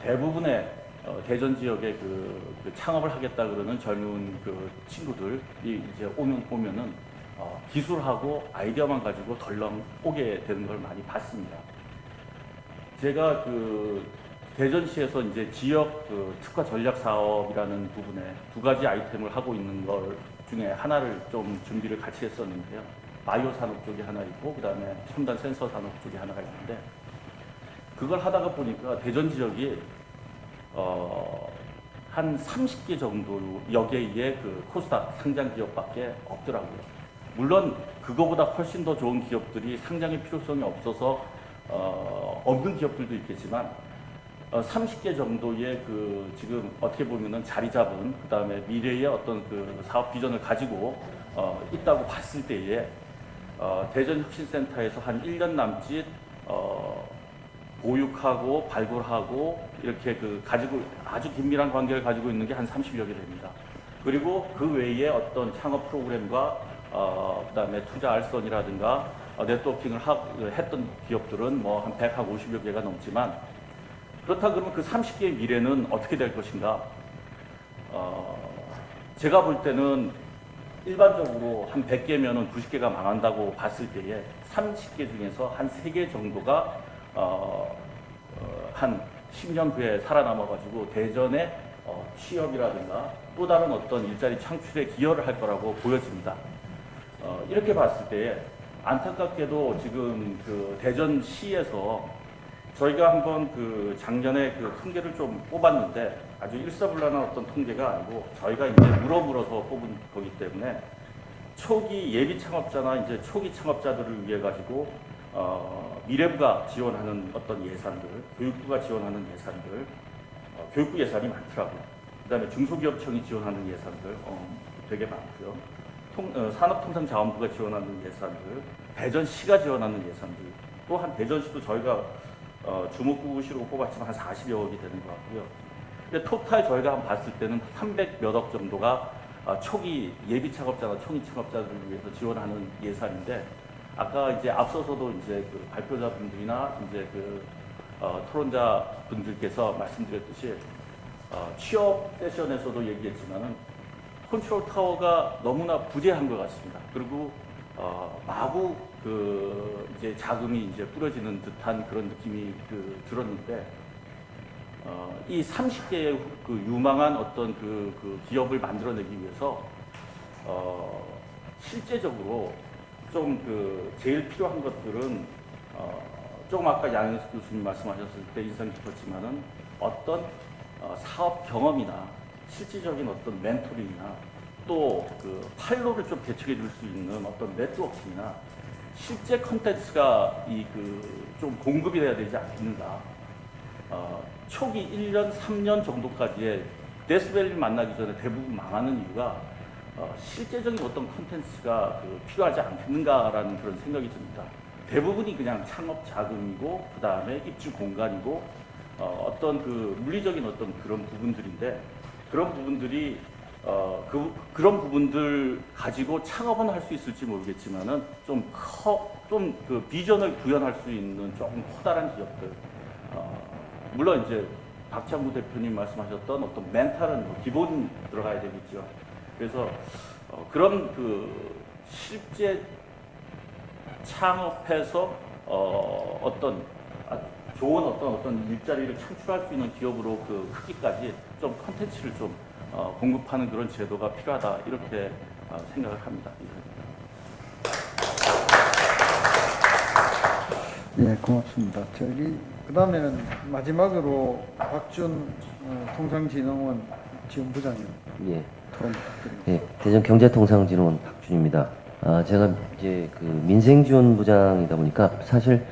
대부분의 대전 지역에 그 창업을 하겠다 그러는 젊은 그 친구들이 이제 오면은 기술하고 아이디어만 가지고 덜렁 오게 되는 걸 많이 봤습니다. 제가 대전시에서 이제 지역 특화 전략 사업이라는 부분에 두 가지 아이템을 하고 있는 걸 중에 하나를 좀 준비를 같이 했었는데요. 바이오 산업 쪽이 하나 있고 그다음에 첨단 센서 산업 쪽이 하나가 있는데 그걸 하다가 보니까 대전 지역이 한 30개 정도 여기에 그 코스닥 상장 기업밖에 없더라고요. 물론 그거보다 훨씬 더 좋은 기업들이 상장의 필요성이 없어서 없는 기업들도 있겠지만 30개 정도의 지금 어떻게 보면은 자리 잡은 그다음에 미래의 어떤 사업 비전을 가지고 있다고 봤을 때에 대전혁신센터에서 한 1년 남짓 보육하고 발굴하고 이렇게 가지고 아주 긴밀한 관계를 가지고 있는 게 한 30여 개 됩니다. 그리고 그 외에 어떤 창업 프로그램과 그다음에 투자 알선이라든가 네트워킹을 했던 기업들은 뭐 한 150여 개가 넘지만 그렇다 그러면 그 30개의 미래는 어떻게 될 것인가? 제가 볼 때는 일반적으로 한 100개면은 90개가 망한다고 봤을 때에 30개 중에서 한 3개 정도가 한 10년 후에 살아남아가지고 대전의 취업이라든가 또 다른 어떤 일자리 창출에 기여를 할 거라고 보여집니다. 이렇게 봤을 때에 안타깝게도 지금 대전시에서 저희가 한번 작년에 통계를 좀 뽑았는데 아주 일사불란한 어떤 통계가 아니고 저희가 이제 물어서 뽑은 거기 때문에 초기 예비 창업자나 이제 초기 창업자들을 위해 가지고 미래부가 지원하는 어떤 예산들, 교육부가 지원하는 예산들, 교육부 예산이 많더라고요. 그다음에 중소기업청이 지원하는 예산들 되게 많고요. 산업통상자원부가 지원하는 예산들, 대전시가 지원하는 예산들, 또한 대전시도 저희가 주목구시로 뽑았지만 한 40여억이 되는 것 같고요. 근데 토탈 저희가 한번 봤을 때는 300몇억 정도가 초기 예비 창업자나 초기 창업자들을 위해서 지원하는 예산인데 아까 이제 앞서서도 이제 발표자분들이나 이제 토론자 분들께서 말씀드렸듯이 취업 세션에서도 얘기했지만은 컨트롤 타워가 너무나 부재한 것 같습니다. 그리고 마구 이제 자금이 이제 뿌려지는 듯한 그런 느낌이 들었는데 이 30개의 유망한 어떤 기업을 만들어내기 위해서 실제적으로 좀 제일 필요한 것들은 조금 아까 양현석 교수님 말씀하셨을 때 인상 깊었지만은 어떤 사업 경험이나 실질적인 어떤 멘토링이나 또 판로를 좀 개척해 줄 수 있는 어떤 네트워킹이나 실제 컨텐츠가 좀 공급이 돼야 되지 않겠는가. 초기 1년, 3년 정도까지의 데스밸리를 만나기 전에 대부분 망하는 이유가 실제적인 어떤 컨텐츠가 필요하지 않겠는가라는 그런 생각이 듭니다. 대부분이 그냥 창업 자금이고 그 다음에 입주 공간이고 어떤 물리적인 어떤 그런 부분들인데 그런 부분들이 그런 부분들 가지고 창업은 할 수 있을지 모르겠지만은 좀 비전을 구현할 수 있는 조금 커다란 기업들. 물론 이제 박창구 대표님 말씀하셨던 어떤 멘탈은 기본 들어가야 되겠죠. 그래서 그런 실제 창업해서 어떤 좋은 어떤 일자리를 창출할 수 있는 기업으로 크기까지 좀 컨텐츠를 좀 공급하는 그런 제도가 필요하다 이렇게 생각을 합니다. 예, 고맙습니다. 그다음에는 마지막으로 박준 통상진흥원 지원부장님 예. 토론 부탁드립니다. 예, 대전경제통상진흥원 박준입니다. 제가 이제 민생지원부장이다 보니까 사실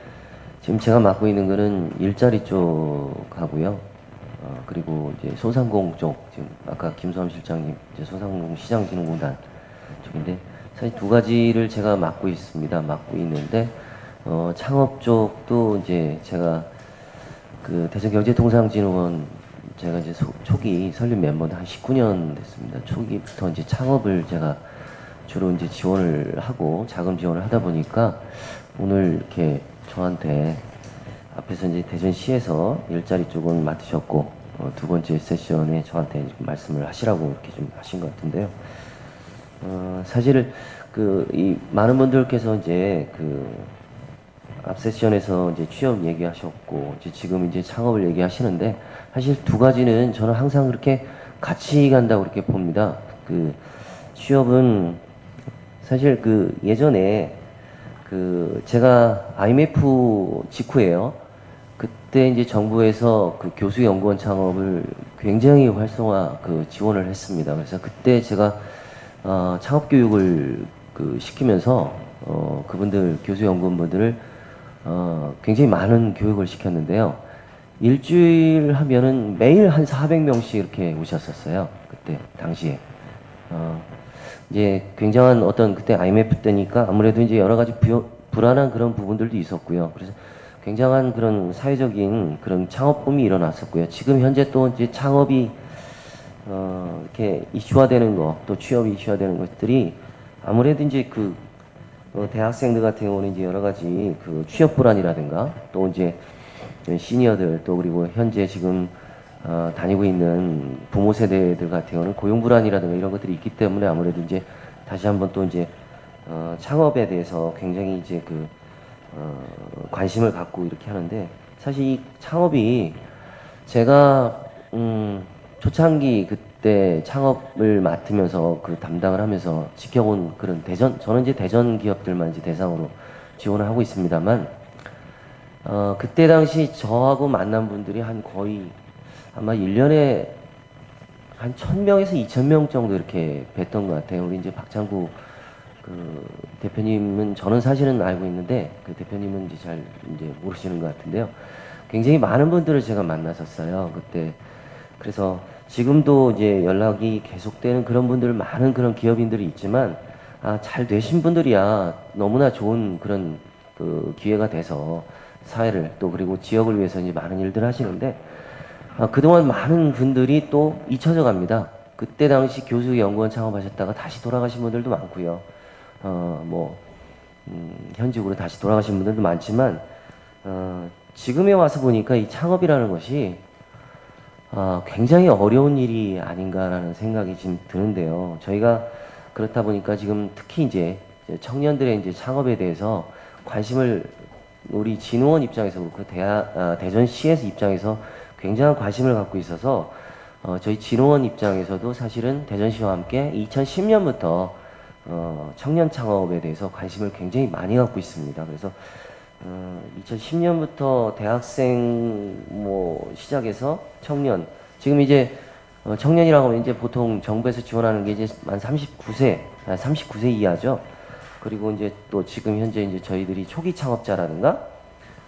지금 제가 맡고 있는 거는 일자리 쪽하고요. 그리고 이제 소상공 쪽, 지금 아까 김수함 실장님 이제 소상공 시장진흥공단 쪽인데 사실 두 가지를 제가 맡고 있습니다. 맡고 있는데 창업 쪽도 이제 제가 그 대전경제통상진흥원 제가 이제 초기 설립 멤버인데 한 19년 됐습니다. 초기부터 이제 창업을 제가 주로 이제 지원을 하고 자금 지원을 하다 보니까 오늘 이렇게 저한테 앞에서 이제 대전시에서 일자리 쪽은 맡으셨고 두 번째 세션에 저한테 말씀을 하시라고 이렇게 좀 하신 것 같은데요. 사실 이 많은 분들께서 이제 앞 세션에서 이제 취업 얘기하셨고 이제 지금 이제 창업을 얘기하시는데 사실 두 가지는 저는 항상 그렇게 같이 간다고 그렇게 봅니다. 취업은 사실 예전에 제가 IMF 직후에요. 그때 이제 정부에서 교수 연구원 창업을 굉장히 활성화 지원을 했습니다. 그래서 그때 제가 창업 교육을 시키면서 그분들 교수 연구원분들을 굉장히 많은 교육을 시켰는데요. 일주일 하면은 매일 한 400명씩 이렇게 오셨었어요. 그때 당시에 이제 굉장한 그때 IMF 때니까 아무래도 이제 여러 가지 불안한 그런 부분들도 있었고요. 그래서 굉장한 그런 사회적인 그런 창업붐이 일어났었고요. 지금 현재 또 이제 창업이 이렇게 이슈화되는 거, 또 취업이 이슈화되는 것들이 아무래도 이제 대학생들 같은 경우는 이제 여러 가지 취업 불안이라든가 또 이제 시니어들 또 그리고 현재 지금 다니고 있는 부모 세대들 같은 경우는 고용 불안이라든가 이런 것들이 있기 때문에 아무래도 이제 다시 한번 또 이제 창업에 대해서 굉장히 이제 관심을 갖고 이렇게 하는데 사실 이 창업이 제가 초창기 그때 창업을 맡으면서 담당을 하면서 지켜본 그런 저는 이제 대전 기업들만 이제 대상으로 지원을 하고 있습니다만 그때 당시 저하고 만난 분들이 거의 아마 1년에 한 1000명에서 2000명 정도 이렇게 뵀던 것 같아요. 우리 이제 박창구 대표님은 저는 사실은 알고 있는데 대표님은 이제 잘 모르시는 것 같은데요. 굉장히 많은 분들을 제가 만났었어요. 그때. 그래서 지금도 이제 연락이 계속되는 그런 분들 많은 그런 기업인들이 있지만 잘 되신 분들이야 너무나 좋은 그런 기회가 돼서 사회를 또 그리고 지역을 위해서 이제 많은 일들을 하시는데 그동안 많은 분들이 또 잊혀져 갑니다. 그때 당시 교수 연구원 창업하셨다가 다시 돌아가신 분들도 많고요. 현직으로 다시 돌아가신 분들도 많지만 지금에 와서 보니까 이 창업이라는 것이 굉장히 어려운 일이 아닌가라는 생각이 지금 드는데요. 저희가 그렇다 보니까 지금 특히 이제 청년들의 이제 창업에 대해서 관심을 우리 진흥원 입장에서 그렇고 대전시에서 입장에서 굉장한 관심을 갖고 있어서 저희 진흥원 입장에서도 사실은 대전시와 함께 2010년부터 청년 창업에 대해서 관심을 굉장히 많이 갖고 있습니다. 그래서 2010년부터 대학생 시작해서 청년 지금 이제 청년이라고 하면 이제 보통 정부에서 지원하는 게 이제 만 39세 이하죠. 그리고 이제 또 지금 현재 이제 저희들이 초기 창업자라든가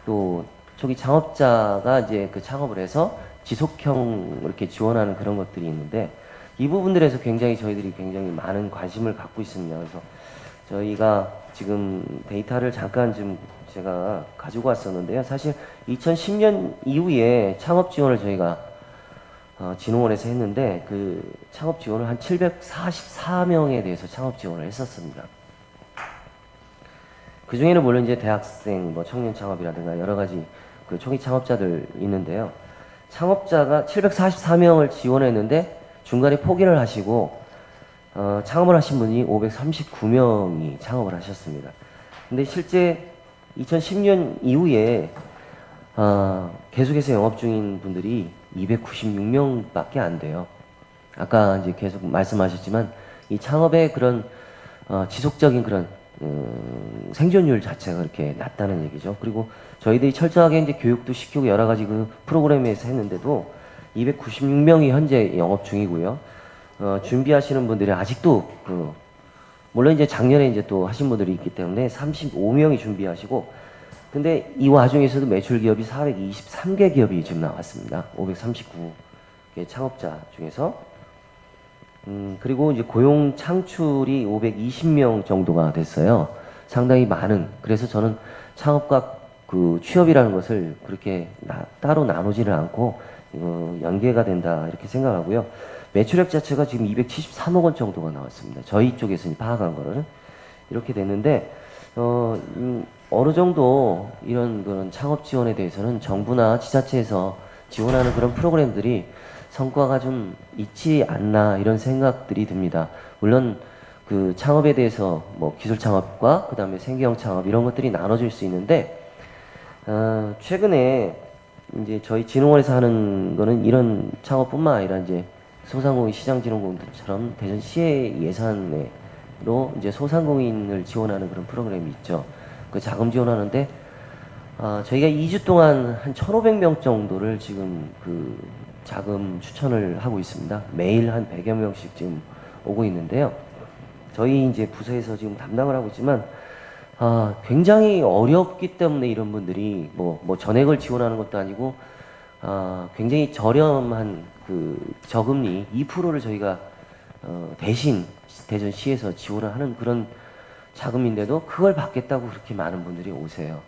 또 초기 창업자가 이제 창업을 해서 지속형 이렇게 지원하는 그런 것들이 있는데 이 부분들에서 굉장히 저희들이 굉장히 많은 관심을 갖고 있습니다. 그래서 저희가 지금 데이터를 잠깐 좀 제가 가지고 왔었는데요. 사실 2010년 이후에 창업 지원을 저희가 진흥원에서 했는데 창업 지원을 한 744명에 대해서 창업 지원을 했었습니다. 그 중에는 물론 이제 대학생, 청년 창업이라든가 여러 가지 초기 창업자들 있는데요. 창업자가 744명을 지원했는데 중간에 포기를 하시고 창업을 하신 분이 539명이 창업을 하셨습니다. 근데 실제 2010년 이후에 계속해서 영업 중인 분들이 296명밖에 안 돼요. 아까 이제 계속 말씀하셨지만 이 창업의 그런 지속적인 그런 생존율 자체가 그렇게 낮다는 얘기죠. 그리고 저희들이 철저하게 이제 교육도 시키고 여러 가지 프로그램에서 했는데도 296명이 현재 영업 중이고요. 준비하시는 분들이 아직도 물론 이제 작년에 이제 또 하신 분들이 있기 때문에 35명이 준비하시고 근데 이 와중에서도 매출 기업이 423개 기업이 지금 나왔습니다. 539개 창업자 중에서 그리고 이제 고용 창출이 520명 정도가 됐어요. 상당히 많은. 그래서 저는 창업과 그 취업이라는 것을 그렇게 따로 나누지를 않고 연계가 된다 이렇게 생각하고요. 매출액 자체가 지금 273억 원 정도가 나왔습니다. 저희 쪽에서 파악한 거는 이렇게 됐는데 어느 정도 이런 그런 창업 지원에 대해서는 정부나 지자체에서 지원하는 그런 프로그램들이 성과가 좀 있지 않나 이런 생각들이 듭니다. 물론 그 창업에 대해서 뭐 기술 창업과 그 다음에 생계형 창업 이런 것들이 나눠질 수 있는데 최근에 이제 저희 진흥원에서 하는 거는 이런 창업뿐만 아니라 이제 소상공인 시장진흥공단처럼 대전시의 예산으로 이제 소상공인을 지원하는 그런 프로그램이 있죠. 그 자금 지원하는데 저희가 2주 동안 한 1,500명 정도를 지금 그 자금 추천을 하고 있습니다. 매일 한 100여 명씩 지금 오고 있는데요. 저희 이제 부서에서 지금 담당을 하고 있지만 굉장히 어렵기 때문에 이런 분들이 뭐 전액을 지원하는 것도 아니고 굉장히 저렴한 그 저금리 2%를 저희가 대신 대전시에서 지원을 하는 그런 자금인데도 그걸 받겠다고 그렇게 많은 분들이 오세요.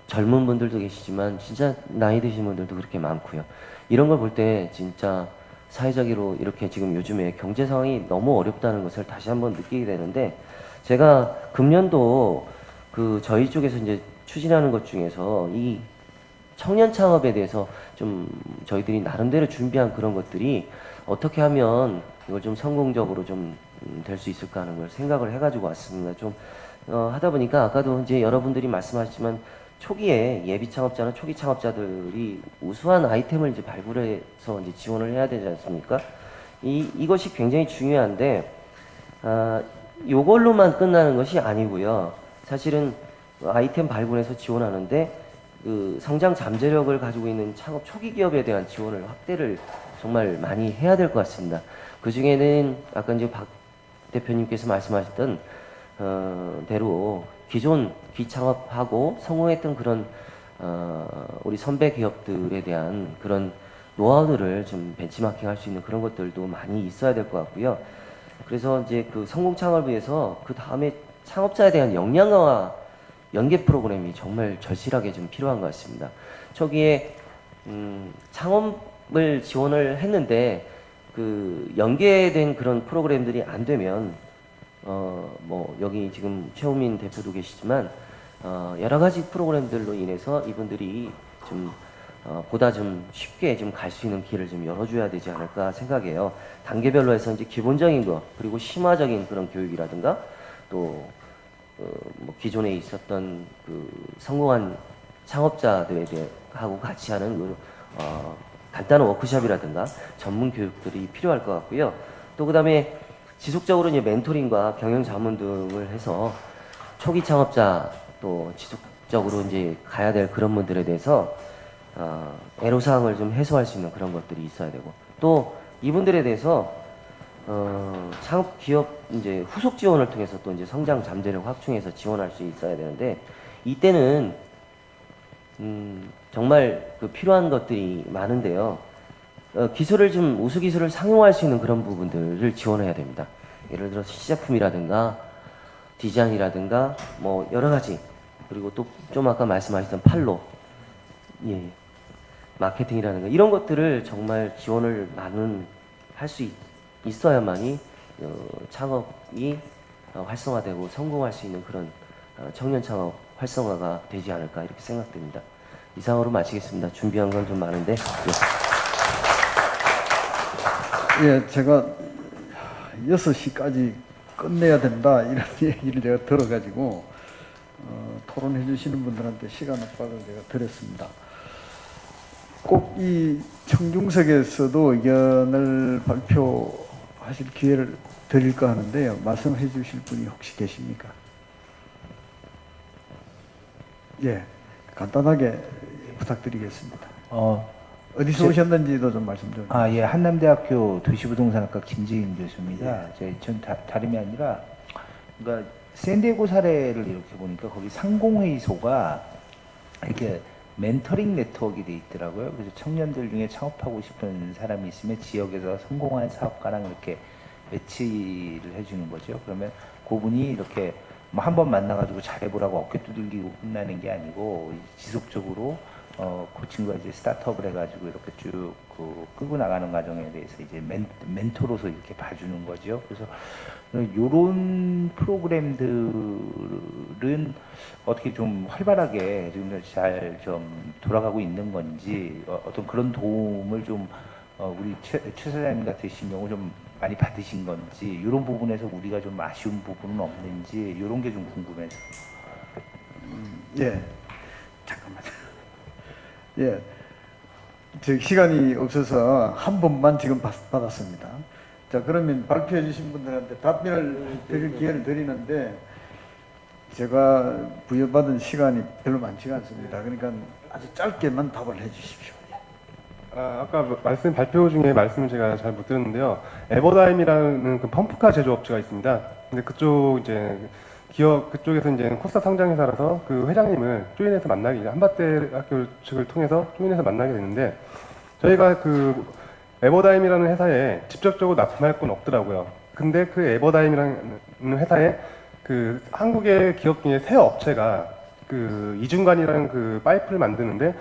젊은 분들도 계시지만 진짜 나이 드신 분들도 그렇게 많고요. 이런 걸 볼 때 진짜 사회적으로 이렇게 지금 요즘에 경제 상황이 너무 어렵다는 것을 다시 한번 느끼게 되는데 제가 금년도 그 저희 쪽에서 이제 추진하는 것 중에서 이 청년 창업에 대해서 좀 저희들이 나름대로 준비한 그런 것들이 어떻게 하면 이걸 좀 성공적으로 좀 될 수 있을까 하는 걸 생각을 해가지고 왔습니다. 좀 하다 보니까 아까도 이제 여러분들이 말씀하셨지만 초기에 예비 창업자나 초기 창업자들이 우수한 아이템을 이제 발굴해서 이제 지원을 해야 되지 않습니까? 이것이 굉장히 중요한데 요걸로만 끝나는 것이 아니고요. 사실은 아이템 발굴해서 지원하는데 그 성장 잠재력을 가지고 있는 창업 초기 기업에 대한 지원을 확대를 정말 많이 해야 될 것 같습니다. 그 중에는 아까 이제 박 대표님께서 말씀하셨던 대로 기존 기창업하고 성공했던 그런 우리 선배 기업들에 대한 그런 노하우들을 좀 벤치마킹할 수 있는 그런 것들도 많이 있어야 될 것 같고요. 그래서 이제 그 성공 창업을 위해서 그 다음에 창업자에 대한 역량 강화 연계 프로그램이 정말 절실하게 좀 필요한 것 같습니다. 초기에 창업을 지원을 했는데 그 연계된 그런 프로그램들이 안 되면 뭐 여기 지금 최우민 대표도 계시지만 여러 가지 프로그램들로 인해서 이분들이 좀 보다 좀 쉽게 좀 갈 수 있는 길을 좀 열어줘야 되지 않을까 생각해요. 단계별로 해서 이제 기본적인 거 그리고 심화적인 그런 교육이라든가 또 뭐 기존에 있었던 그 성공한 창업자들에 대해 하고 같이 하는 그 간단한 워크숍이라든가 전문 교육들이 필요할 것 같고요. 또 그다음에 지속적으로 이제 멘토링과 경영 자문 등을 해서 초기 창업자 또 지속적으로 이제 가야 될 그런 분들에 대해서 애로사항을 좀 해소할 수 있는 그런 것들이 있어야 되고 또 이분들에 대해서 창업 기업 이제 후속 지원을 통해서 또 이제 성장 잠재력 확충해서 지원할 수 있어야 되는데 이때는 정말 그 필요한 것들이 많은데요. 기술을 좀 우수 기술을 상용할 수 있는 그런 부분들을 지원해야 됩니다. 예를 들어서 시제품이라든가 디자인이라든가 뭐 여러 가지 그리고 또 좀 아까 말씀하셨던 팔로 마케팅이라든가 이런 것들을 정말 지원을 할 수 있어야만이 창업이 활성화되고 성공할 수 있는 그런 청년 창업 활성화가 되지 않을까 이렇게 생각됩니다. 이상으로 마치겠습니다. 준비한 건 좀 많은데. 예, 제가 6시까지 끝내야 된다 이런 얘기를 제가 들어가지고 토론해 주시는 분들한테 시간 압박을 제가 드렸습니다. 꼭 이 청중석에서도 의견을 발표하실 기회를 드릴까 하는데요. 말씀해 주실 분이 혹시 계십니까? 예, 간단하게 부탁드리겠습니다. 어디서 오셨는지도 좀 말씀 좀. 예, 한남대학교 도시부동산학과 김재인 교수입니다. 전 다름이 아니라, 그러니까 샌디에고 사례를 이렇게 보니까 거기 상공회의소가 이렇게 멘토링 네트워크가 돼 있더라고요. 그래서 청년들 중에 창업하고 싶은 사람이 있으면 지역에서 성공한 사업가랑 이렇게 매치를 해주는 거죠. 그러면 그분이 이렇게 뭐 한 번 만나가지고 잘해보라고 어깨 두들기고 끝나는 게 아니고 지속적으로 그 친구가 이제 스타트업을 해가지고 이렇게 쭉 끌고 나가는 과정에 대해서 이제 멘토로서 이렇게 봐주는 거죠. 그래서 이런 프로그램들은 어떻게 좀 활발하게 지금 잘 좀 돌아가고 있는 건지 어떤 그런 도움을 좀 우리 최 사장님 같으신 경우 좀 많이 받으신 건지 이런 부분에서 우리가 좀 아쉬운 부분은 없는지 이런 게 좀 궁금해서. 예, 잠깐만요. 예, 저 시간이 없어서 한 번만 지금 받았습니다. 자, 그러면 발표해 주신 분들한테 답변을 드릴 기회를 드리는데 제가 부여받은 시간이 별로 많지가 않습니다. 그러니까 아주 짧게만 답을 해 주십시오. 아까 발표 중에 말씀을 제가 잘 못 들었는데요. 에버다임이라는 그 펌프카 제조업체가 있습니다. 근데 그쪽 이제 기업 그쪽에서 이제 코스타 상장회사라서 그 회장님을 조인해서 만나게 한밭대 학교 측을 통해서 조인해서 만나게 됐는데 저희가 그 에버다임이라는 회사에 직접적으로 납품할 건 없더라고요. 근데 그 에버다임이라는 회사에 그 한국의 기업 중에 새 업체가 그 이중관이라는 그 파이프를 만드는데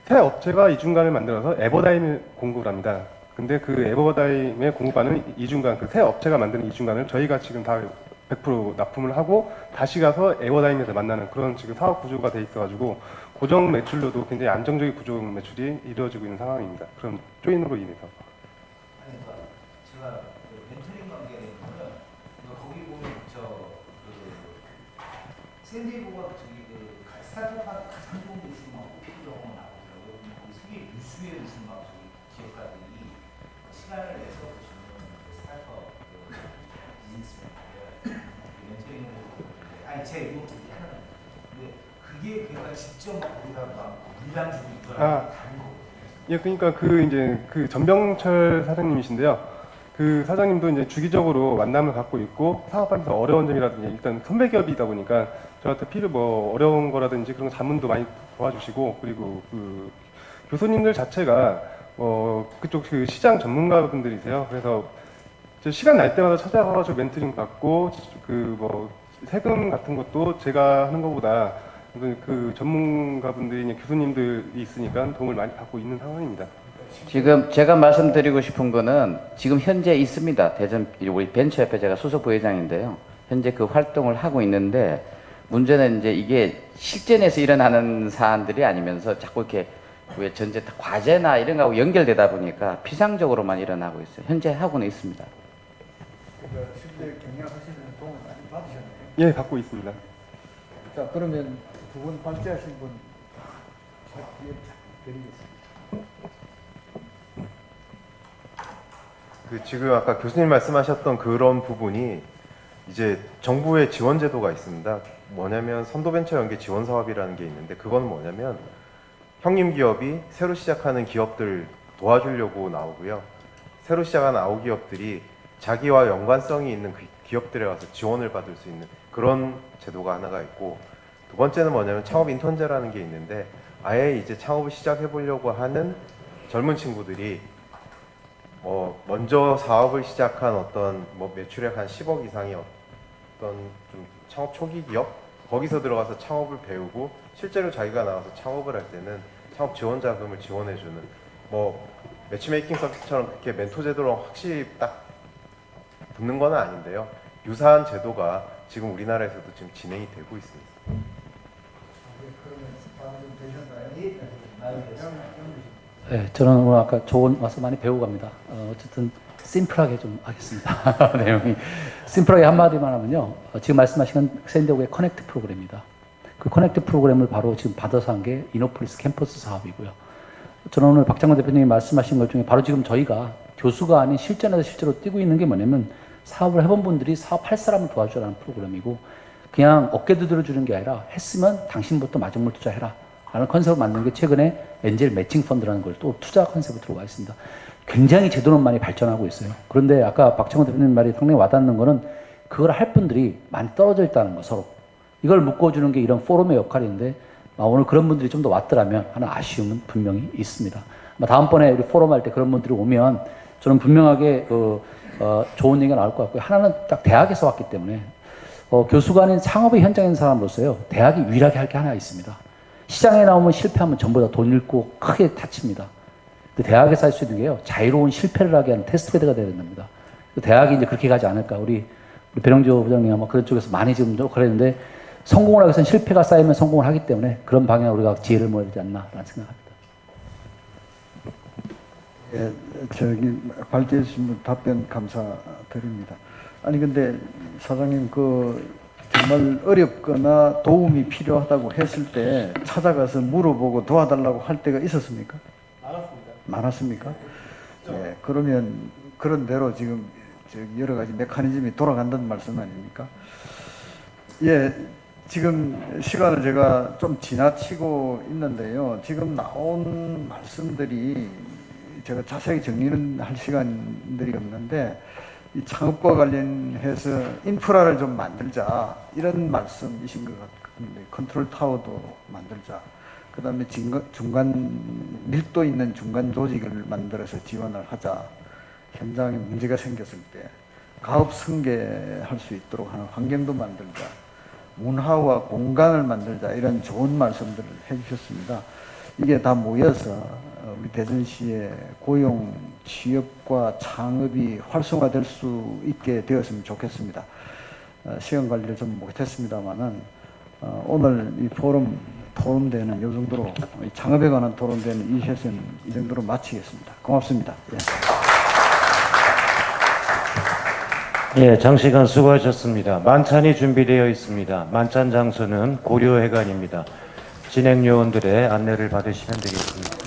새 업체가 이중관을 만들어서 에버다임을 공급을 합니다. 근데 그 에버다임에 공급하는 이중관, 그 새 업체가 만드는 이중관을 저희가 지금 다 100% 납품을 하고 다시 가서 에버다임에서 만나는 그런 지금 사업 구조가 돼 있어가지고 고정 매출로도 굉장히 안정적인 고정 매출이 이루어지고 있는 상황입니다. 그럼 조인으로 인해서. 아니, 제가 멘토링 관계는 거기 보면 샌디에고가 스타트업 가장 좋은 곳이 막 필요하고 나오더라고요. 거기 세계 유수의 무슨 막 기업가들이 시간을 내서 지금 스타트업 비즈니스맨들 멘토링을 아니 제 이거 하는 근데 그게 그러니까 직접 막 우리가 막 물량 주고 있더라고요. 다른 거. 예, 그러니까 그 이제 그 전병철 사장님이신데요. 그 사장님도 이제 주기적으로 만남을 갖고 있고 사업하면서 어려운 점이라든지 일단 선배 기업이다 보니까 저한테 어려운 거라든지 그런 자문도 많이 도와주시고 그리고 그 교수님들 자체가 그쪽 그 시장 전문가분들이세요. 그래서 시간 날 때마다 찾아가가지고 멘토링 받고 그 세금 같은 것도 제가 하는 것보다 그 전문가분들이 교수님들이 있으니까 도움을 많이 받고 있는 상황입니다. 지금 제가 말씀드리고 싶은 거는 지금 현재 있습니다. 대전 우리 벤처협회 제가 수석 부회장인데요. 현재 그 활동을 하고 있는데 문제는 이제 이게 실전에서 일어나는 사안들이 아니면서 자꾸 이렇게 왜 전체 과제나 이런 거하고 연결되다 보니까 피상적으로만 일어나고 있어요. 현재 하고는 있습니다. 그러니까 실제 경영하시는 도움을 많이 받으셨네요. 예, 받고 있습니다. 자, 그러면 두 분 발제하신 분 드리겠습니다. 지금 아까 교수님 말씀하셨던 그런 부분이 이제 정부의 지원 제도가 있습니다. 뭐냐면 선도벤처 연계 지원 사업이라는 게 있는데 그건 뭐냐면 형님 기업이 새로 시작하는 기업들 도와주려고 나오고요. 새로 시작하는 아우 기업들이 자기와 연관성이 있는 그 기업들에 가서 지원을 받을 수 있는 그런 제도가 하나가 있고 두 번째는 뭐냐면 창업 인턴제라는 게 있는데 아예 이제 창업을 시작해 보려고 하는 젊은 친구들이 먼저 사업을 시작한 어떤 매출액 한 10억 이상의 어떤 좀 창업 초기 기업 거기서 들어가서 창업을 배우고 실제로 자기가 나와서 창업을 할 때는 창업 지원 자금을 지원해주는 매치메이킹 서비스처럼 그렇게 멘토 제도로 확실히 딱 붙는 건 아닌데요. 유사한 제도가 지금 우리나라에서도 지금 진행이 되고 있습니다. 네, 저는 오늘 아까 조언 와서 많이 배우고 갑니다. 어쨌든 심플하게 좀 하겠습니다. 내용이 심플하게 한마디만 하면요. 지금 말씀하신 건 샌디에고의 커넥트 프로그램입니다. 그 커넥트 프로그램을 바로 지금 받아서 한 게 이노폴리스 캠퍼스 사업이고요. 저는 오늘 박장관 대표님이 말씀하신 것 중에 바로 지금 저희가 교수가 아닌 실전에서 실제로 뛰고 있는 게 뭐냐면 사업을 해본 분들이 사업할 사람을 도와주라는 프로그램이고 그냥 어깨 두드려 주는 게 아니라 했으면 당신부터 마중물 투자해라 라는 컨셉을 만든 게 최근에 엔젤 매칭 펀드라는 걸 또 투자 컨셉으로 들어가 있습니다. 굉장히 제도는 많이 발전하고 있어요. 그런데 아까 박정호 대표님 말이 상당히 와닿는 거는 그걸 할 분들이 많이 떨어져 있다는 거 서로. 이걸 묶어주는 게 이런 포럼의 역할인데 오늘 그런 분들이 좀 더 왔더라면 하는 아쉬움은 분명히 있습니다. 다음번에 우리 포럼 할 때 그런 분들이 오면 저는 분명하게 좋은 얘기가 나올 것 같고요. 하나는 딱 대학에서 왔기 때문에 교수가 아닌 창업의 현장에 있는 사람으로서요. 대학이 유일하게 할 게 하나 있습니다. 시장에 나오면 실패하면 전부 다 돈 잃고 크게 다칩니다. 근데 대학에서 할 수 있는 게요. 자유로운 실패를 하게 하는 테스트베드가 되어야 됩니다. 대학이 이제 그렇게 가지 않을까. 우리 배령조 부장님 아마 그런 쪽에서 많이 지금 좀 그랬는데 성공을 하기 위해서는 실패가 쌓이면 성공을 하기 때문에 그런 방향으로 우리가 지혜를 모아야 되지 않나라는 생각합니다. 예, 저기 발제해 주신 분 답변 감사드립니다. 아니 근데 사장님 정말 어렵거나 도움이 필요하다고 했을 때 찾아가서 물어보고 도와달라고 할 때가 있었습니까? 많았습니까? 예, 그러면 그런 대로 지금 여러 가지 메커니즘이 돌아간다는 말씀 아닙니까? 예, 지금 시간을 제가 좀 지나치고 있는데요. 지금 나온 말씀들이 제가 자세히 정리는 할 시간들이 없는데 이 창업과 관련해서 인프라를 좀 만들자 이런 말씀이신 것 같은데 컨트롤 타워도 만들자. 그 다음에 중간 밀도 있는 중간 조직을 만들어서 지원을 하자. 현장에 문제가 생겼을 때 가업 승계할 수 있도록 하는 환경도 만들자. 문화와 공간을 만들자. 이런 좋은 말씀들을 해주셨습니다. 이게 다 모여서 우리 대전시의 고용, 취업과 창업이 활성화될 수 있게 되었으면 좋겠습니다. 시간 관리를 좀 못했습니다만은 오늘 이 포럼 토론대는 이 정도로 창업에 관한 토론대는 이 세션 이 정도로 마치겠습니다. 고맙습니다. 예, 장시간 수고하셨습니다. 만찬이 준비되어 있습니다. 만찬 장소는 고려회관입니다. 진행 요원들의 안내를 받으시면 되겠습니다.